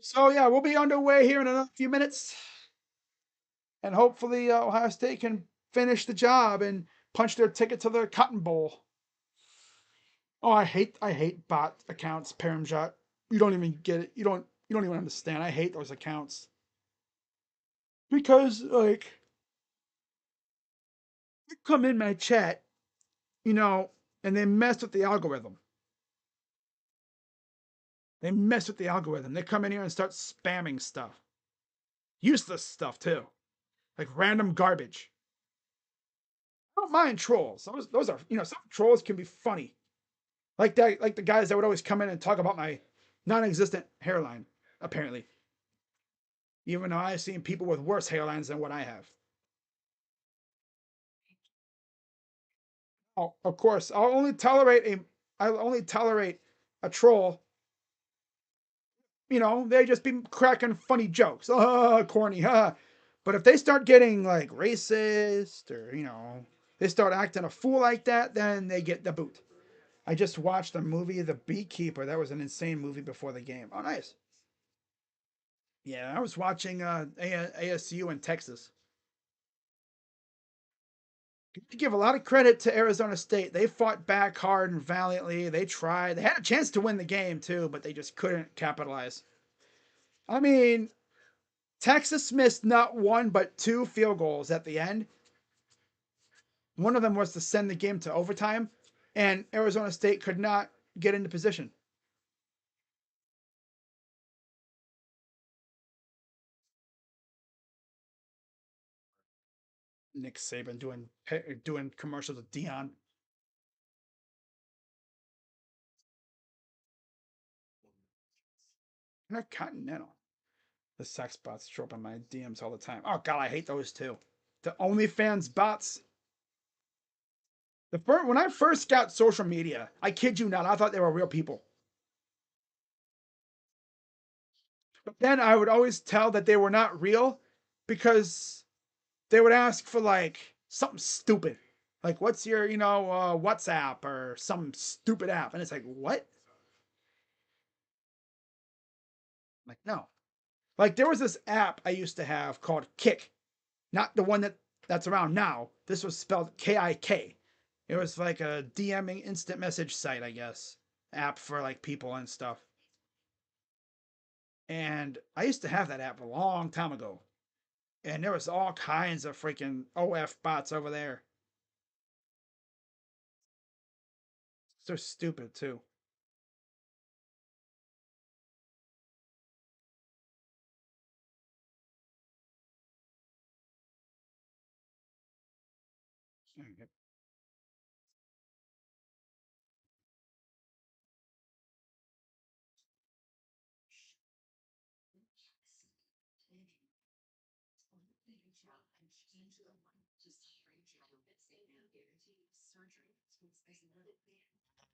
So yeah, we'll be underway here in a few minutes, and hopefully Ohio State can finish the job and punch their ticket to the Cotton Bowl. Oh, I hate bot accounts, Paramjot. You don't even get it. You don't even understand. I hate those accounts because like you come in my chat, and they mess with the algorithm. They mess with the algorithm. They come in here and start spamming stuff, useless stuff too, like random garbage. I don't mind trolls. Those are some trolls can be funny, like that, like the guys that would always come in and talk about my non-existent hairline. Apparently, even though I've seen people with worse hairlines than what I have. Oh, of course, I'll only tolerate a troll. They just be cracking funny jokes. Corny, huh? But if they start getting like racist or, they start acting a fool like that, then they get the boot. I just watched the movie The Beekeeper. That was an insane movie before the game. Oh, nice. Yeah, I was watching ASU in Texas. To give a lot of credit to Arizona State. They fought back hard and valiantly. They tried. They had a chance to win the game too, but they just couldn't capitalize. I mean, Texas missed not one but two field goals at the end. One of them was to send the game to overtime, and Arizona State could not get into position. Nick Saban doing commercials with Dion. Not Continental. The sex bots show up in my DMs all the time. Oh god, I hate those too. The OnlyFans bots. When I first got social media, I kid you not, I thought they were real people. But then I would always tell that they were not real because they would ask for like something stupid. Like, what's your, WhatsApp or some stupid app? And it's like, what? Like, no. Like, there was this app I used to have called Kick, not the one that's around now. This was spelled Kik. It was like a DMing instant message site, I guess, app for like people and stuff. And I used to have that app a long time ago. And there was all kinds of freaking OF bots over there. So stupid too.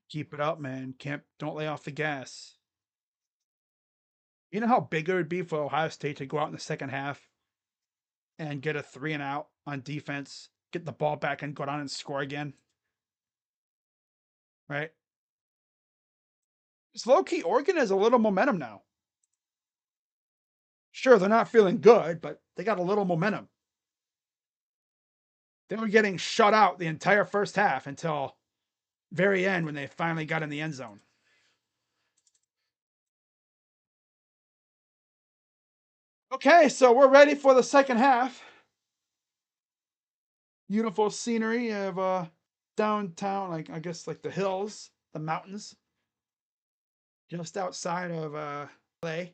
Keep it up, man. Can't don't lay off the gas. You know how big it would be for Ohio State to go out in the second half and get a 3-and-out on defense, get the ball back and go down and score again, right? It's low key. Oregon has a little momentum now. Sure, they're not feeling good, but they got a little momentum. They were getting shut out the entire first half until very end when they finally got in the end zone. Okay, so we're ready for the second half. Beautiful scenery of downtown, like I guess like the hills, the mountains, just outside of LA,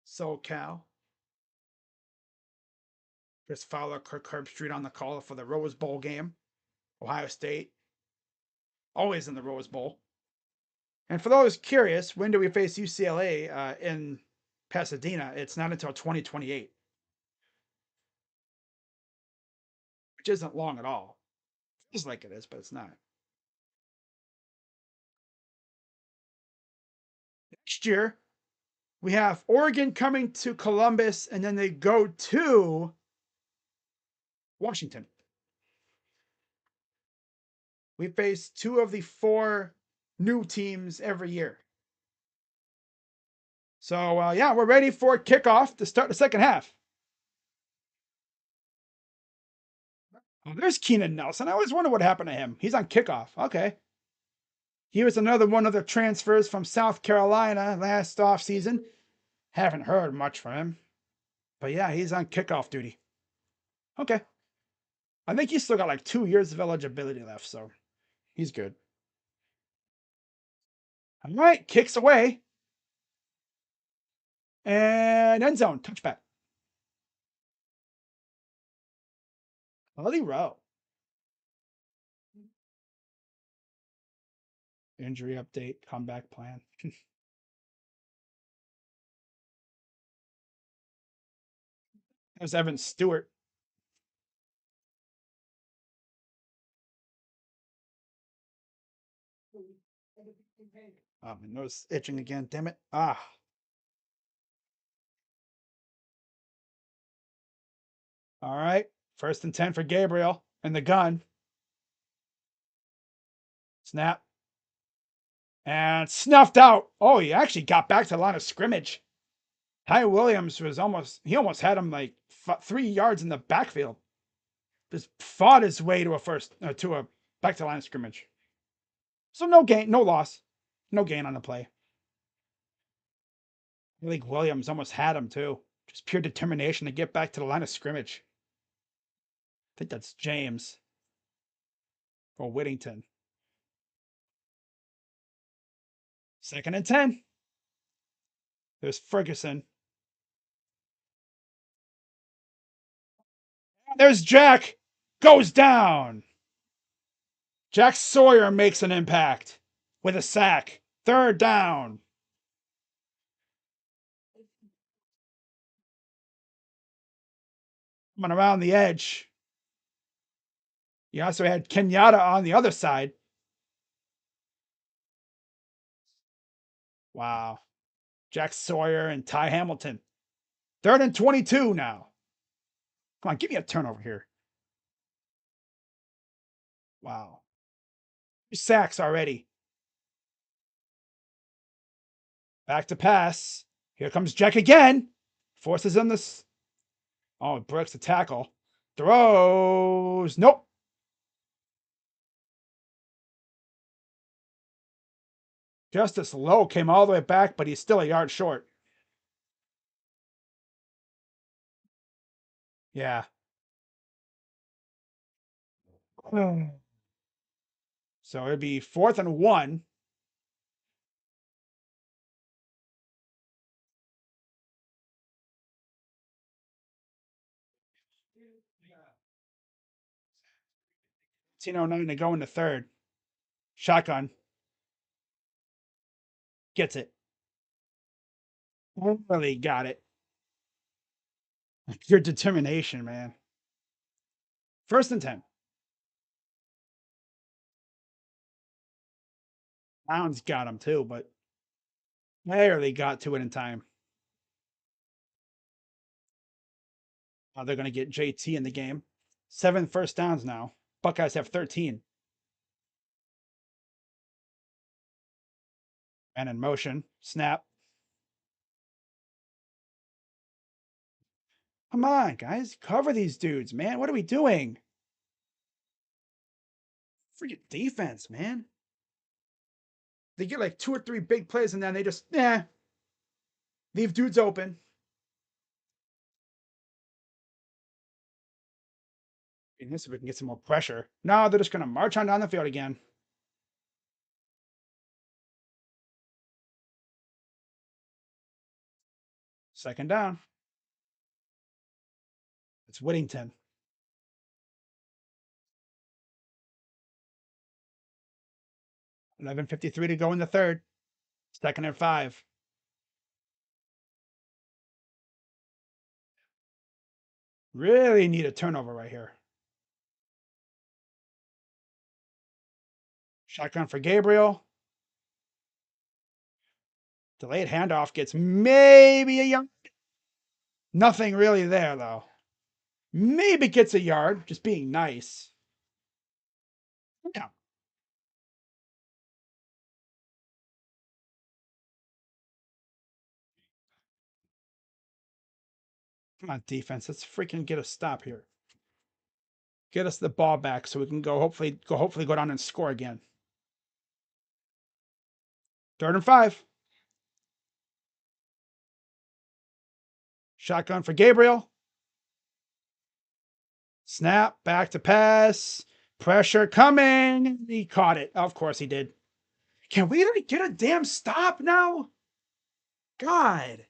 SoCal. Just follow Kirk Herbstreit on the call for the Rose Bowl game. Ohio State, always in the Rose Bowl. And for those curious, when do we face UCLA in Pasadena? It's not until 2028, which isn't long at all. Feels like it is, but it's not. Next year, we have Oregon coming to Columbus, and then they go to Washington. We face two of the four new teams every year. So, yeah, we're ready for kickoff to start the second half. Oh, there's Keenan Nelson. I always wonder what happened to him. He's on kickoff. Okay. He was another one of the transfers from South Carolina last offseason. Haven't heard much from him. But yeah, he's on kickoff duty. Okay. I think he's still got like 2 years of eligibility left, so he's good. All right, kicks away. And end zone, touchback. Holly Rowe. Injury update, comeback plan. There's Evan Stewart. Oh, my nose itching again. Damn it. Ah. All right. 1st and 10 for Gabriel and the gun. Snap. And snuffed out. Oh, he actually got back to the line of scrimmage. Ty Williams was almost had him like 3 yards in the backfield. Just fought his way to a back to line of scrimmage. So no gain, no loss, no gain on the play. I think Williams almost had him too. Just pure determination to get back to the line of scrimmage. I think that's James or Whittington. 2nd and 10. There's Ferguson. There's Jack. Goes down. Jack Sawyer makes an impact with a sack. 3rd down. Coming around the edge. You also had Kenyatta on the other side. Wow. Jack Sawyer and Ty Hamilton. 3rd and 22 now. Come on, give me a turnover here. Wow. 2 sacks already. Back to pass. Here comes Jack again. Forces him this. Oh, breaks the tackle. Throws. Nope. Justice Lowe came all the way back, but he's still a yard short. Yeah. So it'd be 4th and 1. $18.09 to go in the 3rd. Shotgun. Gets it. Really got it. Your determination, man. 1st and 10. Browns got him too, but barely got to it in time. They're going to get JT in the game. 7 first downs now. Buckeyes have 13. And in motion. Snap. Come on, guys. Cover these dudes, man. What are we doing? Freaking defense, man. They get like 2 or 3 big plays and then they just, leave dudes open. And this, we can get some more pressure. No, they're just going to march on down the field again. Second down. It's Whittington. 11:53 to go in the third. Second and 5. Really need a turnover right here. Shotgun for Gabriel. Delayed handoff gets maybe a yard. Nothing really there, though. Maybe gets a yard, just being nice. Yeah. Come on, defense. Let's freaking get a stop here. Get us the ball back so we can hopefully go down and score again. 3rd and 5. Shotgun for Gabriel. Snap, back to pass. Pressure coming. He caught it. Of course he did. Can we like get a damn stop now? God.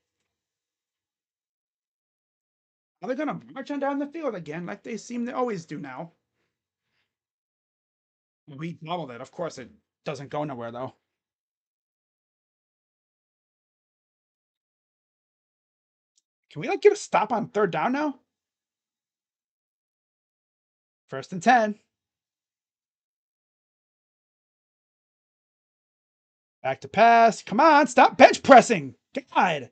Are they going to march on down the field again like they seem to always do now? We doubled it. Of course it doesn't go nowhere, though. Can we like get a stop on 3rd down now? 1st and 10. Back to pass. Come on, stop bench pressing. God.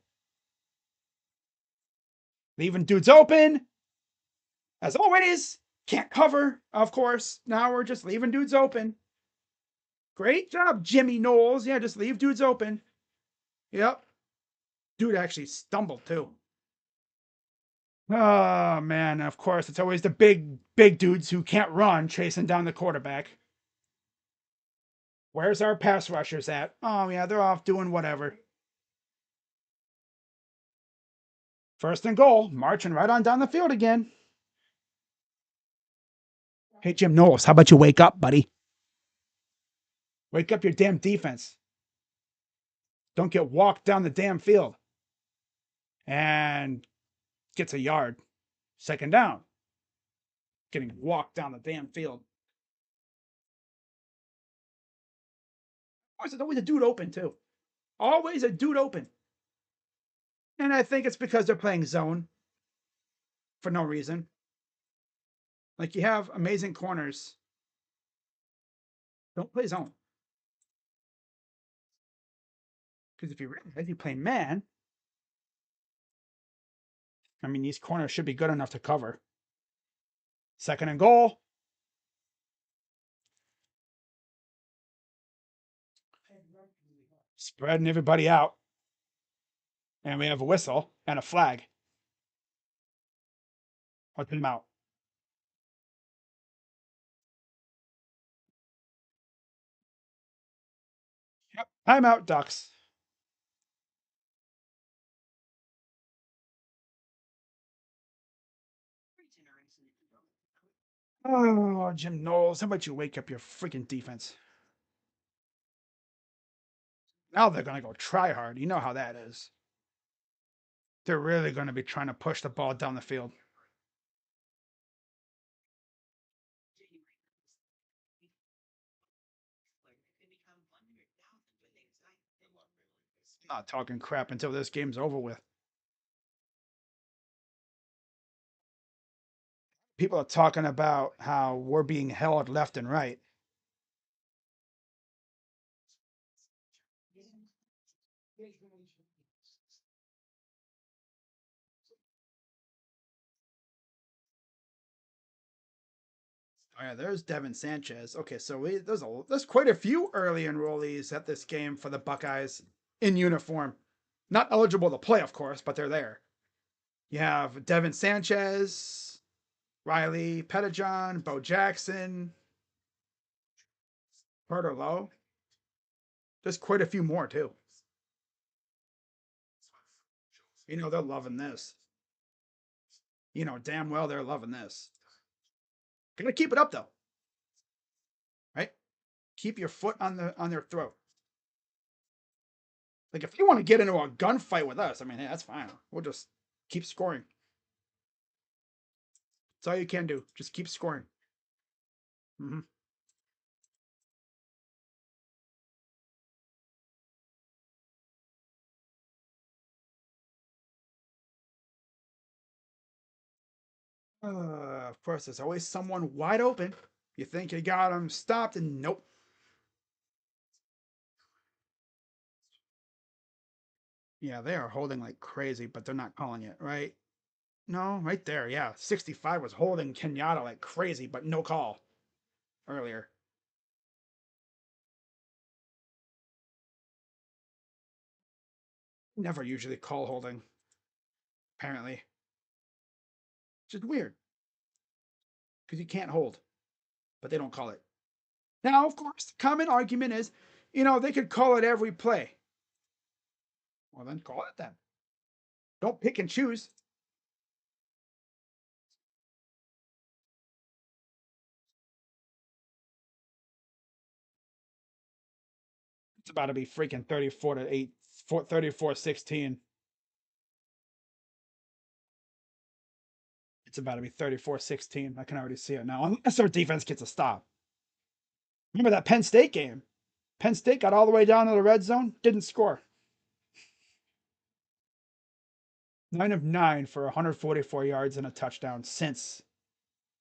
Leaving dudes open. As always, can't cover, of course. Now we're just leaving dudes open. Great job, Jimmy Knowles. Yeah, just leave dudes open. Yep. Dude actually stumbled, too. Oh, man. Of course, it's always the big dudes who can't run chasing down the quarterback. Where's our pass rushers at? Oh, yeah, they're off doing whatever. 1st and goal. Marching right on down the field again. Hey, Jim Knowles, how about you wake up, buddy? Wake up your damn defense. Don't get walked down the damn field. And gets a yard. 2nd down. Getting walked down the damn field. There's always a dude open, too. Always a dude open. And I think it's because they're playing zone for no reason. Like, you have amazing corners. Don't play zone. Because if you play man, I mean, these corners should be good enough to cover. 2nd and goal. Spreading everybody out. And we have a whistle and a flag. Let them out. Yep. Timeout, Ducks. Oh, Jim Knowles, how about you wake up your freaking defense? Now they're going to go try hard. You know how that is. They're really going to be trying to push the ball down the field. Not talking crap until this game's over with. People are talking about how we're being held left and right. Oh yeah, there's Devin Sanchez. Okay, so there's quite a few early enrollees at this game for the Buckeyes in uniform. Not eligible to play, of course, but they're there. You have Devin Sanchez, Riley Pettijohn, Bo Jackson, Carter Lowe. There's quite a few more too. You know they're loving this. You know damn well they're loving this. Gotta keep it up though, right? Keep your foot on their throat. Like if you want to get into a gunfight with us, I mean, hey, that's fine. We'll just keep scoring. That's all you can do. Just keep scoring. Mm-hmm. Of course, there's always someone wide open. You think you got him stopped, and nope. Yeah, they are holding like crazy, but they're not calling it, right? No, right there. Yeah, 65 was holding Kenyatta like crazy, but no call earlier. Never usually call holding, apparently. Just weird because you can't hold, but they don't call it. Now, of course, the common argument is, they could call it every play. Well, then call it then. Don't pick and choose. It's about to be freaking 34 to 8, 34-16. It's about to be 34-16. I can already see it now. Unless our defense gets a stop. Remember that Penn State game? Penn State got all the way down to the red zone, didn't score. 9 of 9 for 144 yards and a touchdown since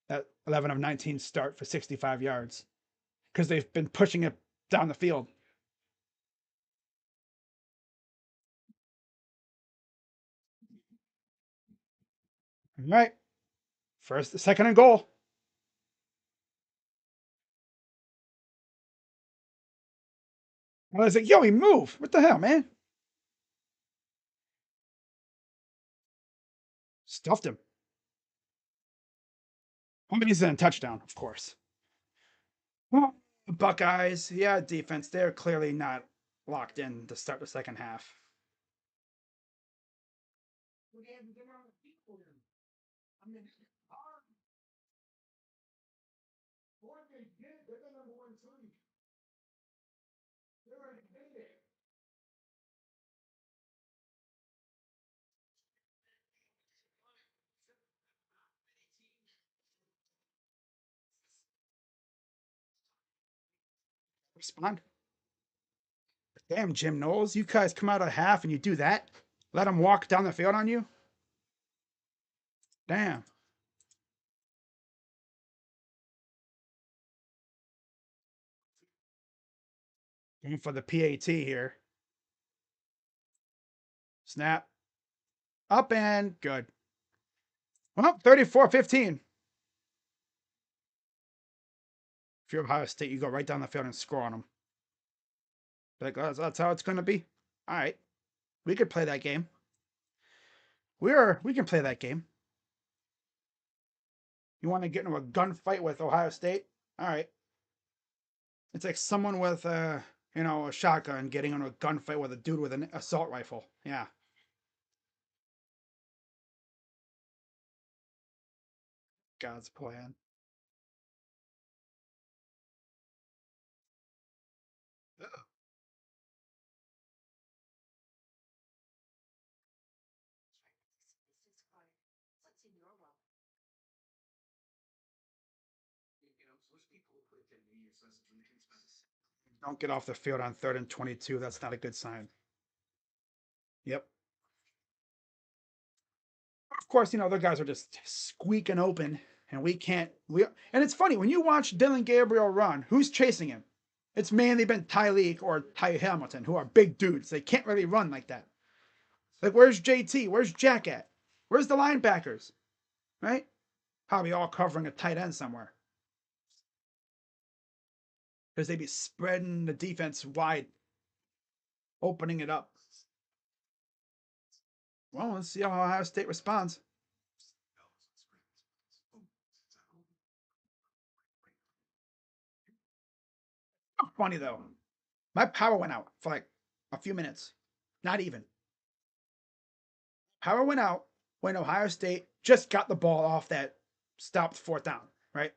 that 11 of 19 start for 65 yards because they've been pushing it down the field. All right. Second and goal. I was like, yo, he moved. What the hell, man? Stuffed him. He's in a touchdown, of course. Well, Buckeyes, yeah, defense, they're clearly not locked in to start the second half. Respond. Damn, Jim Knowles, you guys come out of half and you do that? Let him walk down the field on you? Damn. Going for the PAT here. Snap. Up and good. Well, 34-15. If you're Ohio State, you go right down the field and score on them. Like, that's how it's going to be? All right. We could play that game. We can play that game. You want to get into a gunfight with Ohio State? All right. It's like someone with a shotgun getting into a gunfight with a dude with an assault rifle. Yeah. God's plan. Don't get off the field on 3rd and 22. That's not a good sign. Yep. Of course, the guys are just squeaking open, and we can't. And it's funny when you watch Dylan Gabriel run. Who's chasing him? It's mainly been Tyleek or Ty Hamilton, who are big dudes. They can't really run like that. Like, where's JT? Where's Jack at? Where's the linebackers? Right? Probably all covering a tight end somewhere. because they'd be spreading the defense wide, opening it up. Well, let's see how Ohio State responds. Oh, funny though, my power went out for like a few minutes. Not even. Power went out when Ohio State just got the ball off that stopped fourth down, right?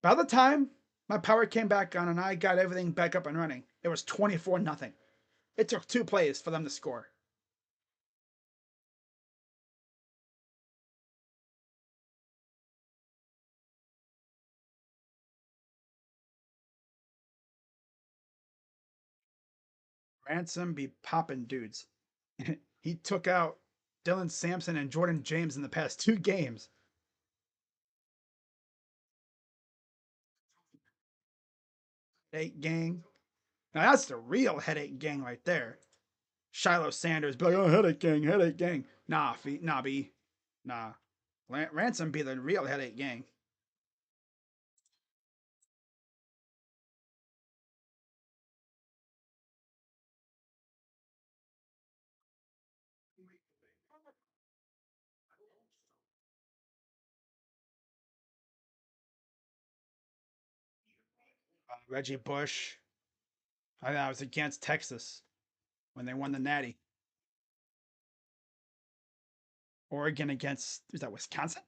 By the time my power came back on and I got everything back up and running, it was 24-0. It took 2 plays for them to score. Ransom be popping dudes. He took out Dylan Sampson and Jordan James in the past 2 games. Headache gang. Now that's the real headache gang right there. Shiloh Sanders be like, oh, headache gang, headache gang. Nah, nah, B. Nah. Ransom be the real headache gang. Reggie Bush. I was against Texas when they won the Natty. Oregon against, is that Wisconsin?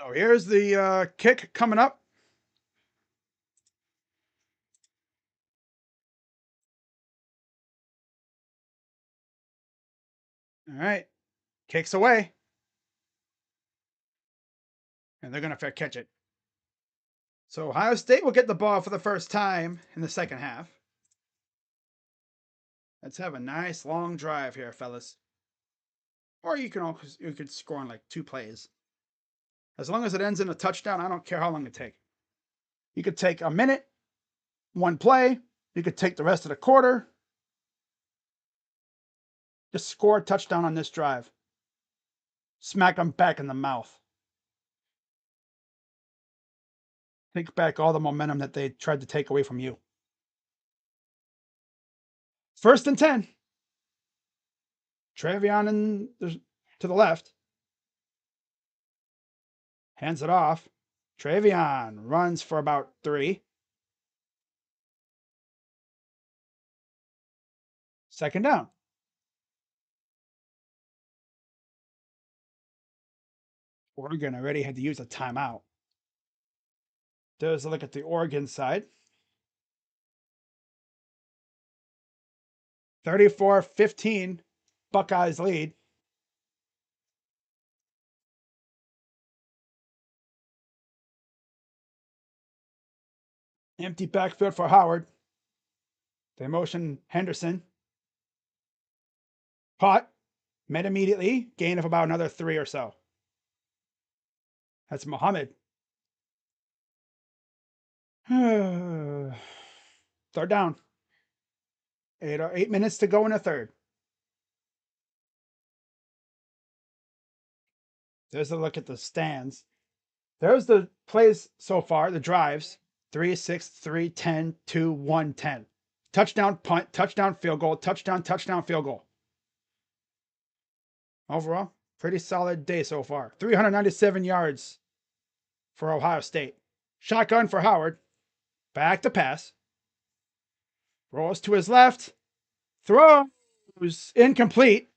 So here's the kick coming up. All right. Kicks away. And they're going to fair catch it. So Ohio State will get the ball for the first time in the second half. Let's have a nice long drive here, fellas. Or you could score in like 2 plays. As long as it ends in a touchdown, I don't care how long it takes. You could take a minute, 1 play. You could take the rest of the quarter. Just score a touchdown on this drive. Smack them back in the mouth. Take back all the momentum that they tried to take away from you. 1st and 10. Travion to the left. Hands it off. Travion runs for about 3. 2nd down. Oregon already had to use a timeout. There's a look at the Oregon side. 34-15, Buckeyes lead. Empty backfield for Howard. They motion Henderson. Caught. Met immediately. Gain of about another 3 or so. That's Muhammad. 3rd down. 8 minutes to go in the 3rd. There's a look at the stands. There's the plays so far, the drives. 3, 6, 3, 10, 2, 1, 10. Touchdown, punt, touchdown, field goal, touchdown, touchdown, field goal. Overall, pretty solid day so far. 397 yards for Ohio State. Shotgun for Howard. Back to pass. Rolls to his left. Throws incomplete.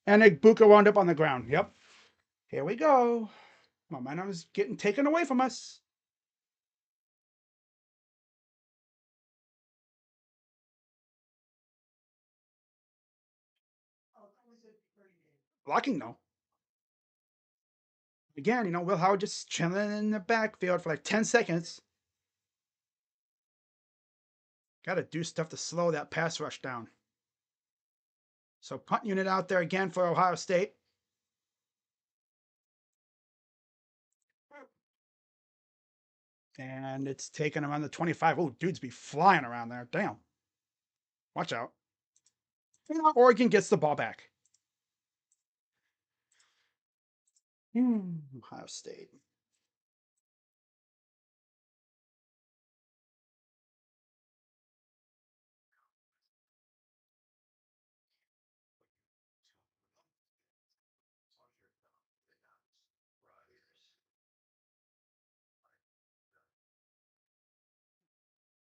And Igbuka wound up on the ground. Yep. Here we go. Momentum is getting taken away from us. Blocking though. Again, Will Howard just chilling in the backfield for like 10 seconds. Got to do stuff to slow that pass rush down. So punt unit out there again for Ohio State. And it's taking him on the 25. Oh, dudes be flying around there. Damn. Watch out. Oregon gets the ball back. Ohio State.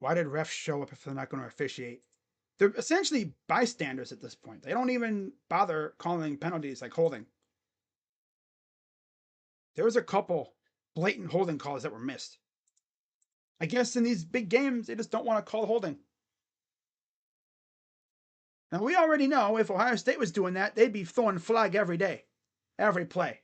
Why did refs show up if they're not going to officiate? They're essentially bystanders at this point. They don't even bother calling penalties like holding. There was a couple blatant holding calls that were missed. I guess in these big games, they just don't want to call holding. Now, we already know if Ohio State was doing that, they'd be throwing a flag every day, every play.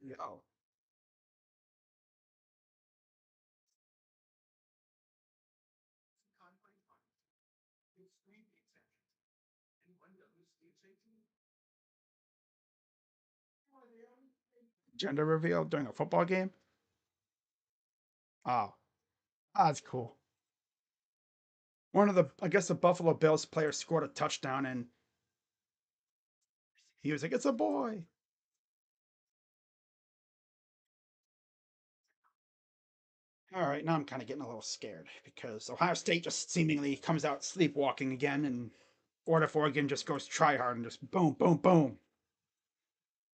Yo. Gender reveal during a football game? Oh, that's cool. One of the, I guess the Buffalo Bills players scored a touchdown and he was like, it's a boy. All right, now I'm kind of getting a little scared because Ohio State just seemingly comes out sleepwalking again, and Florida Oregon just goes try hard and just boom, boom, boom.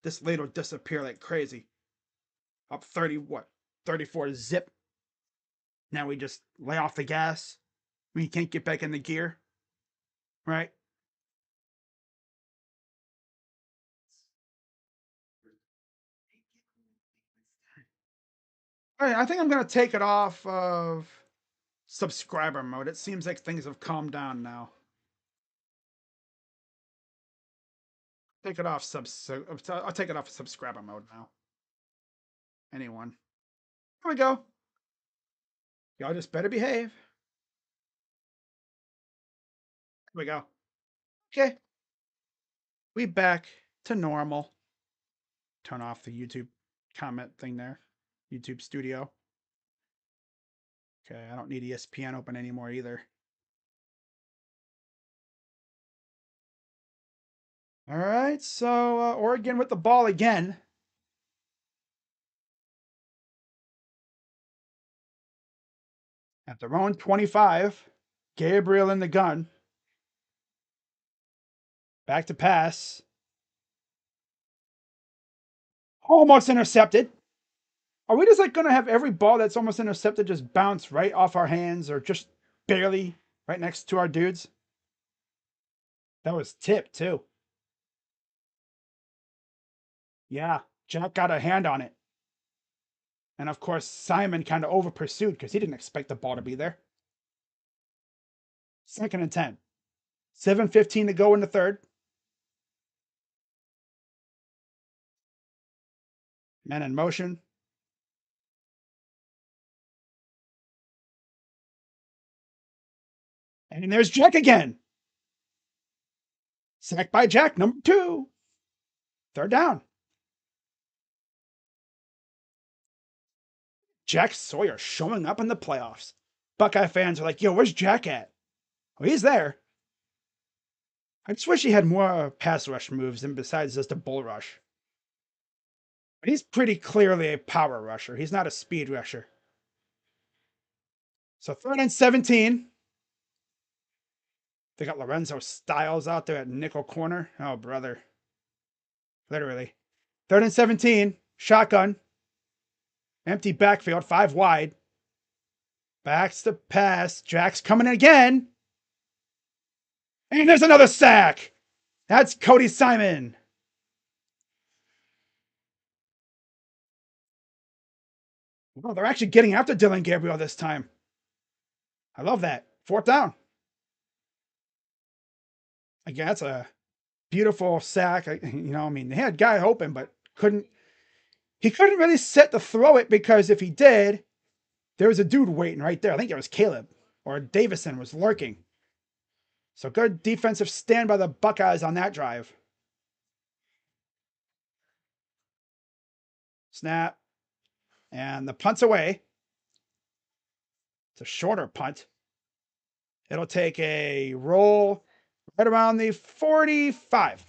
This lead will disappear like crazy. Up 30, what? 34 zip. Now we just lay off the gas. We can't get back in the gear, right? All right, I think I'm going to take it off of subscriber mode. It seems like things have calmed down now. Take it off I'll take it off subscriber mode now. Anyone. Here we go. Y'all just better behave. Here we go. Okay. We back to normal. Turn off the YouTube comment thing there. YouTube Studio. Okay, I don't need ESPN open anymore either. All right, so Oregon with the ball again. At their own 25. Gabriel in the gun. Back to pass. Almost intercepted. Are we just like going to have every ball that's almost intercepted just bounce right off our hands or just barely right next to our dudes? That was tipped too. Yeah, Jack got a hand on it. And of course, Simon kind of over pursued because he didn't expect the ball to be there. 2nd and 10. 7:15 to go in the third. Men in motion. And there's Jack again. Sacked by Jack, number 2. 3rd down. Jack Sawyer showing up in the playoffs. Buckeye fans are like, yo, where's Jack at? Well, he's there. I just wish he had more pass rush moves than besides just a bull rush. But he's pretty clearly a power rusher. He's not a speed rusher. So 3rd and 17. They got Lorenzo Styles out there at nickel corner. Oh, brother. Literally. 3rd and 17. Shotgun. Empty backfield. 5 wide. Backs the pass. Jack's coming in again. And there's another sack. That's Cody Simon. Well, they're actually getting after Dylan Gabriel this time. I love that. 4th down. Again, that's a beautiful sack. I mean, they had guy open, but he couldn't really set to throw it because if he did, there was a dude waiting right there. I think it was Caleb or Davison was lurking. So good defensive stand by the Buckeyes on that drive. Snap. And the punt's away. It's a shorter punt. It'll take a roll right around the 45.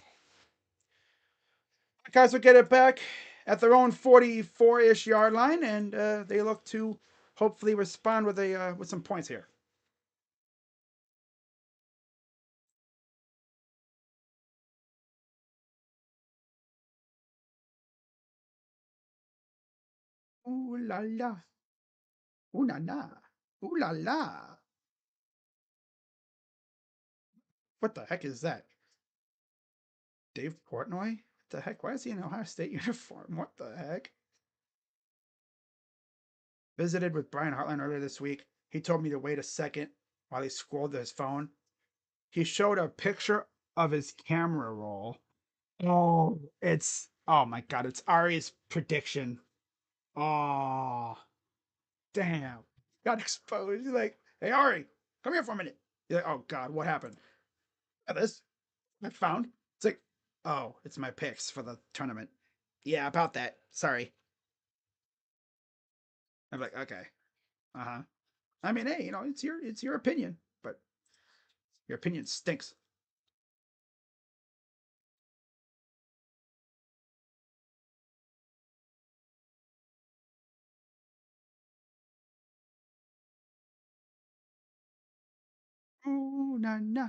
Buckeyes will get it back at their own 44-ish yard line, and they look to hopefully respond with some points here. Ooh la la. Ooh la la. Ooh la la. What the heck is that? Dave Portnoy? What the heck? Why is he in Ohio State uniform? What the heck? Visited with Brian Hartline earlier this week. He told me to wait a second while he scrolled to his phone. He showed a picture of his camera roll. Oh my god, it's Ari's prediction. Oh, damn. Got exposed. He's like, hey Ari, come here for a minute. He's like, oh god, what happened? This I found. It's like, oh, it's my picks for the tournament. Yeah, about that. Sorry. I'm like, okay. Uh-huh. I mean, hey, it's your opinion, but your opinion stinks. Ooh, na na.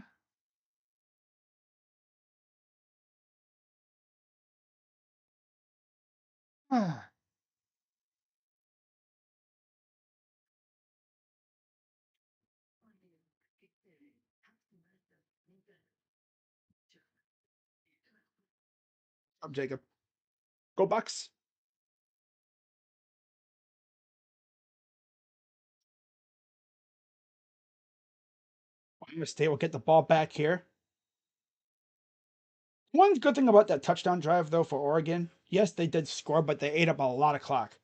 Ah, I'm Jacob. Go Bucks. Ohio State will get the ball back here. One good thing about that touchdown drive, though, for Oregon, yes, they did score, but they ate up a lot of clock.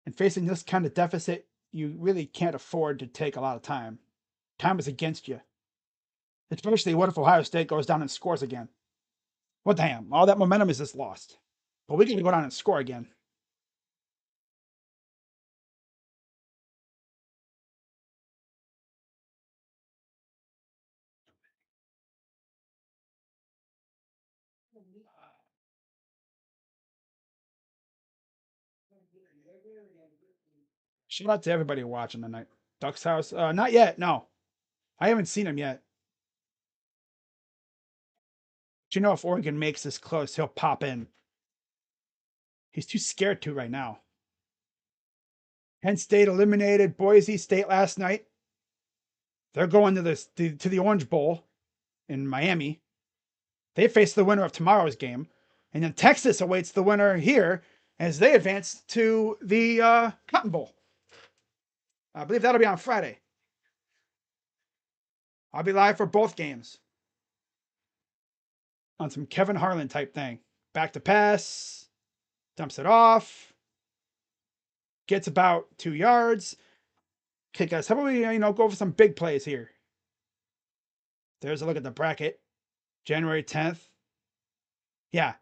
And facing this kind of deficit, you really can't afford to take a lot of time. Time is against you. Especially what if Ohio State goes down and scores again? Well, damn, all that momentum is just lost. But we got to go down and score again. Shout out to everybody watching tonight. Duck's house? Not yet. No, I haven't seen him yet. But if Oregon makes this close, he'll pop in. He's too scared to right now. Penn State eliminated Boise State last night. They're going to the Orange Bowl in Miami. They face the winner of tomorrow's game, and then Texas awaits the winner here as they advance to the Cotton Bowl. I believe that'll be on Friday. I'll be live for both games on some Kevin Harlan type thing. Back to pass, dumps it off, gets about 2 yards. Okay, guys, how about we go over some big plays here? There's a look at the bracket. January 10th. Yeah,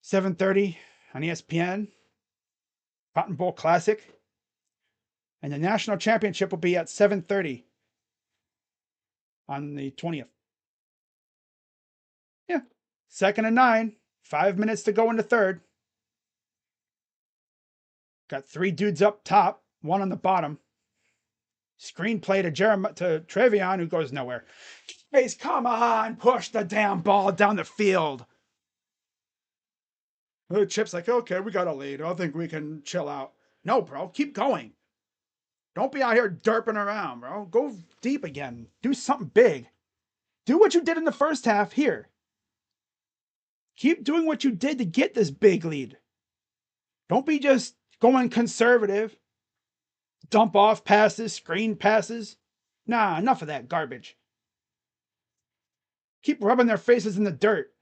7:30 on ESPN. Cotton Bowl Classic. And the national championship will be at 7:30 on the 20th. Yeah. 2nd and 9. 5 minutes to go in the third. Got 3 dudes up top, 1 on the bottom. Screenplay to Trevion, who goes nowhere. He's, come on, push the damn ball down the field. Chip's like, okay, we got a lead. I think we can chill out. No, bro, keep going. Don't be out here derping around, bro. Go deep again. Do something big. Do what you did in the first half here. Keep doing what you did to get this big lead. Don't be just going conservative, dump off passes, screen passes. Nah, enough of that garbage. Keep rubbing their faces in the dirt.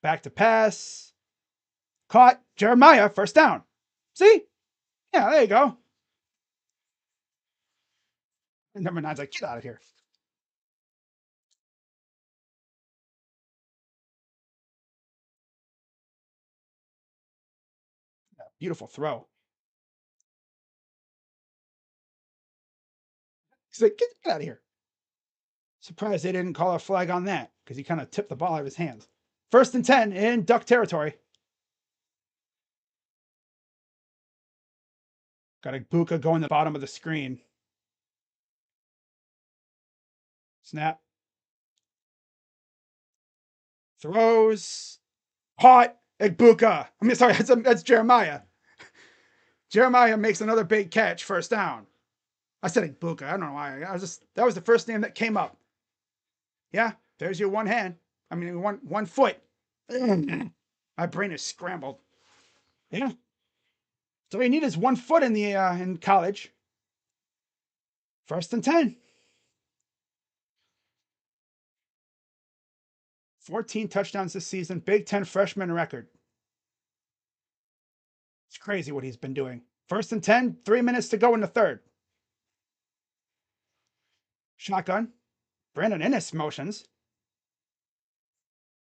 Back to pass. Caught. Jeremiah, first down. See? Yeah, there you go. And number 9's like, get out of here. Yeah, beautiful throw. He's like, get out of here. Surprised they didn't call a flag on that because he kind of tipped the ball out of his hands. 1st and 10 in Duck territory. Got Ibuka going to the bottom of the screen. Snap. Throws. Caught. Ibuka. I mean, sorry, that's Jeremiah. Jeremiah makes another big catch, first down. I said Ibuka. I don't know why. That was the first name that came up. Yeah, there's your one hand. I mean, one foot. My brain is scrambled. Yeah. So all you need is 1 foot in college. 1st and 10. 14 touchdowns this season. Big Ten freshman record. It's crazy what he's been doing. 1st and 10. 3 minutes to go in the third. Shotgun. Brandon Innes motions.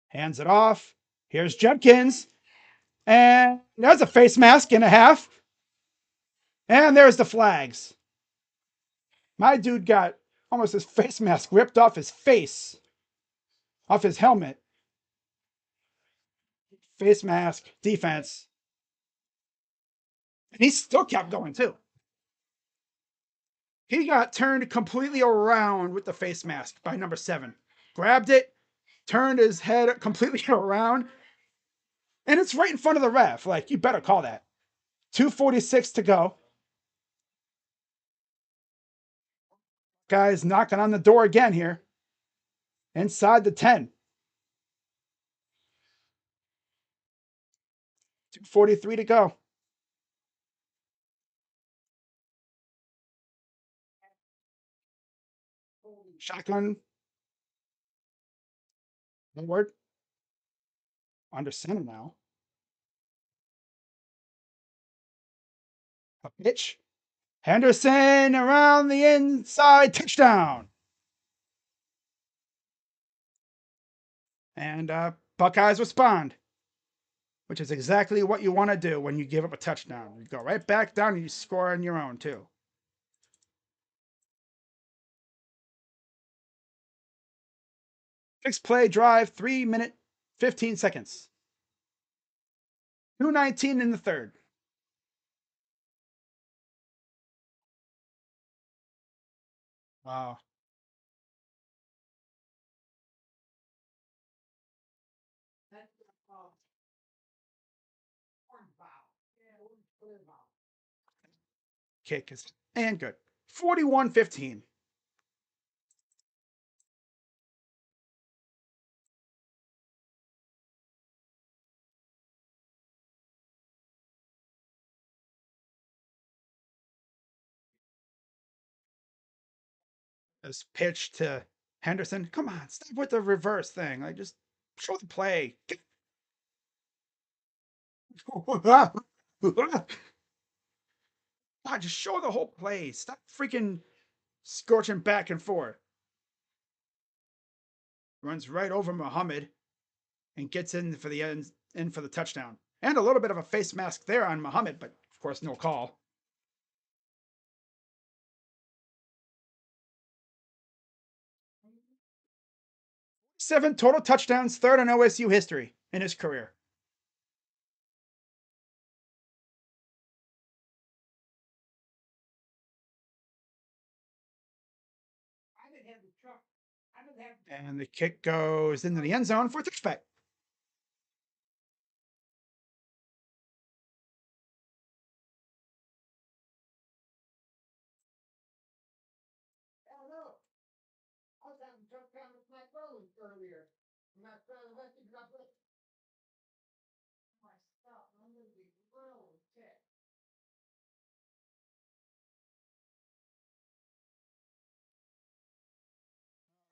Hands it off. Here's Judkins. And there's a face mask and a half. And there's the flags. My dude got almost his face mask ripped off his face, off his helmet. Face mask, defense. And he still kept going too. He got turned completely around with the face mask by number 7. Grabbed it, turned his head completely around, and it's right in front of the ref. Like, you better call that. 2:46 to go. Guys knocking on the door again here. Inside the 10. 2:43 to go. Shotgun. Forward. Under center now. A pitch. Henderson around the inside. Touchdown. And Buckeyes respond, which is exactly what you want to do when you give up a touchdown. You go right back down and you score on your own, too. Six play drive, 3 minute, 15 seconds. 2:19 in the third. Wow. Kick is and good. 41-15. This pitch to Henderson. Come on, stop with the reverse thing. Like, just show the play. God, just show the whole play. Stop freaking scorching back and forth. Runs right over Muhammad and gets in for the touchdown. And a little bit of a face mask there on Muhammad, but of course no call. 7 total touchdowns, third in OSU history in his career. And the kick goes into the end zone for a touchback.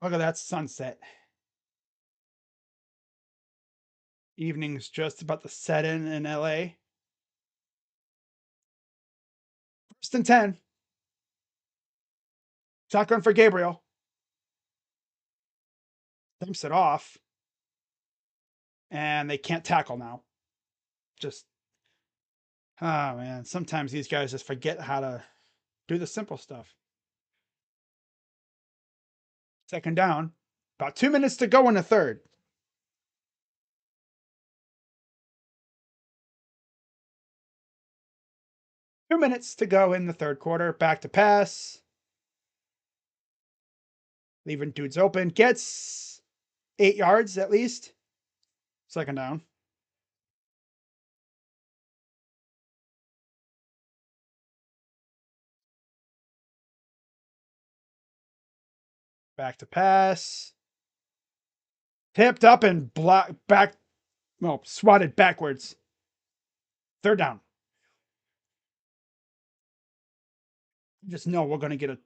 Look at that sunset. Evening's just about to set in LA. 1st and 10. Shotgun for Gabriel. Dumps it off. And they can't tackle now. Just, oh man, sometimes these guys just forget how to do the simple stuff. 2nd down. About 2 minutes to go in the third. Two minutes to go in the third quarter. Back to pass. Leaving dudes open. Gets 8 yards at least. 2nd down. Back to pass. Tipped up and swatted backwards. 3rd down. Just know we're going to get an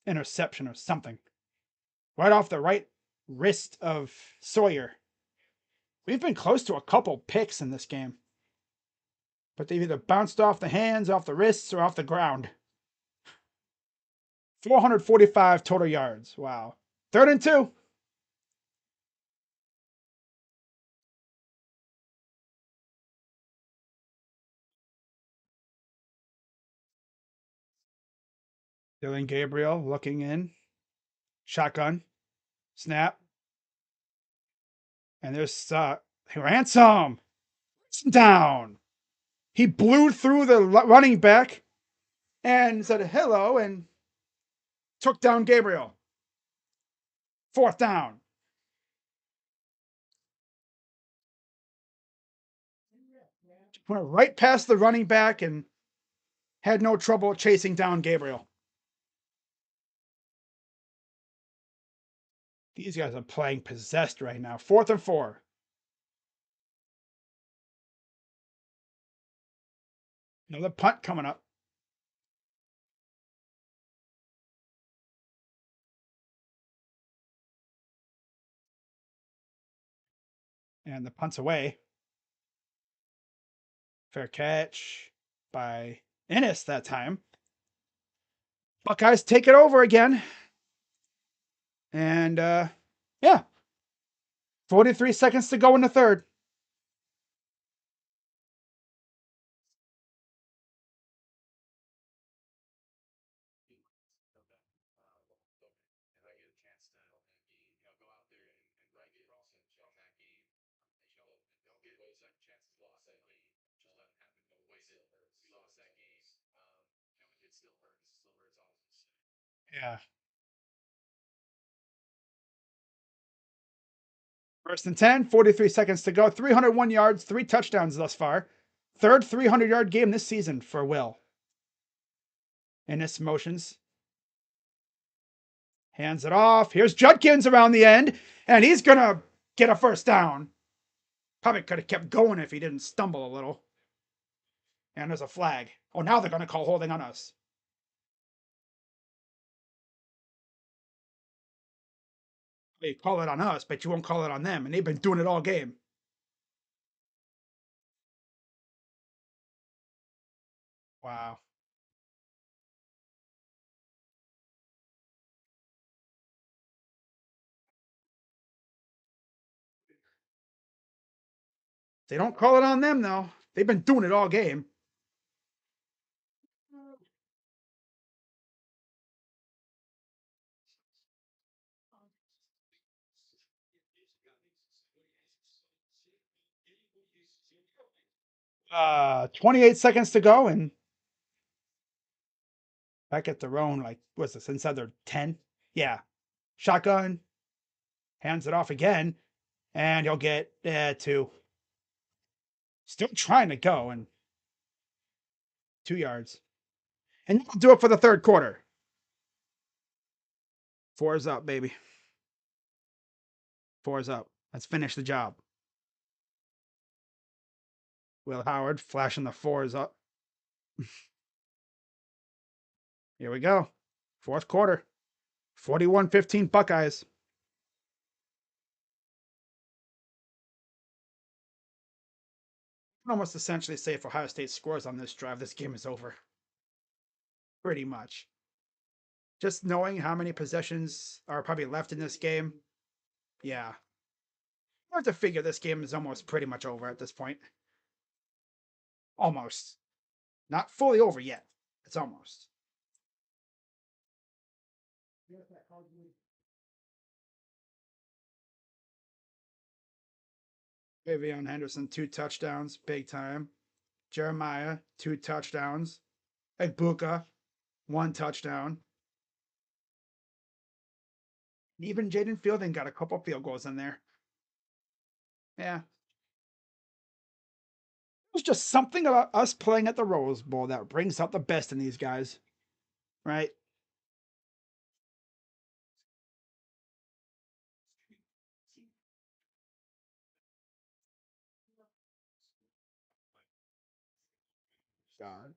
interception or something. Right off the right wrist of Sawyer. We've been close to a couple picks in this game. But they've either bounced off the hands, off the wrists, or off the ground. 445 total yards. Wow. 3rd and 2. Dylan Gabriel looking in. Shotgun. Snap. And there's Ransom. Down. He blew through the running back and said hello and took down Gabriel. 4th down. Went right past the running back and had no trouble chasing down Gabriel. These guys are playing possessed right now. 4th and 4. Another punt coming up. And the punt's away. Fair catch by Ennis that time. Buckeyes take it over again. And yeah. 43 seconds to go in the third. Yeah. 1st and 10, 43 seconds to go. 301 yards, 3 touchdowns thus far. 3rd 300-yard game this season for Will. Ennis motions. Hands it off. Here's Judkins around the end, and he's going to get a 1st down. Probably could have kept going if he didn't stumble a little. And there's a flag. Oh, now they're going to call holding on us. You call it on us, but you won't call it on them, and they've been doing it all game. Wow. They don't call it on them, though. They've been doing it all game. Uh, 28 seconds to go, and back at their own, like, what's this, inside their 10? Yeah. Shotgun. Hands it off again, and he'll get 2. Still trying to go, and 2 yards. And you'll do it for the third quarter. 4 is up, baby. 4 is up. Let's finish the job. Will Howard flashing the 4 is up. Here we go. 4th quarter. 41-15 Buckeyes. almost essentially say if Ohio State scores on this drive, this game is over. Pretty much. Just knowing how many possessions are probably left in this game, yeah. I have to figure this game is almost pretty much over at this point. Almost. Not fully over yet. It's almost. Vivian Henderson, 2 touchdowns, big time. Jeremiah, 2 touchdowns. Egbuka, 1 touchdown. Even Jaden Fielding got a couple field goals in there. Yeah. There's just something about us playing at the Rose Bowl that brings out the best in these guys, right? God.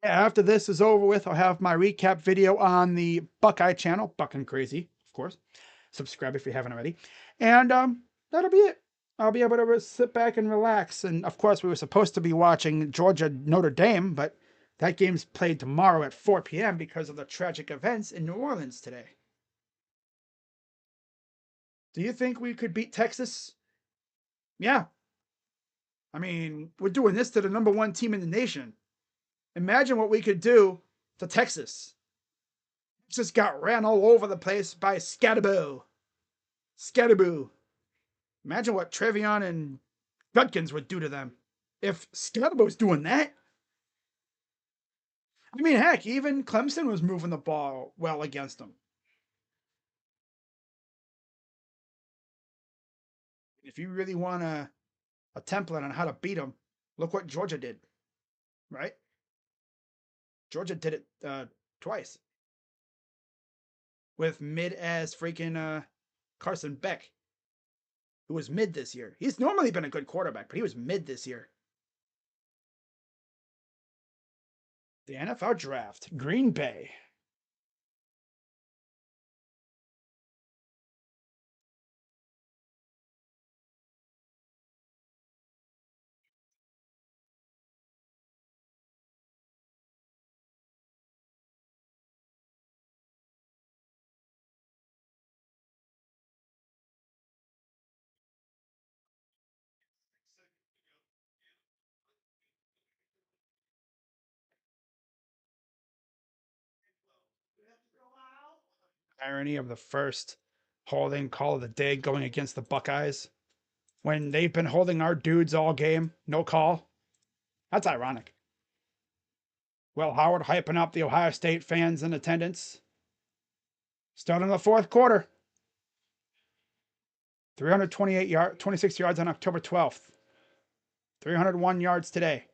Yeah, after this is over with, I'll have my recap video on the Buckeye channel, Buckin' Crazy, of course. Subscribe if you haven't already. And that'll be it. I'll be able to sit back and relax. And of course, we were supposed to be watching Georgia Notre Dame, but that game's played tomorrow at 4 p.m. because of the tragic events in New Orleans today. Do you think we could beat Texas? Yeah. I mean, we're doing this to the #1 team in the nation. Imagine what we could do to Texas. Just got ran all over the place by Scatterboo. Scatterboo. Imagine what Trevion and Judkins would do to them. If Scatterboo's doing that. I mean, heck, even Clemson was moving the ball well against them. If you really want a template on how to beat them, look what Georgia did, right? Georgia did it twice with mid as freaking Carson Beck, who was mid this year. He's normally been a good quarterback, but he was mid this year. The NFL draft, Green Bay. Irony of the first holding call of the day going against the Buckeyes when they've been holding our dudes all game. No call. That's ironic. Will Howard hyping up the Ohio State fans in attendance. Starting the fourth quarter. 26 yards on October 12th. 301 yards today.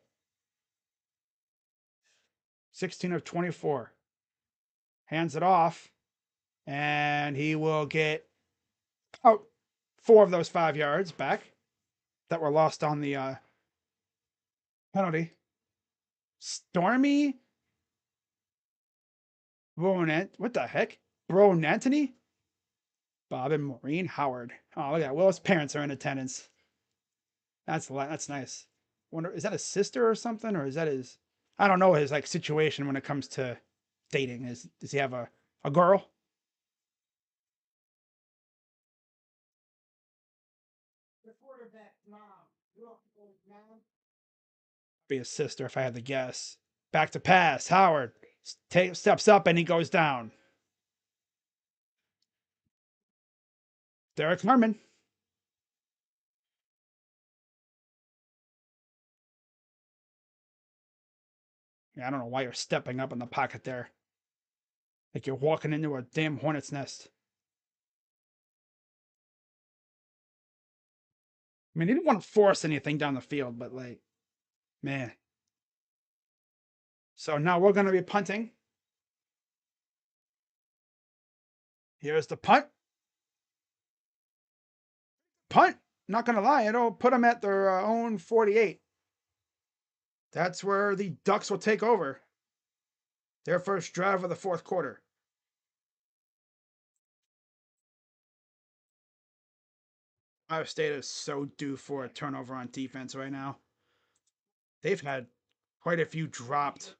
16 of 24. Hands it off. And he will get out 4 of those 5 yards back that were lost on the penalty. Stormy what the heck? Bro Anthony? Bob and Maureen Howard. Oh, look at that. Will's parents are in attendance. That's nice. Wonder, is that his sister or something? Or is that his, I don't know his like situation when it comes to dating. Does he have a girl? Be his sister if I had to guess. Back to pass. Howard steps up and he goes down. Derek Merman. Yeah, I don't know why you're stepping up in the pocket there. Like you're walking into a damn hornet's nest. I mean, he didn't want to force anything down the field, but like, man. So now we're going to be punting. Here's the punt. Punt. Not going to lie, it'll put them at their own 48. That's where the Ducks will take over. Their first drive of the fourth quarter. Ohio State is so due for a turnover on defense right now. They've had quite a few dropped.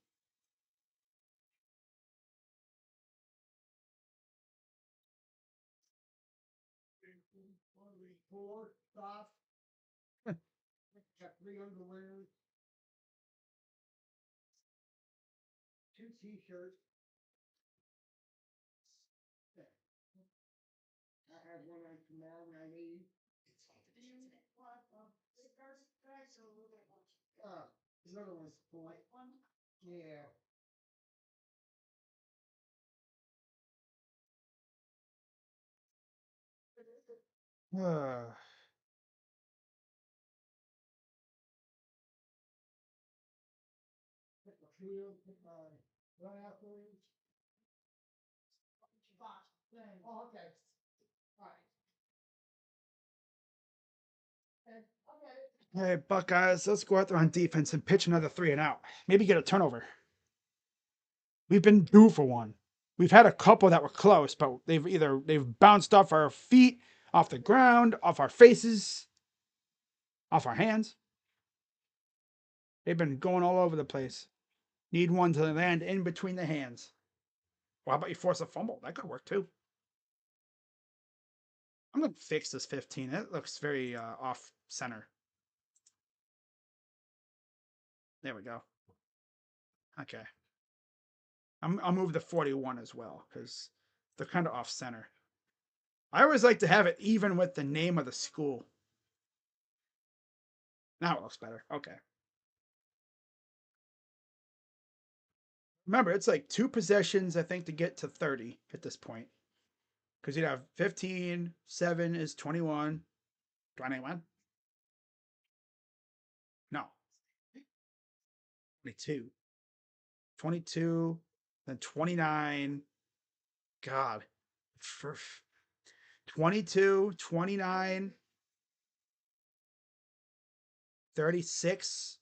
Got 3 underwears, 2 t-shirts. I have one on tomorrow when I leave. Another one's full. Yeah. Oh, okay. All right. Hey, Buckeyes, let's go out there on defense and pitch another 3 and out. Maybe get a turnover. We've been due for one. We've had a couple that were close, but they've bounced off our feet, off the ground, off our faces, off our hands. They've been going all over the place. Need one to land in between the hands. Well, how about you force a fumble? That could work too. I'm gonna fix this 15. It looks very off center. There we go. Okay. I'll move the 41 as well because they're kind of off center. I always like to have it even with the name of the school. Now it looks better. Okay. Remember, it's like 2 possessions, I think, to get to 30 at this point. Because you'd have 15, 7 is 21. 21? No. 22. 22, then 29. God. 22, 29, 36.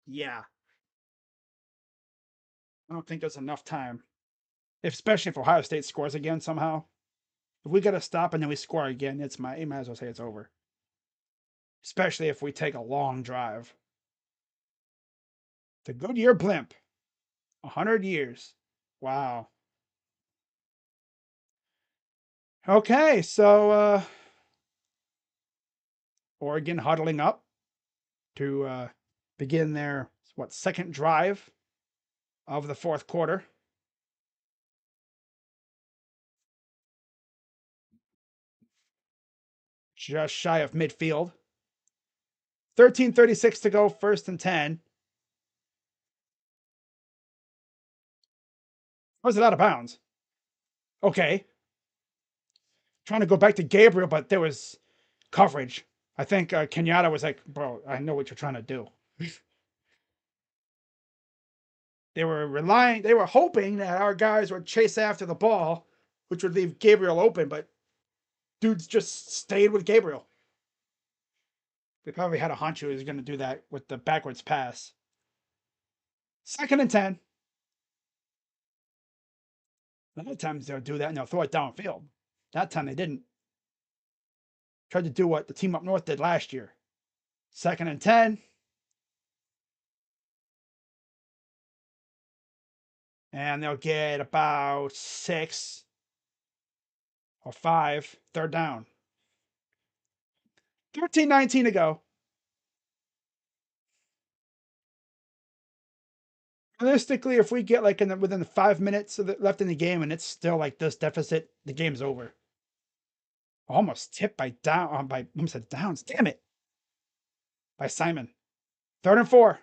Yeah. I don't think there's enough time. Especially if Ohio State scores again somehow. If we get a stop and then we score again, you might as well say it's over. Especially if we take a long drive. The Goodyear blimp. 100 years. Wow. Okay, so Oregon huddling up to begin their second drive of the fourth quarter. Just shy of midfield. 13:36 to go, 1st and 10. Was it out of bounds? Okay. Trying to go back to Gabriel, but there was coverage. I think Kenyatta was like, bro, I know what you're trying to do. They were hoping that our guys would chase after the ball, which would leave Gabriel open, but dudes just stayed with Gabriel. They probably had a hunch he was going to do that with the backwards pass. 2nd and 10. A lot of times they'll do that and they'll throw it downfield. That time they didn't. Tried to do what the team up north did last year. 2nd and 10. And they'll get about 6 or 5. 3rd down. 13:19 to go. Realistically, if we get like within the 5 minutes left in the game and it's still like this deficit, the game's over. Almost tipped by almost said Downs. Damn it. By Simon. 3rd and 4.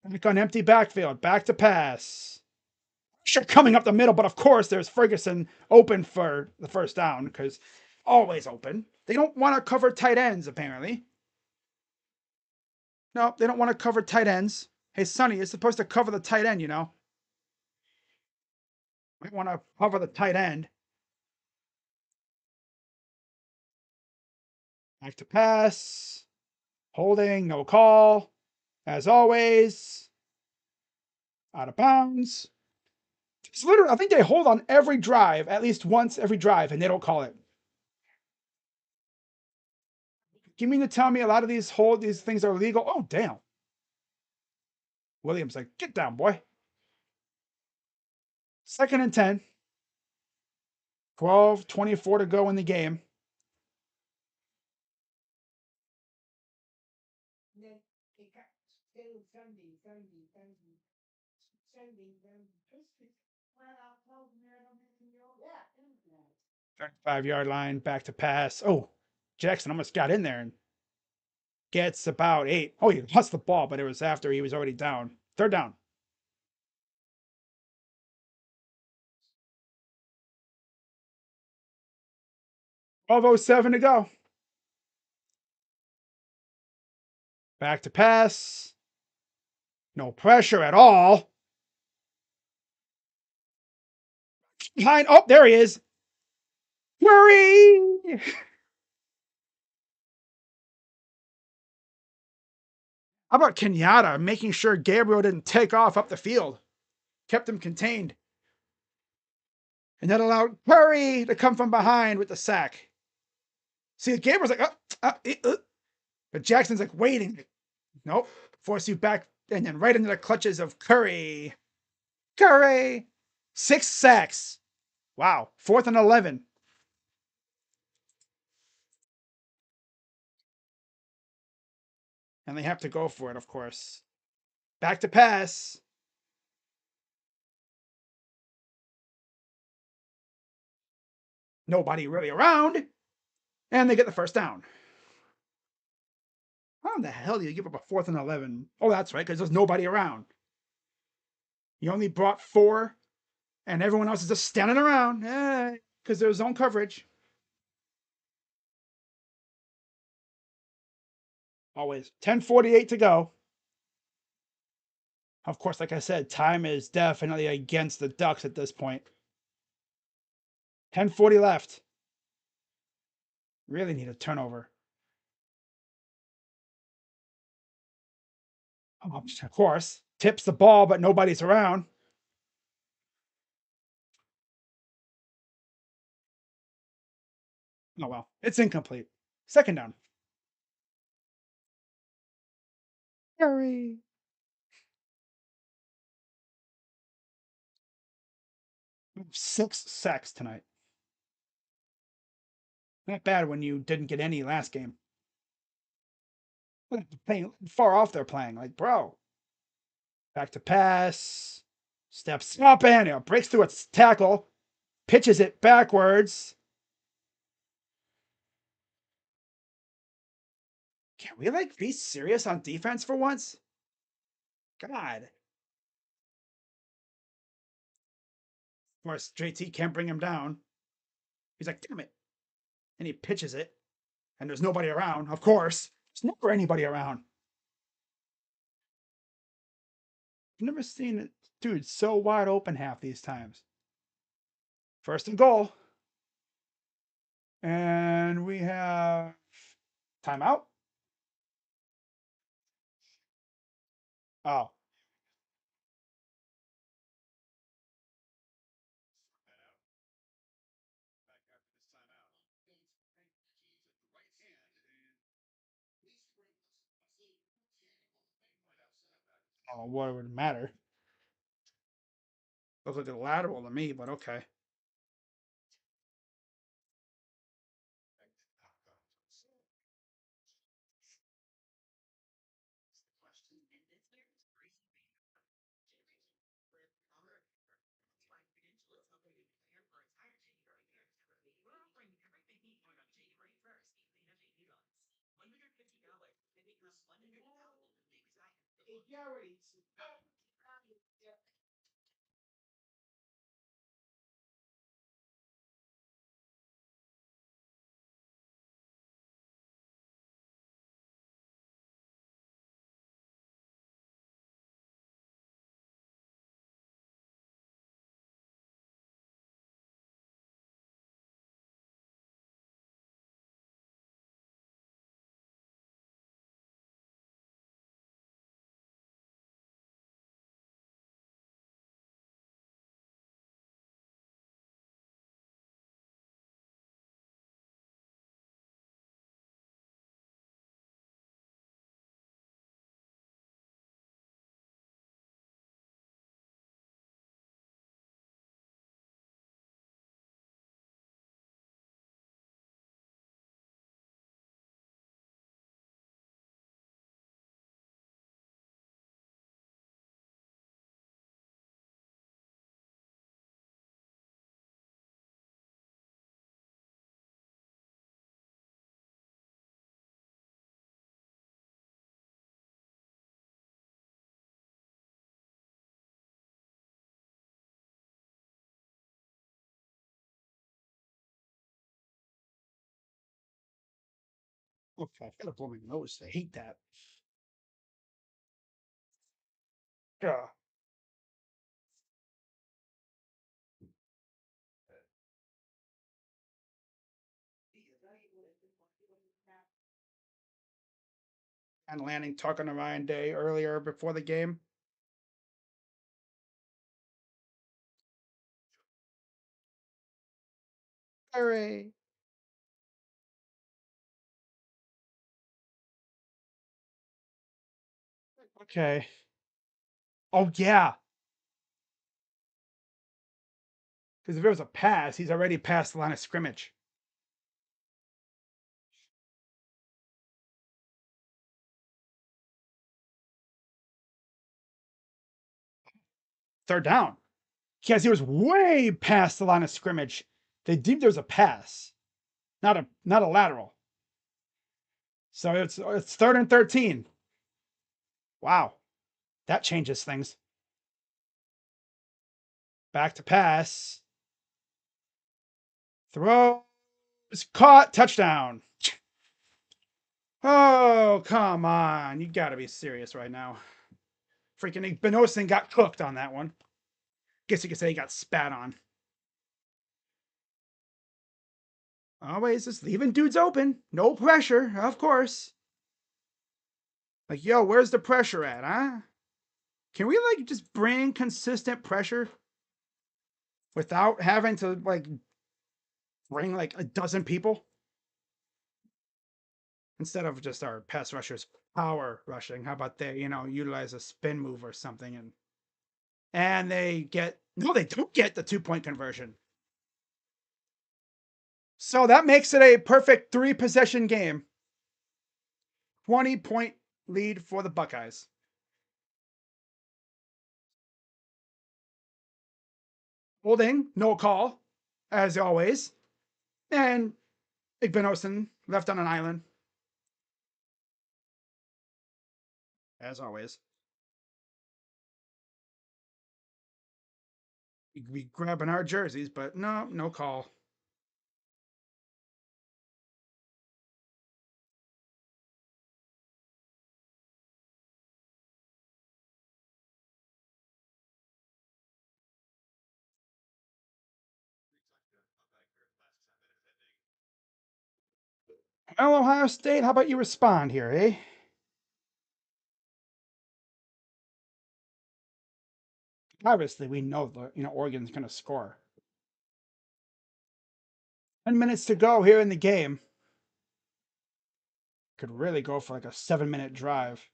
Back on empty backfield. Back to pass. Sure, coming up the middle, but of course there's Ferguson open for the 1st down because always open. They don't want to cover tight ends, apparently. No, they don't want to cover tight ends. Hey, Sonny, you're supposed to cover the tight end, you know. Might want to cover the tight end. Back to pass. Holding, no call. As always. Out of bounds. It's literally, I think they hold on every drive, at least once every drive, and they don't call it. You mean to tell me a lot of these things are illegal? Oh, damn. Williams like, get down, boy. 2nd and 10. 12:24 to go in the game. Five-yard line, back to pass. Oh, Jackson almost got in there and gets about 8. Oh, he lost the ball, but it was after he was already down. 3rd down. 12:07 to go. Back to pass. No pressure at all. Behind. Oh, there he is. Hurry! How about Kenyatta making sure Gabriel didn't take off up the field? Kept him contained. And that allowed Curry to come from behind with the sack. See, Gabriel's like, but Jackson's like waiting. Nope. Force you back and then right into the clutches of Curry. Curry! 6 sacks. Wow. 4th and 11. And they have to go for it, of course. Back to pass. Nobody really around. And they get the 1st down. How in the hell do you give up a 4th and 11? Oh, that's right, because there's nobody around. You only brought 4, and everyone else is just standing around because there's zone coverage. Always. 10:48 to go. Of course, like I said, time is definitely against the Ducks at this point. 10:40 left. Really need a turnover. Of course. Tips the ball, but nobody's around. Oh, well. It's incomplete. 2nd down. Hurry. 6 sacks tonight. Not bad when you didn't get any last game. Playing far off they're playing. Like, bro. Back to pass. Steps up and breaks through its tackle. Pitches it backwards. Can we be serious on defense for once? God. Of course, JT can't bring him down. He's like, damn it. And he pitches it. And there's nobody around. Of course. There's never anybody around. I've never seen it, dude, so wide open half these times. 1st and goal. And we have timeout. Oh. Oh, what would matter? Looks like a lateral to me, but okay. Okay, I gotta blow my nose. I hate that. Yeah. And Lanning talking to Ryan Day earlier before the game. Hooray. Okay. Oh, yeah. Because if it was a pass, he's already past the line of scrimmage. Third down. Yes, he was way past the line of scrimmage. They deemed there was a pass, not a lateral. So it's 3rd and 13. Wow, that changes things. Back to pass. Throw is caught. Touchdown. Oh, come on. You got to be serious right now. Freaking Benosin got cooked on that one. Guess you could say he got spat on. Always just leaving dudes open. No pressure, of course. Like, yo, where's the pressure at, huh? Can we like just bring consistent pressure without having to like bring like a dozen people instead of just our pass rushers power rushing? How about they, utilize a spin move or something and they get no, they don't get the 2-point conversion. So that makes it a perfect 3-possession game. 20-point lead for the Buckeyes. Holding, no call, as always. And Igbenosin left on an island, as always. We grabbing our jerseys, but no call. Well, Ohio State, how about you respond here, eh? Obviously, we know that Oregon's going to score. 10 minutes to go here in the game. Could really go for like a 7-minute drive.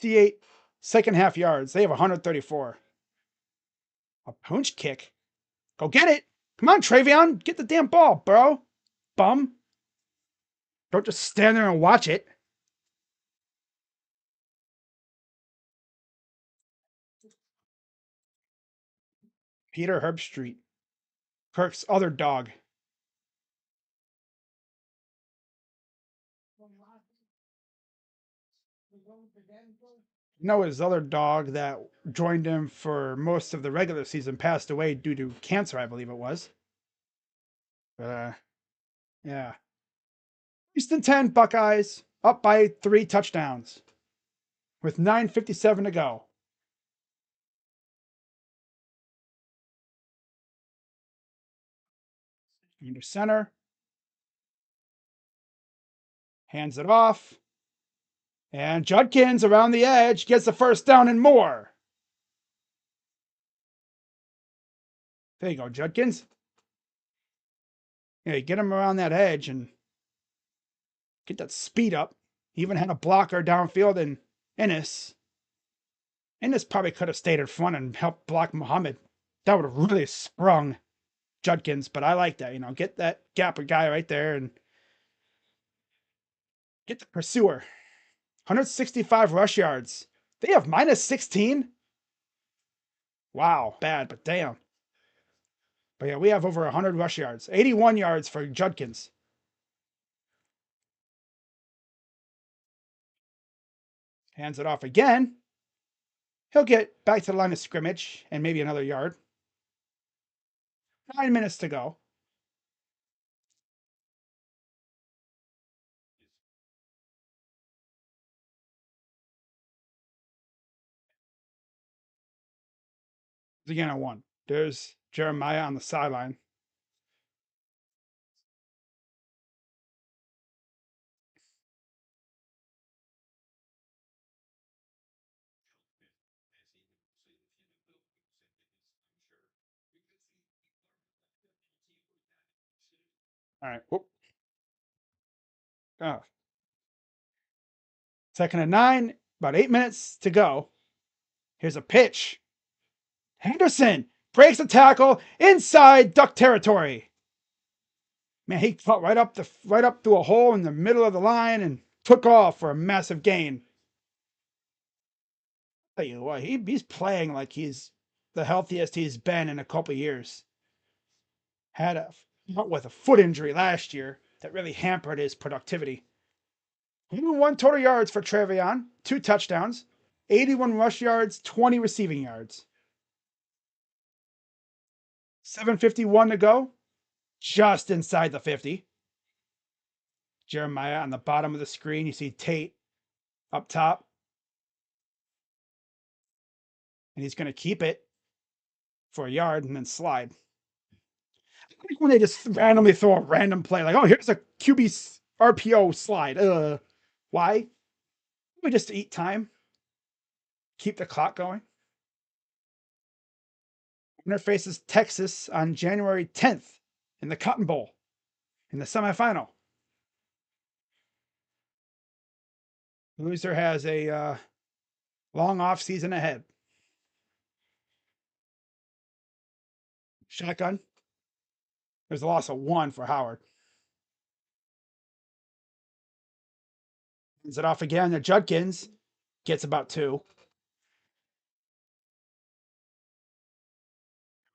D8 second half yards. They have 134. A punch kick. Go get it. Come on, Travion. Get the damn ball, bro. Bum. Don't just stand there and watch it. Peter Herbstreit. Kirk's other dog. His other dog that joined him for most of the regular season passed away due to cancer, I believe it was. Yeah. Houston 10 Buckeyes up by 3 touchdowns with 9:57 to go. Under center. Hands it off. And Judkins around the edge gets the first down and more. There you go, Judkins. Yeah, you get him around that edge and get that speed up. He even had a blocker downfield in Ennis. Ennis probably could have stayed in front and helped block Muhammad. That would have really sprung Judkins, but I like that. Get that gapper guy right there and get the pursuer. 165 rush yards. They have minus 16. Wow, bad, but damn. But yeah, we have over 100 rush yards. 81 yards for Judkins. Hands it off again. He'll get back to the line of scrimmage and maybe another yard. 9 minutes to go. Again at 1. There's Jeremiah on the sideline. All right. Whoop. Oh. 2nd and 9. About 8 minutes to go. Here's a pitch. Henderson breaks the tackle inside Duck territory. Man, he caught right up through a hole in the middle of the line and took off for a massive gain. Tell you what, he's playing like he's the healthiest he's been in a couple years. Had a with a foot injury last year that really hampered his productivity. 101 total yards for Trevion, 2 touchdowns, 81 rush yards, 20 receiving yards. 7:51 to go, just inside the 50. Jeremiah on the bottom of the screen. You see Tate up top. And he's going to keep it for a yard and then slide. I think when they just randomly throw a random play, like, oh, here's a QB RPO slide. Why? We just eat time, keep the clock going. Winner faces Texas on January 10th in the Cotton Bowl in the semifinal. The loser has a long off season ahead. Shotgun. There's a loss of 1 for Howard. Hands it off again to Judkins. Gets about 2.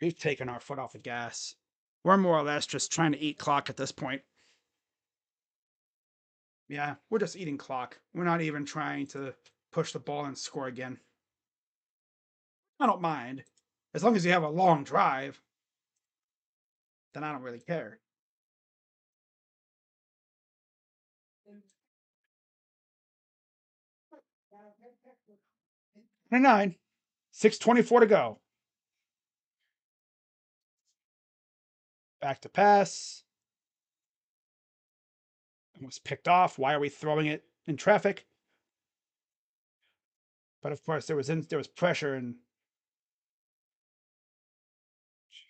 We've taken our foot off the gas. We're more or less just trying to eat clock at this point. Yeah, we're just eating clock. We're not even trying to push the ball and score again. I don't mind. As long as you have a long drive, then I don't really care. And 9, 6:24 to go. Back to pass. Almost picked off. Why are we throwing it in traffic? But of course, there was pressure and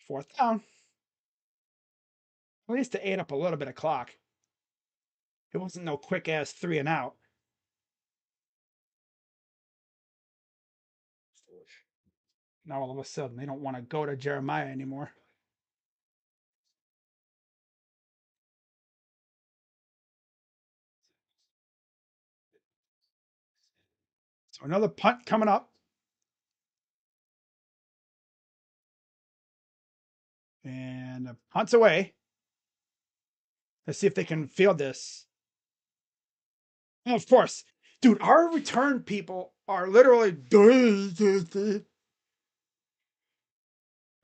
4th down. At least to ate up a little bit of clock. It wasn't no quick ass 3 and out. Now all of a sudden they don't want to go to Jeremiah anymore. So another punt coming up. And punt's away. Let's see if they can field this. And of course, dude, our return people are literally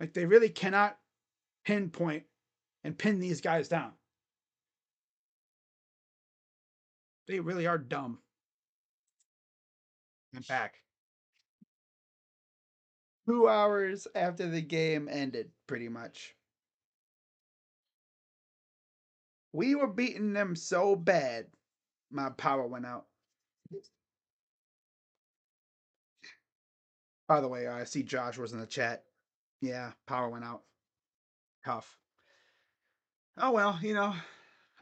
like they really cannot pinpoint and pin these guys down. They really are dumb. I'm back. 2 hours after the game ended, pretty much. We were beating them so bad, my power went out. By the way, I see Josh was in the chat. Yeah, power went out. Tough. Oh well,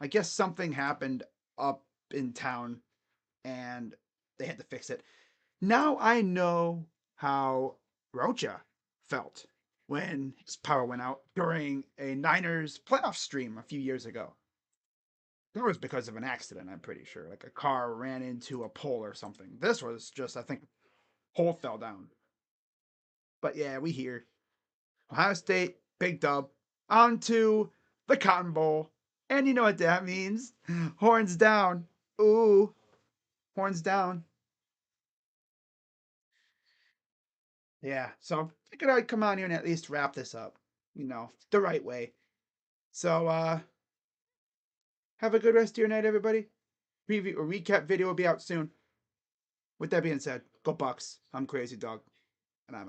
I guess something happened up in town and they had to fix it. Now I know how Rocha felt when his power went out during a Niners playoff stream a few years ago. That was because of an accident, I'm pretty sure. Like a car ran into a pole or something. This was just, I think, pole fell down. But yeah, we here. Ohio State, big dub. On to the Cotton Bowl. And you know what that means. Horns down. Ooh, horns down. Yeah, so I figured I'd come on here and at least wrap this up, the right way. So have a good rest of your night, everybody. Preview or recap video will be out soon. With that being said, go Bucks. I'm Crazy Dog.